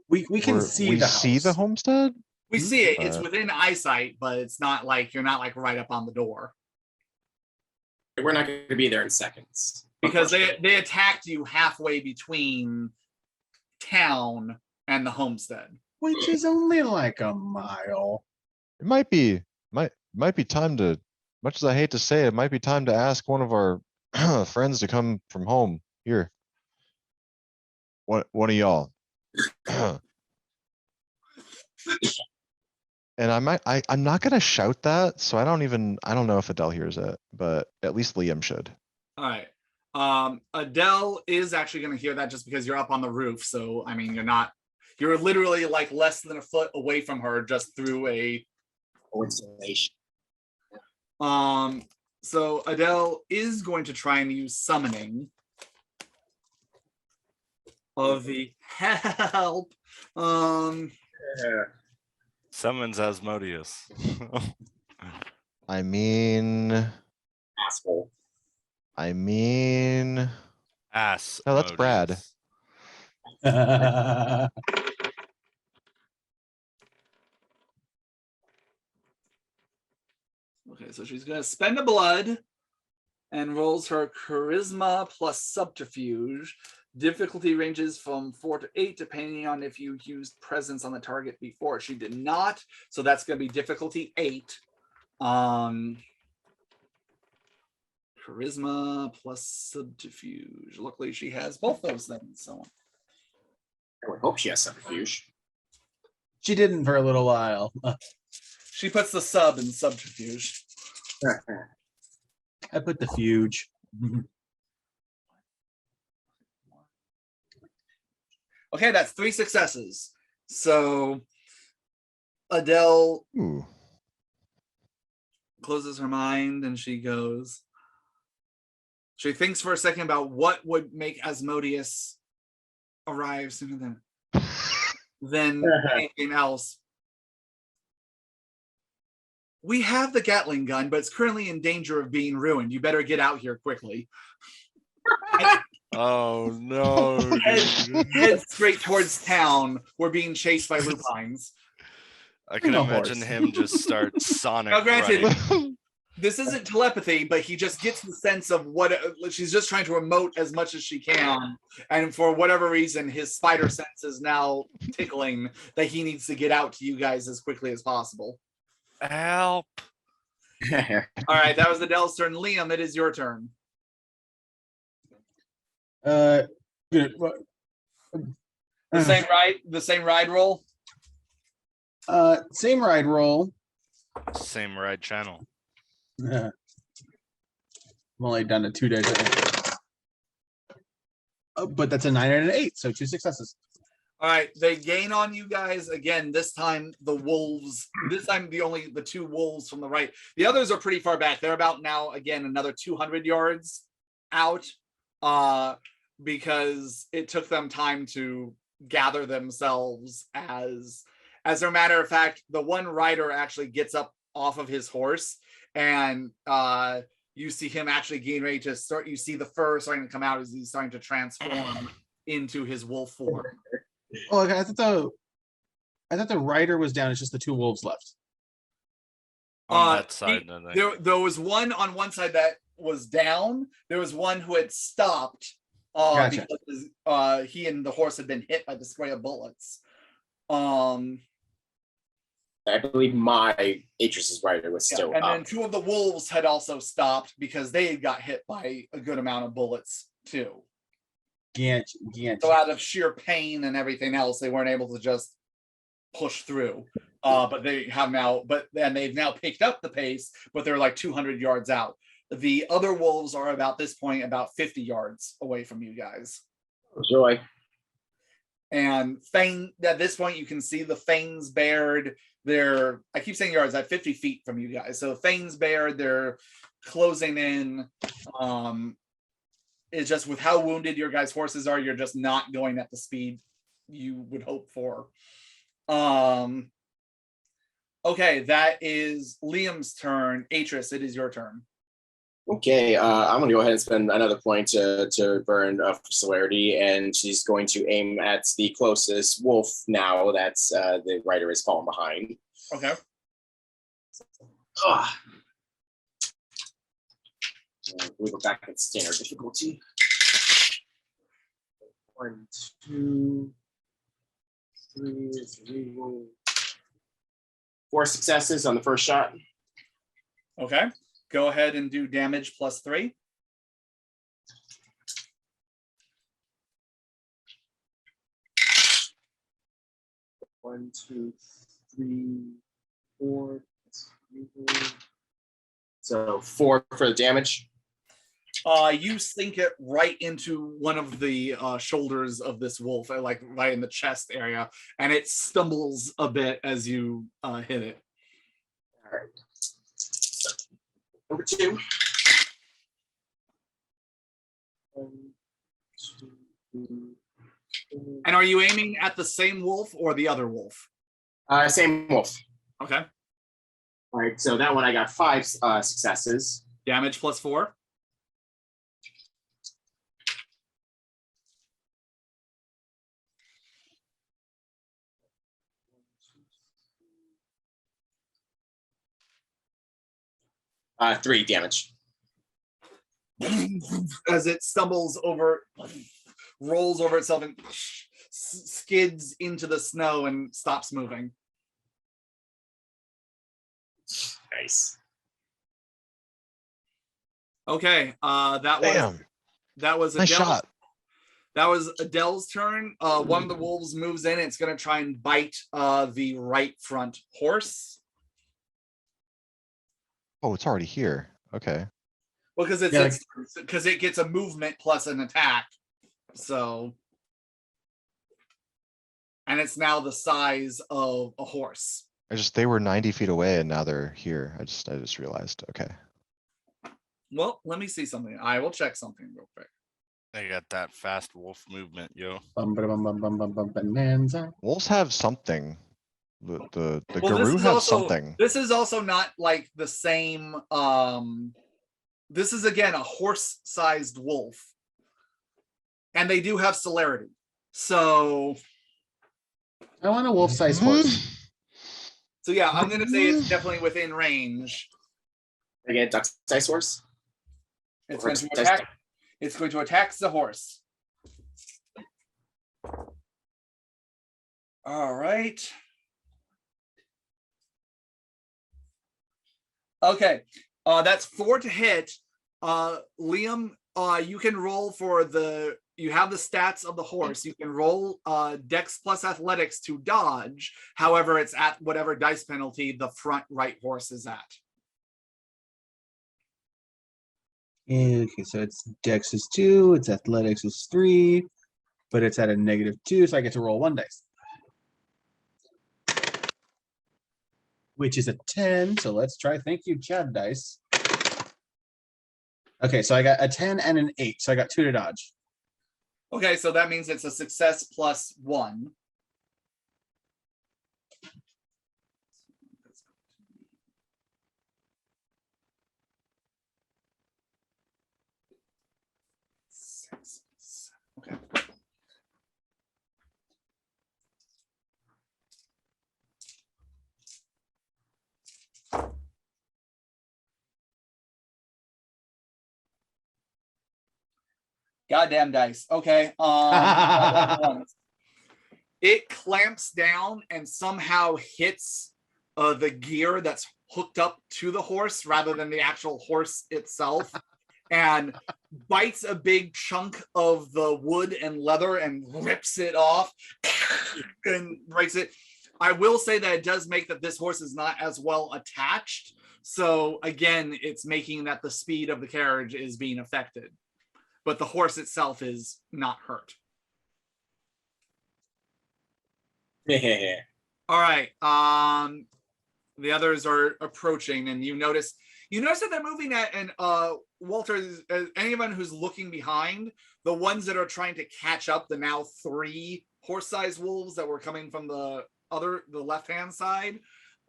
we can see the see the house. homestead. We see it. It's Uh, within eyesight, but it's not like you're not like right up on the door We're not going to be there in seconds. because they attacked you halfway between town and the homestead. Which is only like a mile. It might be time to. Much as I hate to say it, might be time to ask one of our friends to come from home here. One of y'all. And I'm not gonna shout that, so I don't know if Adele hears it, but at least Liam should. All right. Adele is actually going to hear that just because you're up on the roof. So I mean, you're literally like less than a foot away from her just through a Installation. So Adele is going to try and use summoning of the help. Summons Asmodeus. I mean, Asshole. Ass. No, that's Brad. Okay, so she's going to spend a blood and rolls her charisma plus subterfuge. Difficulty ranges from 4 to 8, depending on if you used presence on the target before. She did not, so that's going to be difficulty 8. Charisma plus subterfuge. Luckily, she has both those things. So I would hope she has subterfuge. She didn't for a little while. she puts the sub in subterfuge. I put the fuge. Okay, that's 3 successes. So Adele ooh, closes her mind and she goes. She thinks for a second about what would make Asmodeus arrive sooner than anything else. We have the Gatling gun, but it's currently in danger of being ruined. You better get out here quickly. Oh no. Head straight towards town. We're being chased by lupines. I can No imagine horse. him just start Sonic Now, granted, running. this isn't telepathy, but he just gets the sense of what she's just trying to emote as much as she can. And for whatever reason, his spider sense is now tickling that he needs to get out to you guys as quickly as possible. Help. All right, that was Adele's turn. Liam, it is your turn. Good. The same ride roll. Same ride roll. Same ride channel. I'm only done it 2 days. But that's a 9 and an 8, so 2 successes. All right, they gain on you guys again. This time the wolves. This time the 2 wolves from the right. The others are pretty far back. They're about now again another 200 yards out, because it took them time to gather themselves. As a matter of fact, the one rider actually gets up off of his horse, and you see him actually getting ready to start. You see the fur starting to come out as he's starting to transform into his wolf form. Oh, okay, I thought the rider was down. It's just the 2 wolves left. On that side. There was one on one side that was down. There was one who had stopped Gotcha. because he and the horse had been hit by the spray of bullets. I believe my Atris's rider was still and up. then two of the wolves had also stopped because they got hit by a good amount of bullets too. So out of sheer pain and everything else, they weren't able to just push through. But they have now, they've now picked up the pace, but they're like 200 yards out. The other wolves are about this point about 50 yards away from you guys. Joy. And Fane, at this point, you can see the Fanes bared. I keep saying yards, at 50 feet from you guys. So Fanes bared, they're closing in. It's just with how wounded your guys' horses are, you're just not going at the speed you would hope for. Okay, that is Liam's turn. Atris, it is your turn. Okay, I'm going to go ahead and spend another point to burn for celerity, and she's going to aim at the closest wolf now that the rider is fallen behind. Okay. We go back at standard difficulty. 1, 2, 3, 4 successes on the first shot. Okay. Go ahead and do damage +3. One, 2, 3, 4. So 4 for the damage. You sink it right into one of the shoulders of this wolf, like right in the chest area, and it stumbles a bit as you hit it. All right. Number 2. 1, 2, 3, 4. And are you aiming at the same wolf or the other wolf? Same wolf. Okay. All right, so that one I got 5 successes. Damage +4. Three damage. As it stumbles over, rolls over itself and skids into the snow and stops moving. Nice. Okay, that was Nice Adele. shot. That was Adele's turn. One of the wolves moves in. It's going to try and bite the right front horse. Oh, it's already here. Okay. Well, because it gets a movement plus an attack. So, and it's now the size of a horse. They were 90 feet away and now they're here. I just realized. Okay. Well, let me see something. I will check something real quick. They got that fast wolf movement, yo. Bonanza. Wolves have something. The Well, guru has something. This is also not like the same. This is again a horse-sized wolf, and they do have celerity. So I want a wolf-sized horse. So yeah, I'm gonna say it's definitely within range. Again, duck-sized horse. It's going to attack. It's going to attack the horse. All right. Okay, that's 4 to hit. Liam, you can roll for the. You have the stats of the horse. You can roll Dex plus Athletics to dodge. However, it's at whatever dice penalty the front right horse is at. Okay, so it's Dex is 2, it's Athletics is 3, but it's at a -2, so I get to roll 1 dice. Which is a 10, so let's try. Thank you, Chad dice. Okay, so I got a 10 and an 8, so I got 2 to dodge. Okay, so that means it's a success plus 1. Okay. Goddamn dice. Okay. Goddamn ones. It clamps down and somehow hits the gear that's hooked up to the horse rather than the actual horse itself, and bites a big chunk of the wood and leather and rips it off and breaks it. I will say that it does make that this horse is not as well attached. So again, it's making that the speed of the carriage is being affected, but the horse itself is not hurt. All right. The others are approaching, and you notice that they're moving at, and Walter, anyone who's looking behind, the ones that are trying to catch up the now 3 horse-sized wolves that were coming from the left-hand side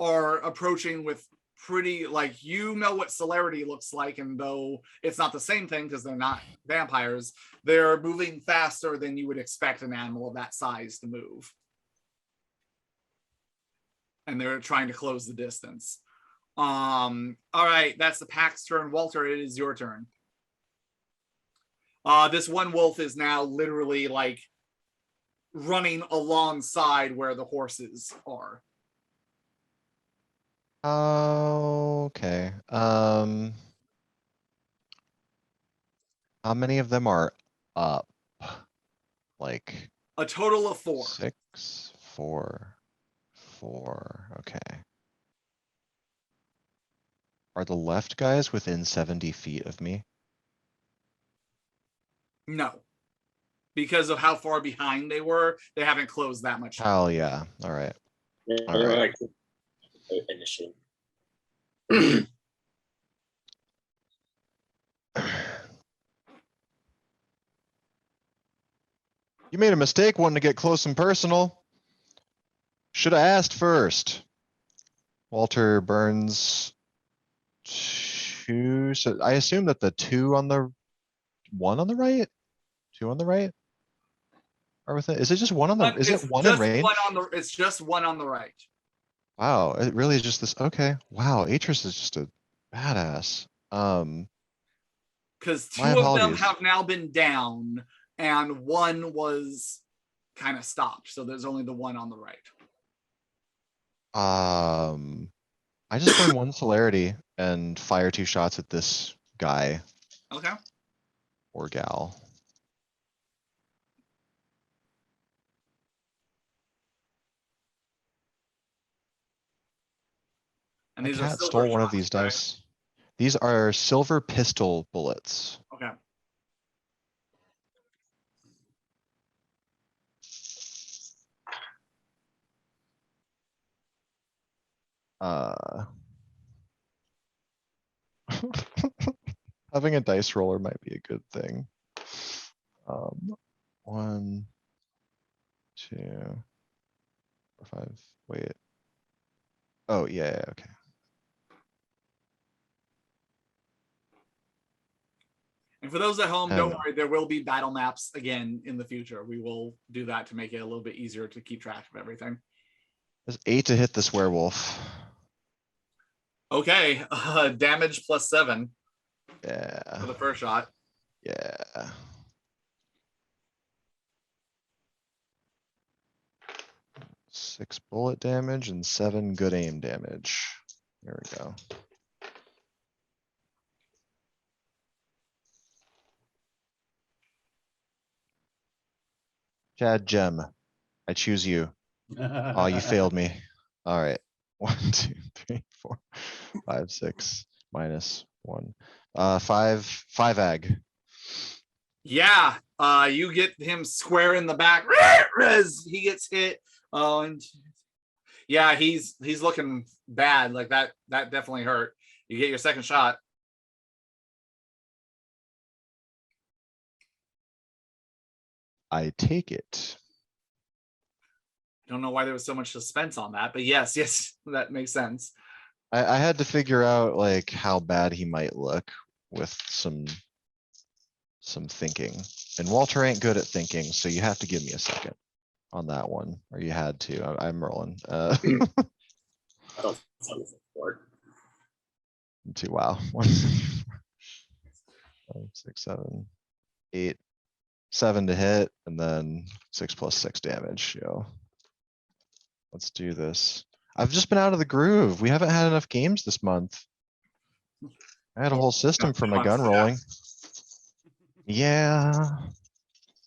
are approaching with pretty, like, you know what celerity looks like, and though it's not the same thing because they're not vampires, they're moving faster than you would expect an animal of that size to move. And they're trying to close the distance. All right, that's the pack's turn. Walter, it is your turn. This one wolf is now literally like running alongside where the horses are. Okay. How many of them are up? Like A total of 4. 6, 4. Okay. Are the left guys within 70 feet of me? No. Because of how far behind they were, they haven't closed that much. Hell yeah. All right. Yeah, All they're right. like initially. You made a mistake wanting to get close and personal. Should have asked first. Walter burns 2. So I assume that the 2 on the 1 on the right, 2 on the right are with it. Is it just 1 on the? Is it 1 in range? It's just 1 on the right. Wow, it really is just this. Okay, wow, Atris is just a badass. Because 2 My of them apologies. have now been down, and 1 was kind of stopped. So there's only the 1 on the right. I just burn 1 celerity and fire 2 shots at this guy Okay. or gal. And My these are cat silver stole one of shots, these right? dice. These are silver pistol bullets. Okay. Having a dice roller might be a good thing. 1, 2, 4, 5. Wait. Oh yeah, okay. And for those at home, don't And- worry, there will be battle maps again in the future. We will do that to make it a little bit easier to keep track of everything. There's 8 to hit this werewolf. Okay, damage plus 7 Yeah. for the first shot. Yeah. Six bullet damage and 7 good aim damage. There we go. Chad Gem, I choose you. Oh, you failed me. All right. 1, 2, 3, 4, 5, 6 minus 1. 5 ag. Yeah, you get him square in the back as he gets hit. Oh, and yeah, he's looking bad. Like that definitely hurt. You get your second shot. I take it. Don't know why there was so much suspense on that, but yes, that makes sense. I had to figure out like how bad he might look with some thinking. And Walter ain't good at thinking, so you have to give me a second on that one, or you had to. I'm rolling. I don't sound like support. Wow. 1, 5, 6, 7, 8, 7 to hit, and then 6 plus 6 damage, yo. Let's do this. I've just been out of the groove. We haven't had enough games this month. I had a whole system for my gun rolling. Yeah.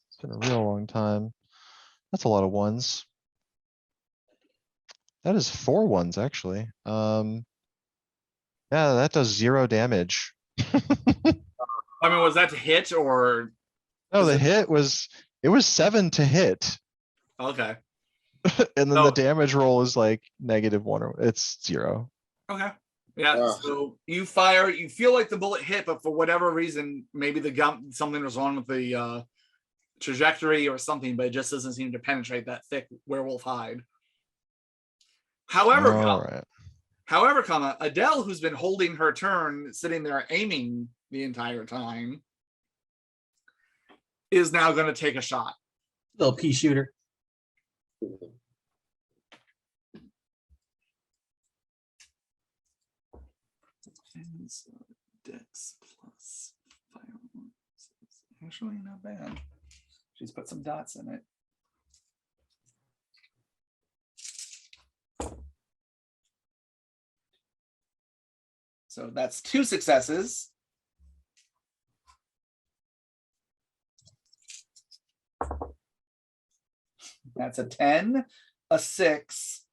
It's been a real long time. That's a lot of ones. That is 4 ones, actually. Yeah, that does 0 damage. I mean, was that to hit or? No, Is the it- hit was, it was 7 to hit. Okay. And then So- the damage roll is like -1 or it's 0. Okay. Yeah. Ugh. So you fire. You feel like the bullet hit, but for whatever reason, maybe the gun, something was wrong with the trajectory or something, but it just doesn't seem to penetrate that thick werewolf hide. However, All right. However, Adele, who's been holding her turn, sitting there aiming the entire time, is now going to take a shot. Little pea shooter. And so Dex plus firearms is actually not bad. She's put some dots in it. So that's 2 successes. That's a 10, a 6,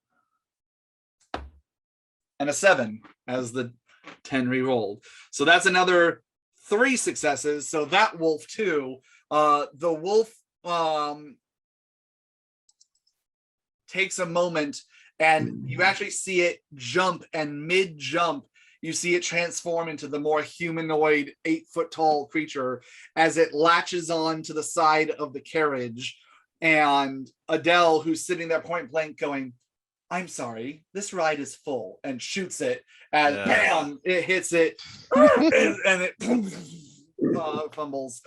and a 7 as the 10 re-rolled. So that's another 3 successes. So that wolf too. The wolf takes a moment, and you actually see it jump, and mid-jump, you see it transform into the more humanoid 8-foot-tall creature as it latches on to the side of the carriage. And Adele, who's sitting there point blank going, "I'm sorry, this ride is full," and shoots it, and bam, it hits it, and it fumbles,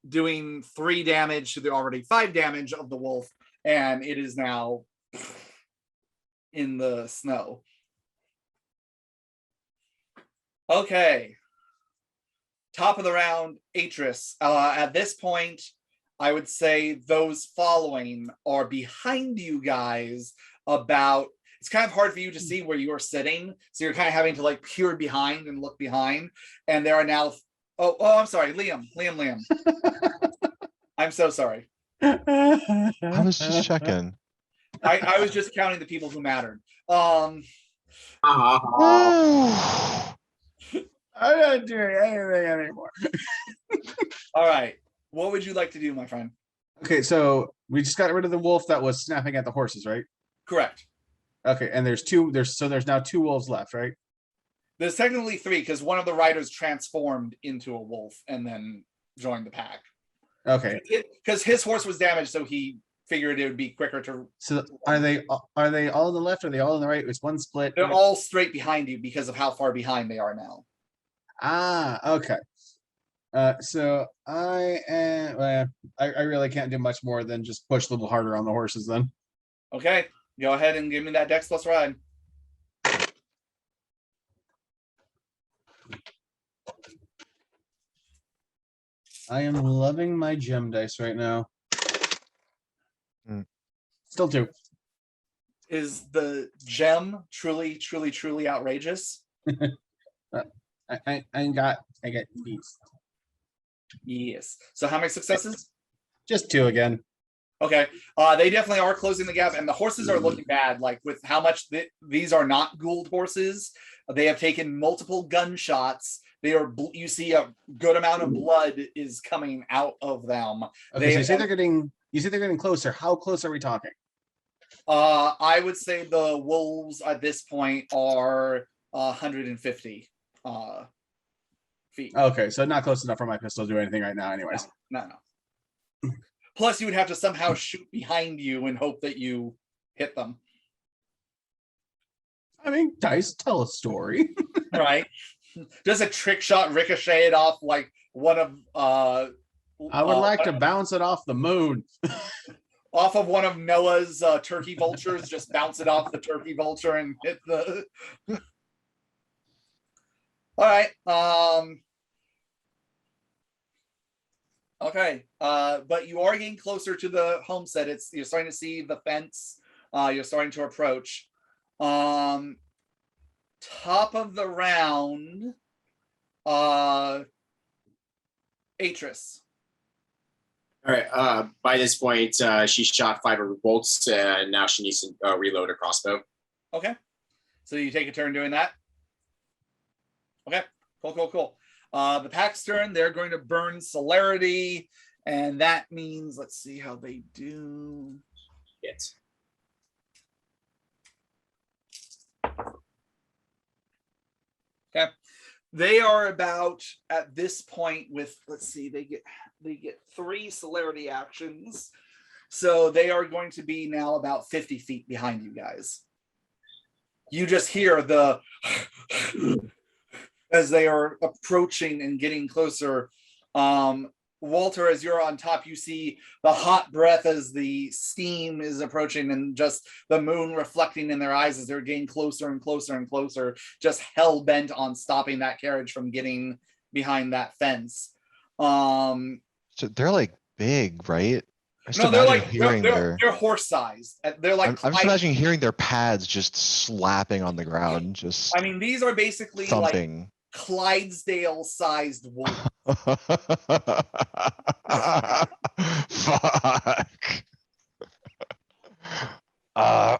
doing 3 damage to the already 5 damage of the wolf, and it is now in the snow. Okay. Top of the round, Atris. At this point, I would say those following are behind you guys about, it's kind of hard for you to see where you're sitting. So you're kind of having to like peer behind and look behind. And there are now, oh, I'm sorry, Liam. I'm so sorry. I was just checking. I was just counting the people who mattered. I'm not doing anything anymore. All right. What would you like to do, my friend? Okay, so we just got rid of the wolf that was snapping at the horses, right? Correct. Okay, and there's now 2 wolves left, right? There's technically 3 because one of the riders transformed into a wolf and then joined the pack. Okay. Because his horse was damaged, so he figured it would be quicker to. So are they all on the left? Or are they all on the right? It's one split. They're all straight behind you because of how far behind they are now. Okay. So I am. Well, I really can't do much more than just push a little harder on the horses then. Okay, go ahead and give me that Dex plus ride. I am loving my gem dice right now. Still 2. Is the gem truly outrageous? I got these. Yes. So how many successes? Just 2 again. Okay. They definitely are closing the gap, and the horses are looking bad. Like with how much these are not Gould horses. They have taken multiple gunshots. They are. You see a good amount of blood is coming out of them. Okay, so you say they're getting. You say they're getting closer. How close are we talking? I would say the wolves at this point are 150 feet. Okay, so not close enough for my pistol to do anything right now, anyways. No. Plus, you would have to somehow shoot behind you and hope that you hit them. I mean, dice tell a story. Right? Does a trick shot ricochet it off like one of I would like to bounce it off the moon. off of one of Noah's turkey vultures? Just bounce it off the turkey vulture and hit the. All right. Okay, but you are getting closer to the homestead. You're starting to see the fence. You're starting to approach. Top of the round, Atris. All right. By this point, she shot 5 of her bolts, and now she needs to reload her crossbow. Okay, so you take a turn doing that. Okay, cool. The pack's turn. They're going to burn celerity, and that means, let's see how they do. Hit. Okay, they are about at this point with, let's see, they get 3 celerity actions, so they are going to be now about 50 feet behind you guys. You just hear the as they are approaching and getting closer. Walter, as you're on top, you see the hot breath as the steam is approaching, and just the moon reflecting in their eyes as they're getting closer and closer and closer, just hell-bent on stopping that carriage from getting behind that fence. So they're like big, right? I just No, they're imagine like hearing they're horse-sized. They're like I'm just imagining hearing their pads just slapping on the ground, just I mean, these are basically thumping. like Clydesdale-sized wolves. Fuck. I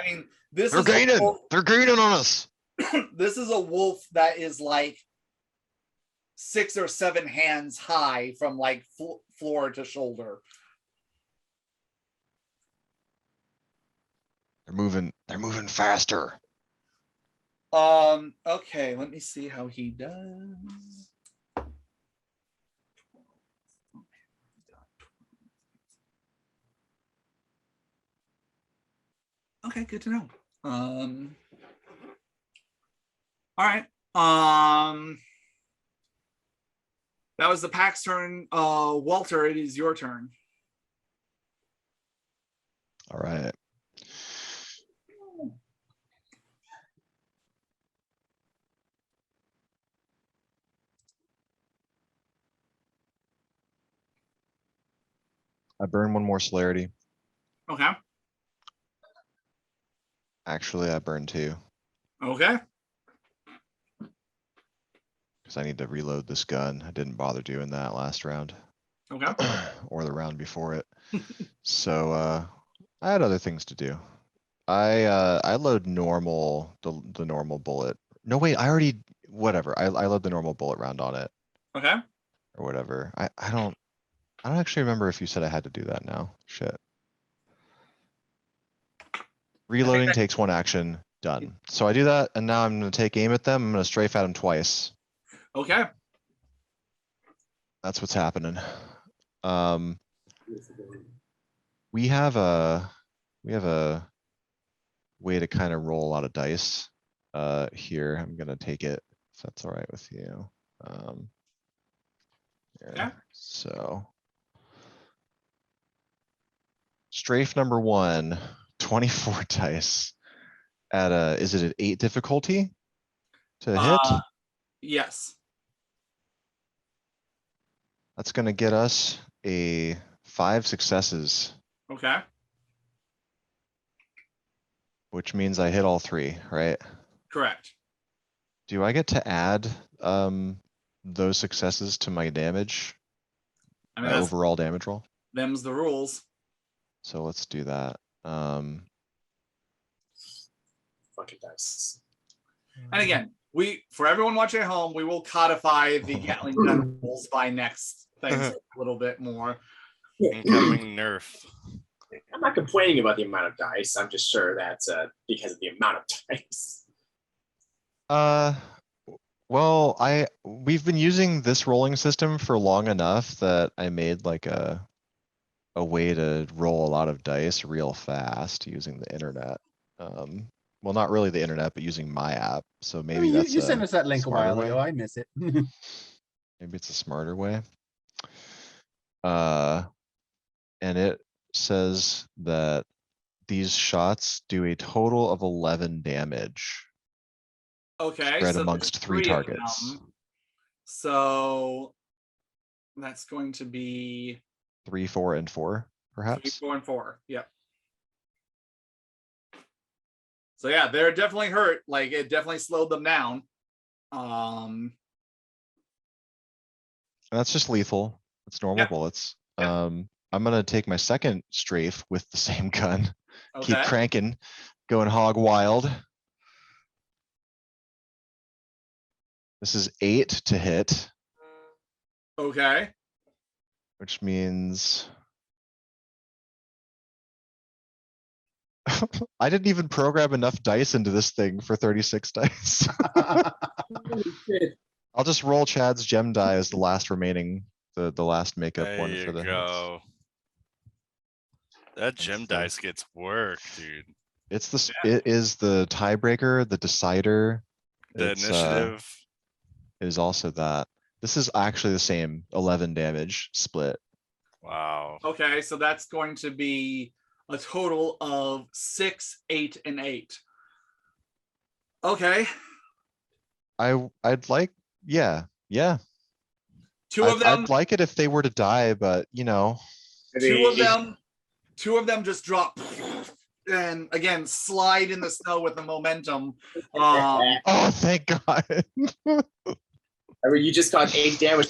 mean, this they're is gaining. They're gaining on us. This is a wolf that is like 6 or 7 hands high from like floor to shoulder. They're moving faster. Okay, let me see how he does. Okay, good to know. All right. That was the pack's turn. Walter, it is your turn. All right. I burn 1 more celerity. Okay. Actually, I burn 2 Okay. because I need to reload this gun. I didn't bother doing that last round. Okay. Or the round before it. So I had other things to do. I load normal the normal bullet. No wait, I already whatever. I load the normal bullet round on it Okay. or whatever. I don't actually remember if you said I had to do that now. Shit. Reloading takes 1 action. Done. So I do that, and now I'm gonna take aim at them. I'm gonna strafe at them twice. Okay. That's what's happening. We have a way to kind of roll a lot of dice. Here, I'm gonna take it, if that's all right with you. Here. Okay. So. Strafe number 1, 24 dice. At is it at 8 difficulty to hit? Yes. That's gonna get us a 5 successes, Okay. which means I hit all 3, right? Correct. Do I get to add those successes to my damage? I mean, My that's, overall damage roll? them's the rules. So let's do that. Fucking dice. And again, for everyone watching at home, we will codify the Gatling gun rules by next things a little bit more. Incoming nerf. I'm not complaining about the amount of dice. I'm just sure that's because of the amount of dice. Well, we've been using this rolling system for long enough that I made like a way to roll a lot of dice real fast using the internet. Well, not really the internet, but using my app. So maybe that's you sent us that link a while way. ago. I miss it. Maybe it's a smarter way. And it says that these shots do a total of 11 damage. Okay. Spread So amongst there's 3 of targets. them. So That's going to be 3, 4, and 4, 3, perhaps. 4, and 4. Yep. So yeah, they're definitely hurt. Like it definitely slowed them down. And that's just lethal. It's normal Yeah. bullets. Yeah. I'm gonna take my second strafe with the same gun. Keep Okay. cranking, going hog wild. This is 8 to hit, Okay. which means I didn't even program enough dice into this thing for 36 dice. I'll just roll Chad's gem die as the last remaining, the last makeup There one for you the hits. go. That gem the- dice gets work, dude. It is the tiebreaker, the decider. The It's, initiative. It is also that. This is actually the same 11 damage split. Wow. Okay, so that's going to be a total of 6, 8, and 8. Okay. I'd like, yeah. 2 of them. I'd like it if they were to die, but you know. 2 of them just drop and again slide in the snow with the momentum. Oh, thank God. I mean, you just got 8 damage.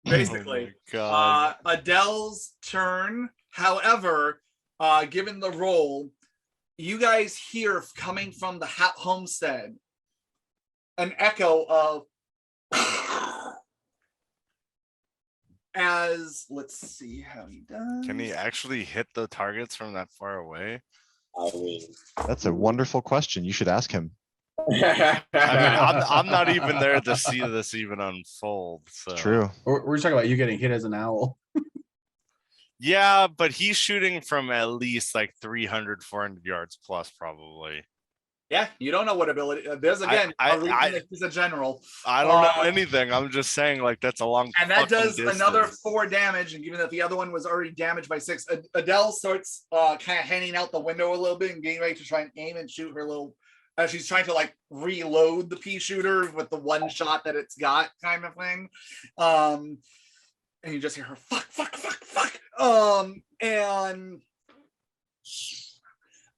Basically, Oh my God. Adele's turn. However, given the roll, you guys hear coming from the homestead an echo of as let's see how he does. Can he actually hit the targets from that far away? I mean, That's a wonderful question. You should ask him. I mean, I'm not even there to see this even unfold. So. It's true. We're talking about you getting hit as an owl. Yeah, but he's shooting from at least like 300, 400 yards plus, probably. Yeah, you don't know what ability. There's again a reason that he's a general. I don't know anything. I'm just saying, like, that's a long. And that does distance. another 4 damage. And given that the other one was already damaged by 6, Adele starts kind of hanging out the window a little bit and getting ready to try and aim and shoot her little. She's trying to like reload the pea shooter with the one shot that it's got, kind of thing. And you just hear her fuck. And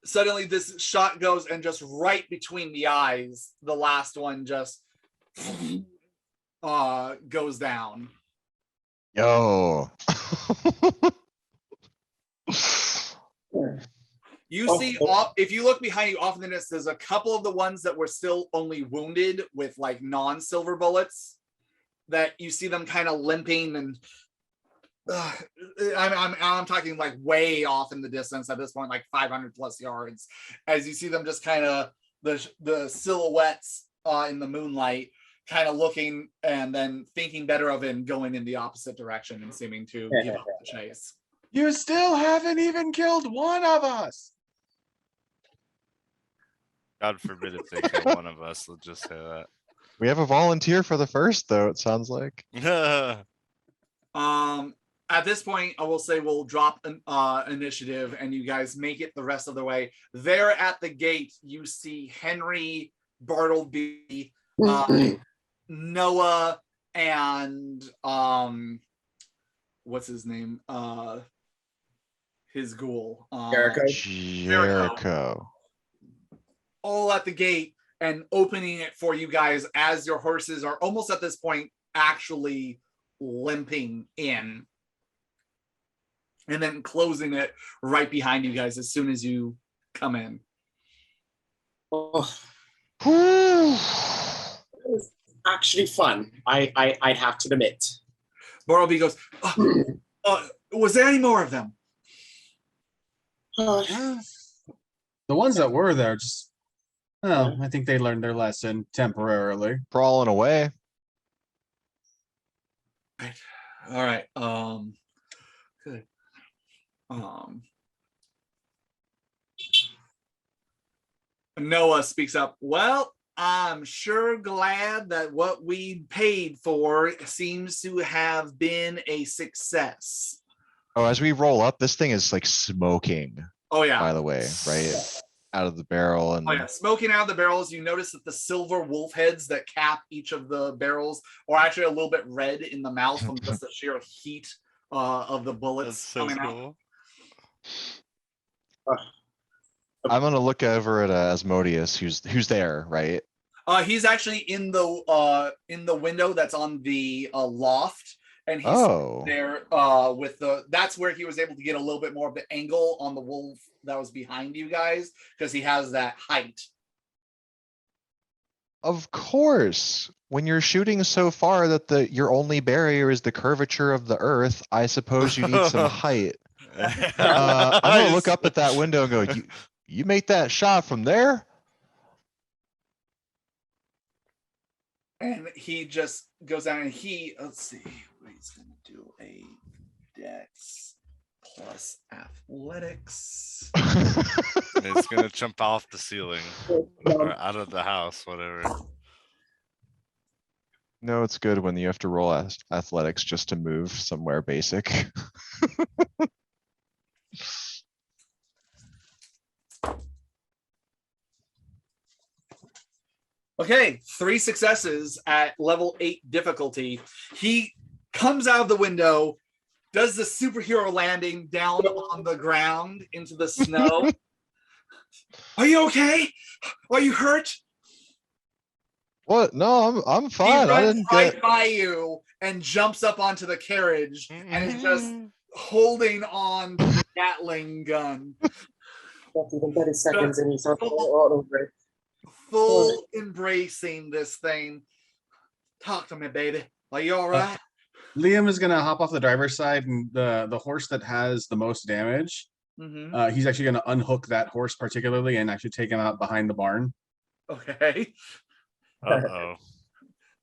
suddenly this shot goes and just right between the eyes, the last one just goes down. Yo. You see, if you look behind you, off in the distance, there's a couple of the ones that were still only wounded with like non-silver bullets that you see them kind of limping and I'm talking like way off in the distance at this point, like 500 plus yards, as you see them just kind of the silhouettes in the moonlight, kind of looking and then thinking better of it and going in the opposite direction and seeming to give up the chase. You still haven't even killed one of us. God forbid if they kill one of us. Let's just say that. We have a volunteer for the first, though, it sounds like. At this point, I will say we'll drop an initiative and you guys make it the rest of the way. There at the gate, you see Henry, Bartleby, Noah, and what's his name? His ghoul. Jericho. All at the gate and opening it for you guys as your horses are almost at this point actually limping in. And then closing it right behind you guys as soon as you come in. Oh. It was actually fun. I'd have to admit. Bartleby goes, was there any more of them? The ones that were there just, I think they learned their lesson temporarily. Crawling away. All right. Good. Noah speaks up. Well, I'm sure glad that what we paid for seems to have been a success. Oh, as we roll up, this thing is like smoking. Oh yeah. By the way, right? out of the barrel and Oh yeah, smoking out of the barrels. You notice that the silver wolf heads that cap each of the barrels are actually a little bit red in the mouth from just the sheer heat of the bullets That's so coming out. cool. I'm gonna look over at Asmodeus, who's there, right? He's actually in the window that's on the loft, and he's there with that's where he was able to get a little bit more of the angle on the wolf that was behind you guys, because he has that height. Of course. When you're shooting so far that your only barrier is the curvature of the earth, I suppose you need some height. I'm gonna look up at that window and go, you make that shot from there? And he just goes down and let's see, he's gonna do a dex plus athletics. It's gonna jump off the ceiling or out of the house, whatever. No, it's good when you have to roll athletics just to move somewhere basic. Okay, 3 successes at level 8 difficulty. He comes out of the window, does the superhero landing down on the ground into the snow. Are you okay? Are you hurt? What? No, I'm fine. He I runs didn't right get. by you and jumps up onto the carriage and is just holding on to the Gatling gun. Not even 30 seconds and he's all over it. Full embracing this thing. Talk to me, baby. Are you all right? Liam is gonna hop off the driver's side, and the horse that has the most damage, he's actually gonna unhook that horse particularly and actually take him out behind the barn. Okay. Uh-oh.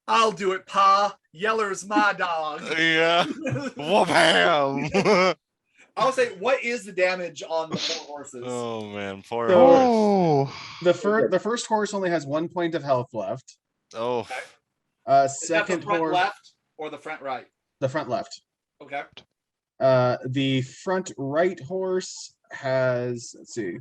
I'll do it, Pa. Yeller's my dog. Yeah. Whoop-ham. I'll say, what is the damage on the 4 horses? Oh man, poor So- horse. Oh, The first horse only has 1 point of health left. Oh, Is that the Second front horse, left or the front right? the front left. Okay. The front right horse has, let's see.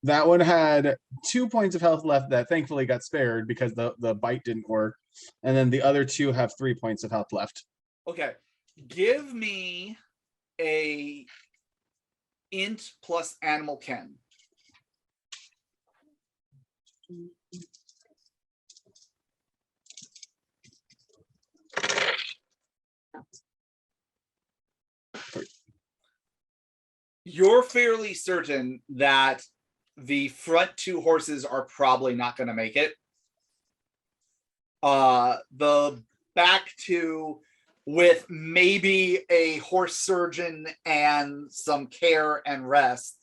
That one had 2 points of health left that thankfully got spared because the bite didn't work. And then the other 2 have 3 points of health left. Okay. Give me a int plus animal ken. You're fairly certain that the front 2 horses are probably not going to make it. The back 2, with maybe a horse surgeon and some care and rest,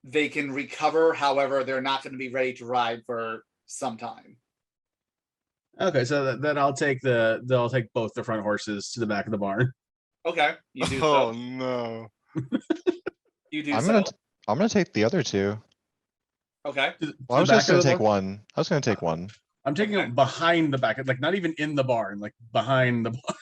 they can recover. However, they're not going to be ready to ride for some time. Okay, so then I'll take both the front horses to the back of the barn. Okay, you do oh so. no. You do I'm so. gonna take the other 2. Okay. Well, I was just gonna take one. I was gonna take one. I'm taking Okay. it behind the back, like not even in the barn, like behind the barn.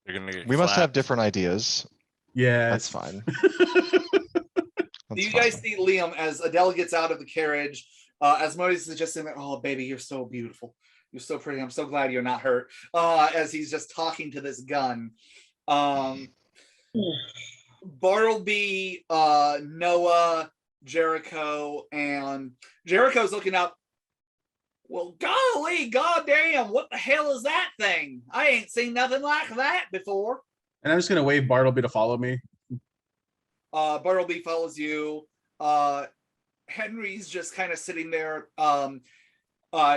You're gonna get We must have clapped. different ideas. Yeah, That's fine. Do you guys see Liam as Adele gets out of the carriage? Asmodeus is just saying, "Oh, baby, you're so beautiful. You're so pretty. I'm so glad you're not hurt." As he's just talking to this gun. Bartleby, Noah, Jericho, and Jericho's looking up. Well, golly, goddamn, what the hell is that thing? I ain't seen nothing like that before. and I'm just gonna wave Bartleby to follow me. Bartleby follows you. Henry's just kind of sitting there,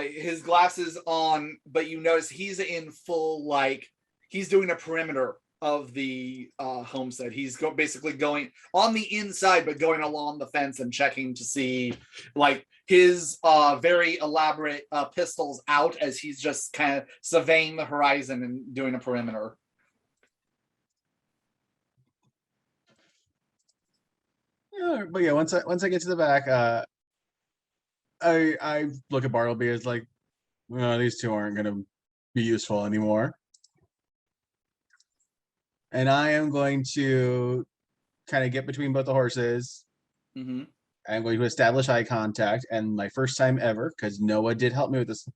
his glasses on, but you notice he's in full, like, he's doing a perimeter of the homestead. He's basically going on the inside, but going along the fence and checking to see, like, his very elaborate pistols out as he's just kind of surveying the horizon and doing a perimeter. Yeah, but yeah, once I get to the back, I look at Bartleby as like, well, these 2 aren't gonna be useful anymore. And I am going to kind of get between both the horses. Mm-hmm. I'm going to establish eye contact, and my first time ever, because Noah did help me with this,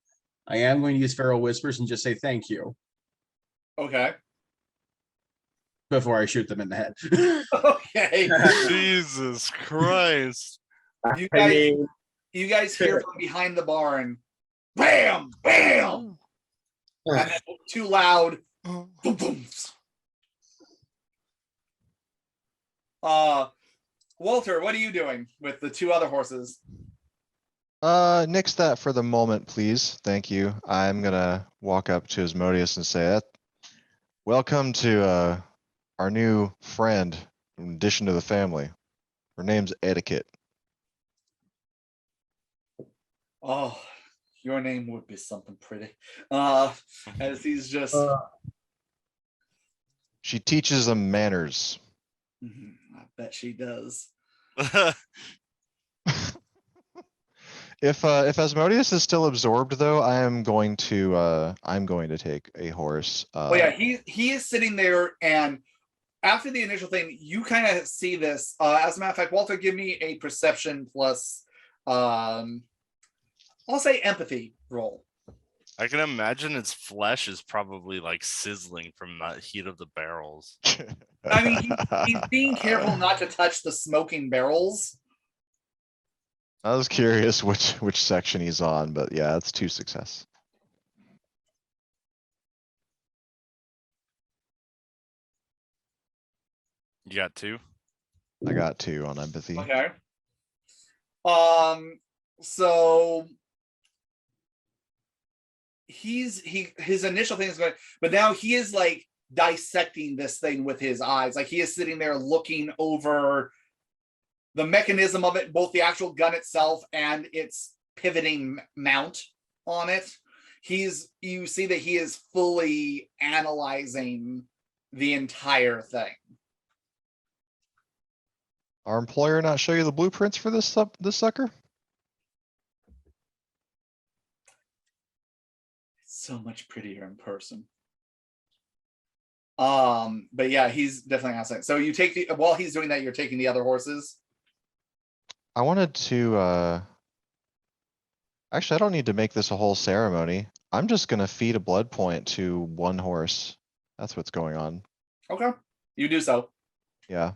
I am going to use Feral Whispers and just say thank you Okay. before I shoot them in the head. Okay. Jesus Christ. You I guys, mean, you guys hear from behind the barn, bam, bam, and then too loud. Boom, booms. Walter, what are you doing with the two other horses? Nix that for the moment, please. Thank you. I'm gonna walk up to Asmodeus and say, welcome to our new friend, in addition to the family. Her name's Etiquette. Oh, your name would be something pretty. As he's just. She teaches them manners. I bet she does. If Asmodeus is still absorbed, though, I'm going to take a horse. Oh yeah, he is sitting there, and after the initial thing, you kind of see this. As a matter of fact, Walter, give me a perception plus, I'll say empathy roll. I can imagine its flesh is probably like sizzling from the heat of the barrels. I mean, he's being careful not to touch the smoking barrels. I was curious which section he's on, but yeah, it's 2 success. You got 2? I got 2 on empathy. Okay. So his initial thing is going, but now he is like dissecting this thing with his eyes. Like he is sitting there looking over the mechanism of it, both the actual gun itself and its pivoting mount on it. You see that he is fully analyzing the entire thing. Our employer not show you the blueprints for this sucker? It's so much prettier in person. But yeah, he's definitely outside. So you take while he's doing that, you're taking the other horses. I wanted to, actually, I don't need to make this a whole ceremony. I'm just gonna feed a blood point to one horse. That's what's going on. Okay, you do so. Yeah.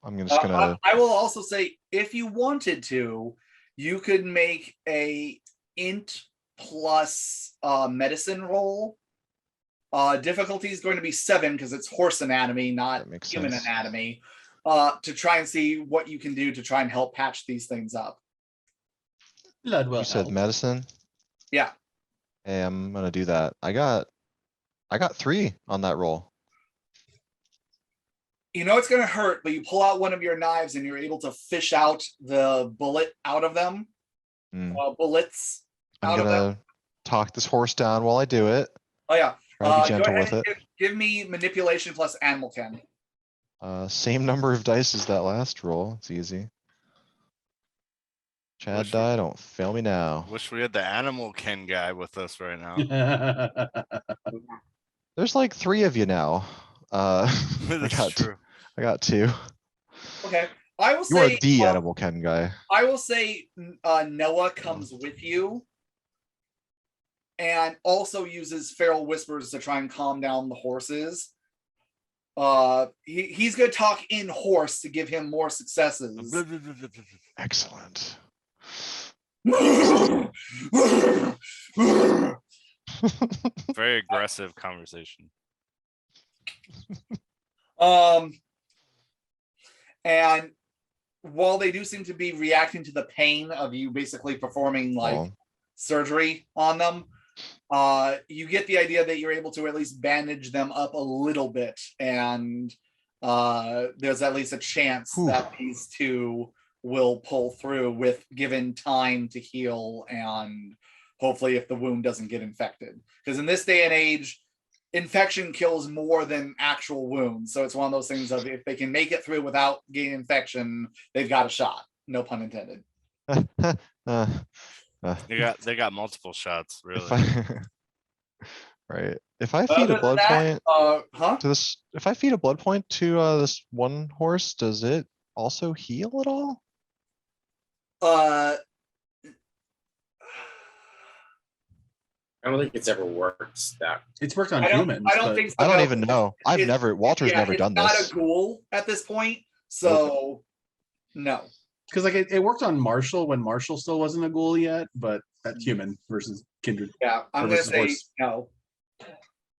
I'm just gonna. I will also say, if you wanted to, you could make a int plus medicine roll. Difficulty is going to be 7 because it's horse anatomy, not human sense. anatomy. To try and see what you can do to try and help patch these things up. Blood will You said help. medicine? Yeah. Hey, I'm gonna do that. I got 3 on that roll. You know it's going to hurt, but you pull out one of your knives and you're able to fish out the bullet out of them. Bullets I'm out of them. gonna talk this horse down while I do it. Oh yeah. Try to be Go gentle ahead with and it. give me manipulation plus animal ken. Same number of dice as that last roll. It's easy. Chad die, don't fail me now. Wish we had the animal Ken guy with us right now. There's like 3 of you now. That's true. I got 2. Okay. I will You are say the animal Ken guy. I will say Noah comes with you and uses feral whispers to try and calm down the horses. He's gonna talk in horse to give him more successes. Excellent. Very aggressive conversation. And while they do seem to be reacting to the pain of you basically performing like surgery on them, you get the idea that you're able to at least bandage them up a little bit, and there's at least a chance that these two will pull through with given time to heal, and hopefully if the wound doesn't get infected. Because in this day and age, infection kills more than actual wounds. So it's one of those things of if they can make it through without getting infection, they've got a shot. No pun intended. They got multiple shots, really. Right. If I feed Other a than blood that, point to this, if I feed a blood point to this one horse, does it also heal at all? Uh, I don't think it's ever worked that. It's worked on I don't. humans. I don't but think so. I don't no. even know. I've It- never, Walter's yeah, never it's done not this. a ghoul at this point, so no. because like it worked on Marshall when Marshall still wasn't a ghoul yet, but that's human versus kindred. Yeah, I'm Or gonna versus say horse. no.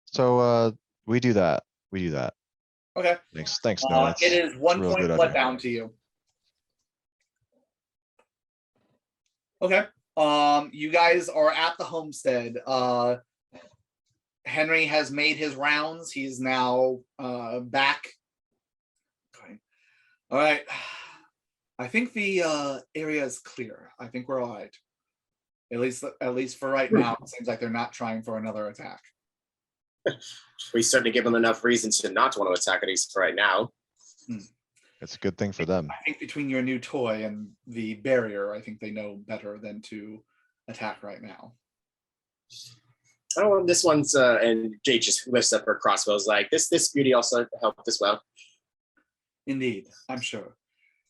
So we do that. We do that. Okay. Thanks, Noah. It is 1 real point good of let you. down to you. Okay. You guys are at the homestead. Henry has made his rounds. He's now back. Okay. All right. I think the area is clear. I think we're all right. At least for right now, it seems like they're not trying for another attack. We certainly give them enough reasons to not want to attack at least right now. It's a good thing for them. I think between your new toy and the barrier, I think they know better than to attack right now. Oh, this one's and Jade just lifts up her crossbows like this beauty also helped as well. Indeed, I'm sure.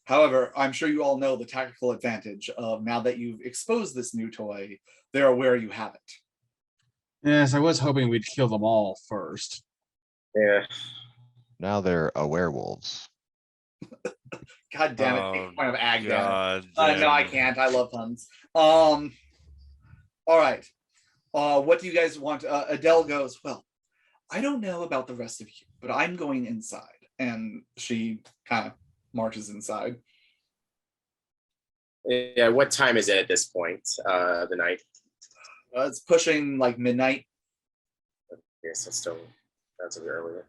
However, I'm sure you all know the tactical advantage of now that you've exposed this new toy, they're aware you have it. Yes, I was hoping we'd kill them all first. Yeah. Now they're werewolves. God damn it, Oh, make fun of Ag there. God, No, I Jim. can't. I love puns. All right. What do you guys want? Adele goes, well, I don't know about the rest of you, but I'm going inside. And she kind of marches inside. Yeah, what time is it at this point? The night? It's pushing like midnight. Yes, that's still that's a bit earlier.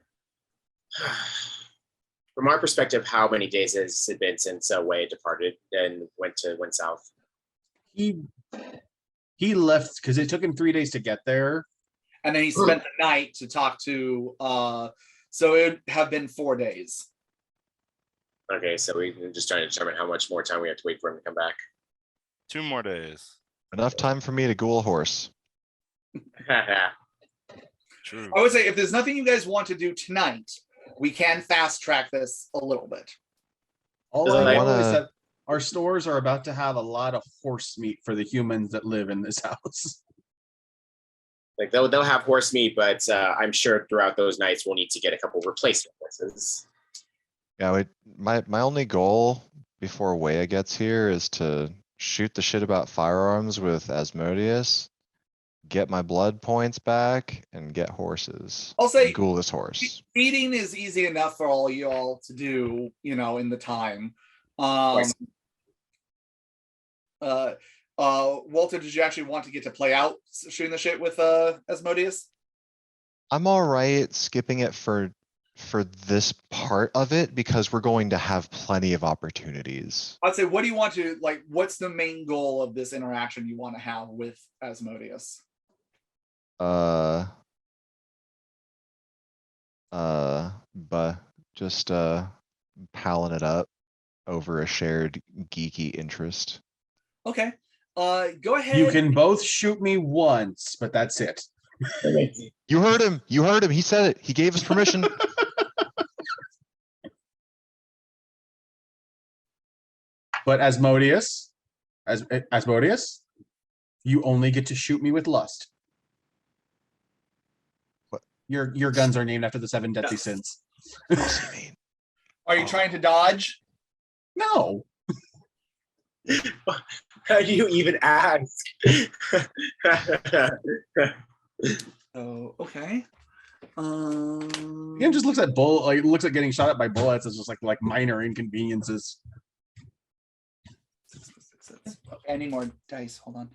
From our perspective, how many days has it been since Wei departed and went south? He left because it took him 3 days to get there. And then he spent the night to talk to, so it would have been 4 days. Okay, so we're just trying to determine how much more time we have to wait for him to come back. 2 more days. Enough time for me to ghoul a horse. True. I would say if there's nothing you guys want to do tonight, we can fast track this a little bit. All Does I it know like- is that our stores are about to have a lot of horse meat for the humans that live in this house. Like they'll have horse meat, but I'm sure throughout those nights we'll need to get a couple replacement horses. Yeah, my only goal before Wea gets here is to shoot the shit about firearms with Asmodeus, get my blood points back, and get horses. I'll say Ghoul this horse. feeding is easy enough for all y'all to do, in the time. Walter, did you actually want to get to play out shooting the shit with Asmodeus? I'm all right skipping it for this part of it because we're going to have plenty of opportunities. I'd say, what do you want to what's the main goal of this interaction you want to have with Asmodeus? But just palling it up over a shared geeky interest. Okay. Go ahead. You can both shoot me once, but that's it. You heard him. You heard him. He said it. He gave us permission. But Asmodeus, you only get to shoot me with lust. What? Your guns are named after the 7 deadly sins. What does he mean? Are you trying to dodge? No. How do you even ask? Oh, okay. He just looks at looks at getting shot at by bullets as just like minor inconveniences. Okay, I need more dice. Hold on.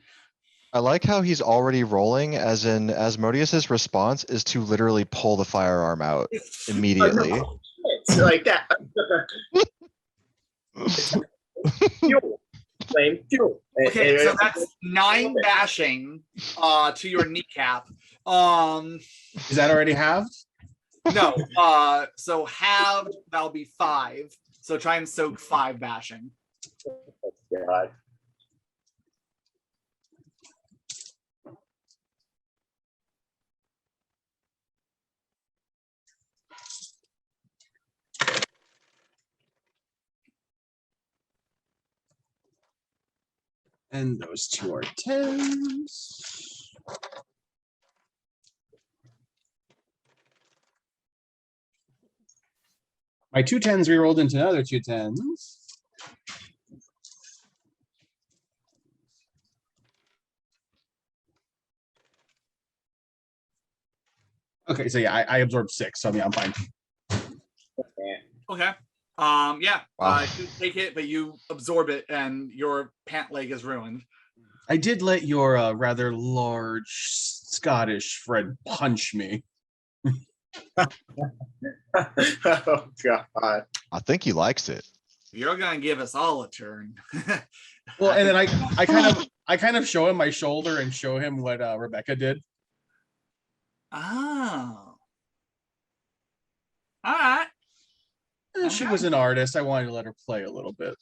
I like how he's already rolling, as in Asmodeus's response is to literally pull the firearm out immediately. It's like that. Fuel. Flame fuel. Okay, so that's 9 bashing to your kneecap. Is that already halved? No, so halved, that'll be 5. So try and soak 5 bashing. God. And those two are 10s. My 2 10s rerolled into another 2 10s. Okay, so yeah, I absorbed 6, so yeah, I'm fine. Okay. Yeah. Wow. You take it, but you absorb it, and your pant leg is ruined. I did let your rather large Scottish friend punch me. Oh God. I think he likes it. You're gonna give us all a turn. Well, and then I kind of show him my shoulder and show him what Rebecca did. Oh. All right. She was an artist. I wanted to let her play a little bit.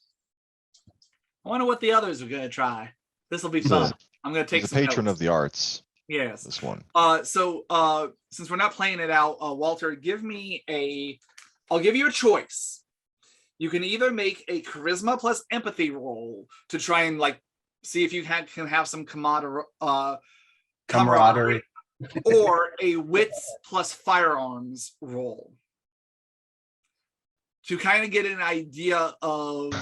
I wonder what the others are gonna try. This will be He's fun. a- I'm gonna take He's a some patron notes. of the arts, Yes. this one. So since we're not playing it out, Walter, I'll give you a choice. You can either make a charisma plus empathy roll to try and like see if you can have some camaraderie, or a wits plus firearms roll to kind of get an idea of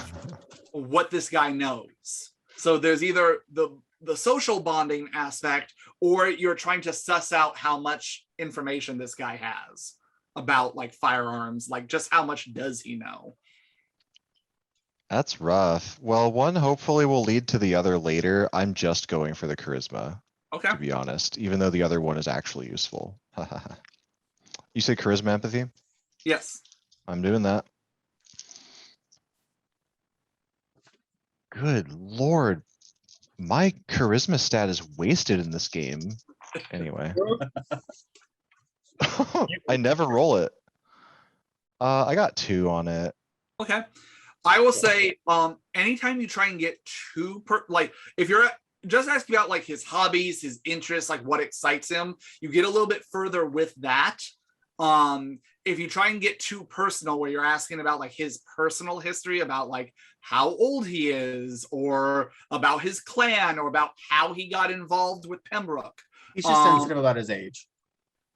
what this guy knows. So there's either the social bonding aspect, or you're trying to suss out how much information this guy has about like firearms, like just how much does he know. That's rough. Well, one hopefully will lead to the other later. I'm just going for the charisma, Okay. to be honest, even though the other one is actually useful. You say charisma empathy? Yes. I'm doing that. Good Lord. My charisma stat is wasted in this game. Anyway. I never roll it. I got 2 on it. Okay. I will say, anytime you try and get like if you're just asking about like his hobbies, his interests, like what excites him, you get a little bit further with that. If you try and get too personal, where you're asking about like his personal history, about like how old he is, or about his clan, or about how he got involved with Pembroke. He's just sensitive about his age.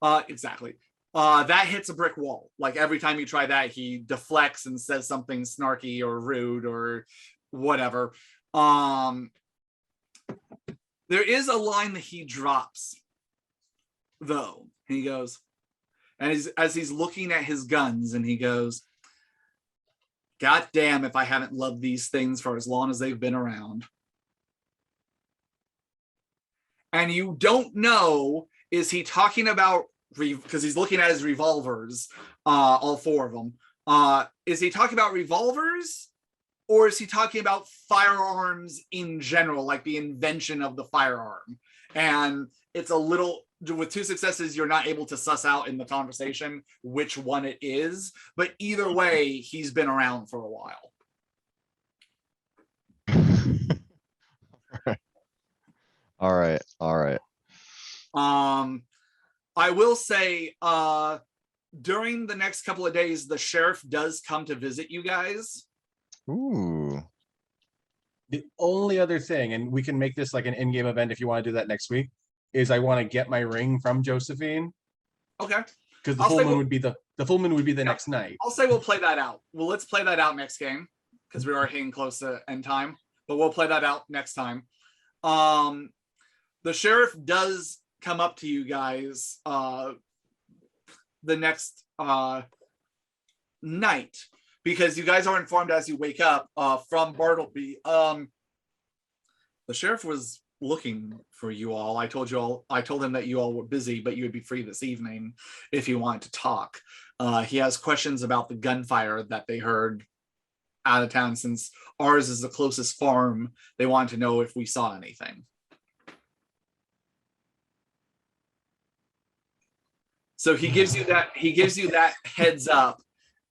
Exactly. That hits a brick wall. Like every time you try that, he deflects and says something snarky or rude or whatever. There is a line that he drops, though. He goes, and as he's looking at his guns, and he goes, "God damn if I haven't loved these things for as long as they've been around." And you don't know, is he talking about, because he's looking at his revolvers, all 4 of them. Is he talking about revolvers, or is he talking about firearms in general, like the invention of the firearm? And it's a little, with 2 successes, you're not able to suss out in the conversation which one it is. But either way, he's been around for a while. All right. All right. I will say, during the next couple of days, the sheriff does come to visit you guys. Ooh. The only other thing, and we can make this like an in-game event if you want to do that next week, is I want to get my ring from Josephine. Okay. Because the full moon would be the full moon would be the next night. I'll say we'll play that out. Well, let's play that out next game, because we are hitting close to end time. But we'll play that out next time. The sheriff does come up to you guys the next night, because you guys are informed as you wake up from Bartleby. The sheriff was looking for you all. I told him that you all were busy, but you would be free this evening if you wanted to talk. He has questions about the gunfire that they heard out of town. Since ours is the closest farm, they wanted to know if we saw anything. So he gives you that heads up,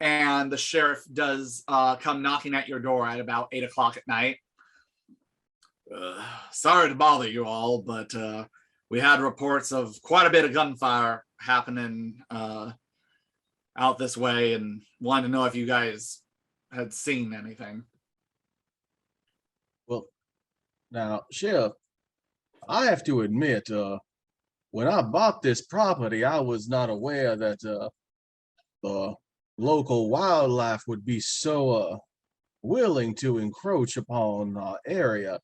and the sheriff does come knocking at your door at about 8 o'clock at night. Sorry to bother you all, but we had reports of quite a bit of gunfire happening out this way, and wanted to know if you guys had seen anything. Well, Now, Sheriff, I have to admit, when I bought this property, I was not aware that the local wildlife would be so willing to encroach upon our area.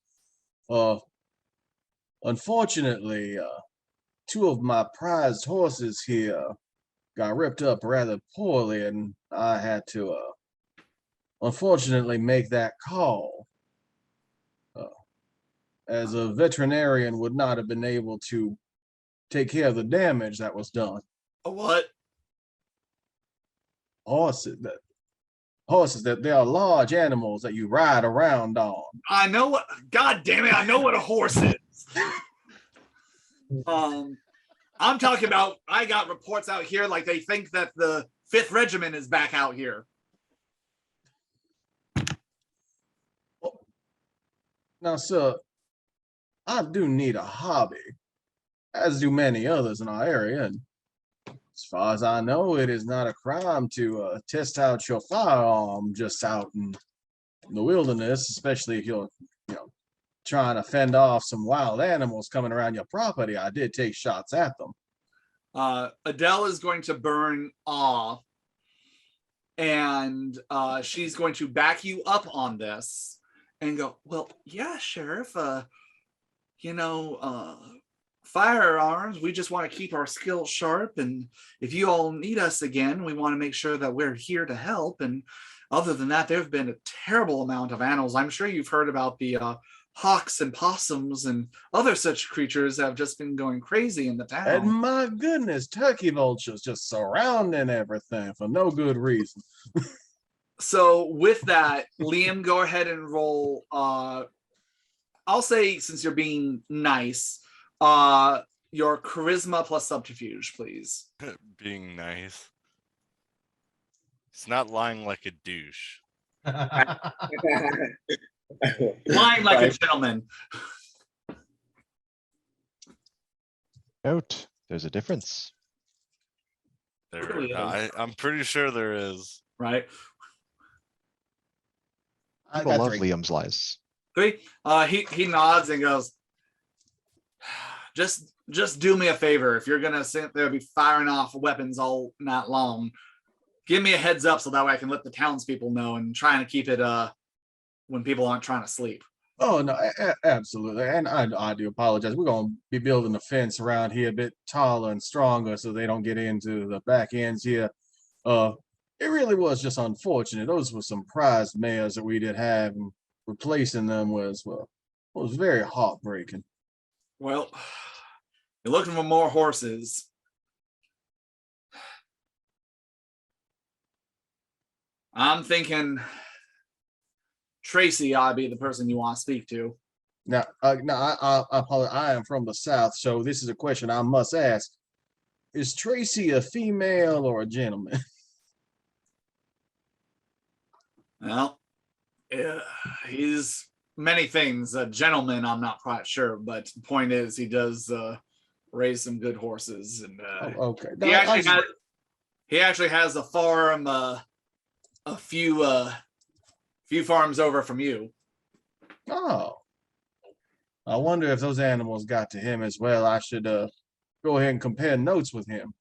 Unfortunately, two of my prized horses here got ripped up rather poorly, and I had to unfortunately make that call. As a veterinarian would not have been able to take care of the damage that was done. What? Horses that they are large animals that you ride around on. I know what. God damn it! I know what a horse is. I'm talking about. I got reports out here like they think that the 5th Regiment is back out here. Now, sir, I do need a hobby, as do many others in our area. And as far as I know, it is not a crime to test out your firearm just out in the wilderness, especially if you're, trying to fend off some wild animals coming around your property. I did take shots at them. Adele is going to burn off, and she's going to back you up on this and go, well, yeah, Sheriff, firearms, we just want to keep our skills sharp, and if you all need us again, we want to make sure that we're here to help. And other than that, there have been a terrible amount of animals. I'm sure you've heard about the hawks and possums and other such creatures that have just been going crazy in the town. And my goodness, turkey vultures just surrounding everything for no good reason. So with that, Liam, go ahead and roll. I'll say, since you're being nice, your charisma plus subterfuge, please. Being nice. It's not lying like a douche. Lying like a gentleman. Note, there's a difference. Really is. I'm pretty sure there is. Right? People love Liam's lies. 3. He nods and goes, just do me a favor. If you're gonna sit there be firing off weapons all night long, give me a heads up so that way I can let the townspeople know, and trying to keep it when people aren't trying to sleep. Oh no, absolutely. And I do apologize. We're gonna be building a fence around here a bit taller and stronger so they don't get into the back ends here. It really was just unfortunate. Those were some prized mares that we did have, and replacing them was very heartbreaking. Well, you're looking for more horses. I'm thinking Tracy ought to be the person you want to speak to. Now, I apologize. I am from the South, so this is a question I must ask. Is Tracy a female or a gentleman? Well, he's many things. A gentleman, I'm not quite sure, but the point is he does raise some good horses. And okay. No, he actually has a farm a few farms over from you. Oh. I wonder if those animals got to him as well. I should go ahead and compare notes with him.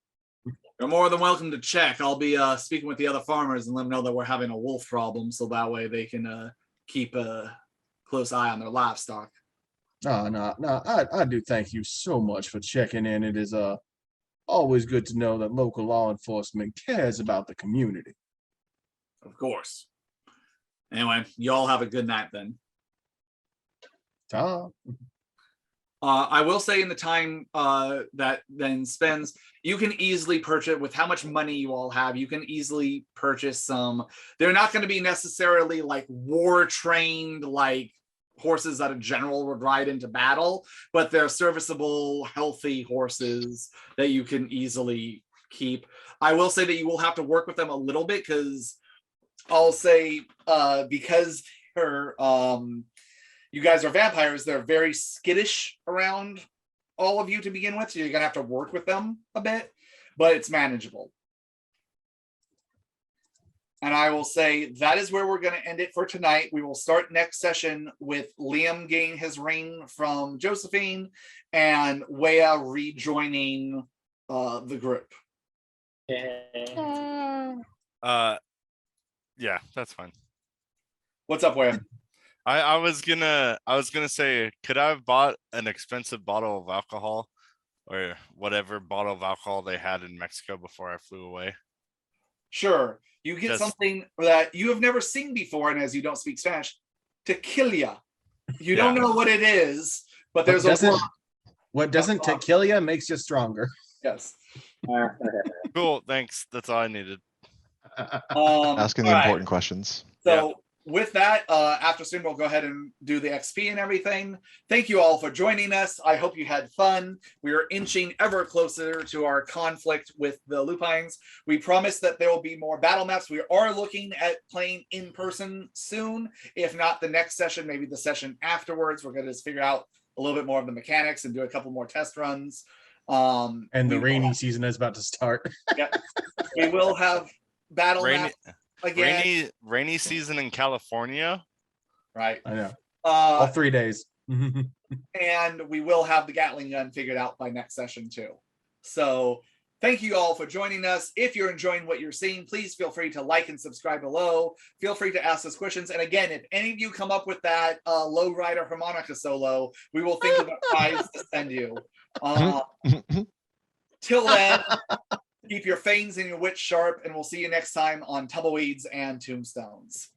You're more than welcome to check. I'll be speaking with the other farmers and let them know that we're having a wolf problem, so that way they can keep a close eye on their livestock. No, I do thank you so much for checking in. It is always good to know that local law enforcement cares about the community. Of course. Anyway, you all have a good night then. Ta. I will say, in the time that then spends, you can easily purchase, with how much money you all have, you can easily purchase some. They're not going to be necessarily like war trained, like horses that a general would ride into battle, but they're serviceable, healthy horses that you can easily keep. I will say that you will have to work with them a little bit, because I'll say because her you guys are vampires, they're very skittish around all of you to begin with, so you're gonna have to work with them a bit, but it's manageable. And I will say that is where we're going to end it for tonight. We will start next session with Liam getting his ring from Josephine and Wea rejoining the group. Yeah, that's fine. What's up, Wea? I was gonna say, could I have bought an expensive bottle of alcohol or whatever bottle of alcohol they had in Mexico before I flew away? Sure. You get Just- something that you have never seen before, and as you don't speak Spanish, tequila. You don't Yeah. know what it is, but What there's a doesn't, word. what doesn't tequila makes you stronger. Yes. Cool, thanks. That's all I needed. Asking the all right. important questions. So with that, after stream, we'll go ahead and do the XP and everything. Thank you all for joining us. I hope you had fun. We are inching ever closer to our conflict with the Lupines. We promise that there will be more battle maps. We are looking at playing in person soon. If not the next session, maybe the session afterwards. We're going to just figure out a little bit more of the mechanics and do a couple more test runs. And the we will rainy have- season is about to start. we will have battle Rainy, maps again. rainy season in California. Right. I know. All Uh, 3 days. and we will have the Gatling gun figured out by next session too. So thank you all for joining us. If you're enjoying what you're seeing, please feel free to like and subscribe below. Feel free to ask us questions. And again, if any of you come up with that lowrider harmonica solo, we will think of a prize to send you. Till then, keep your fangs and your wits sharp, and we'll see you next time on Tumbleweeds and Tombstones.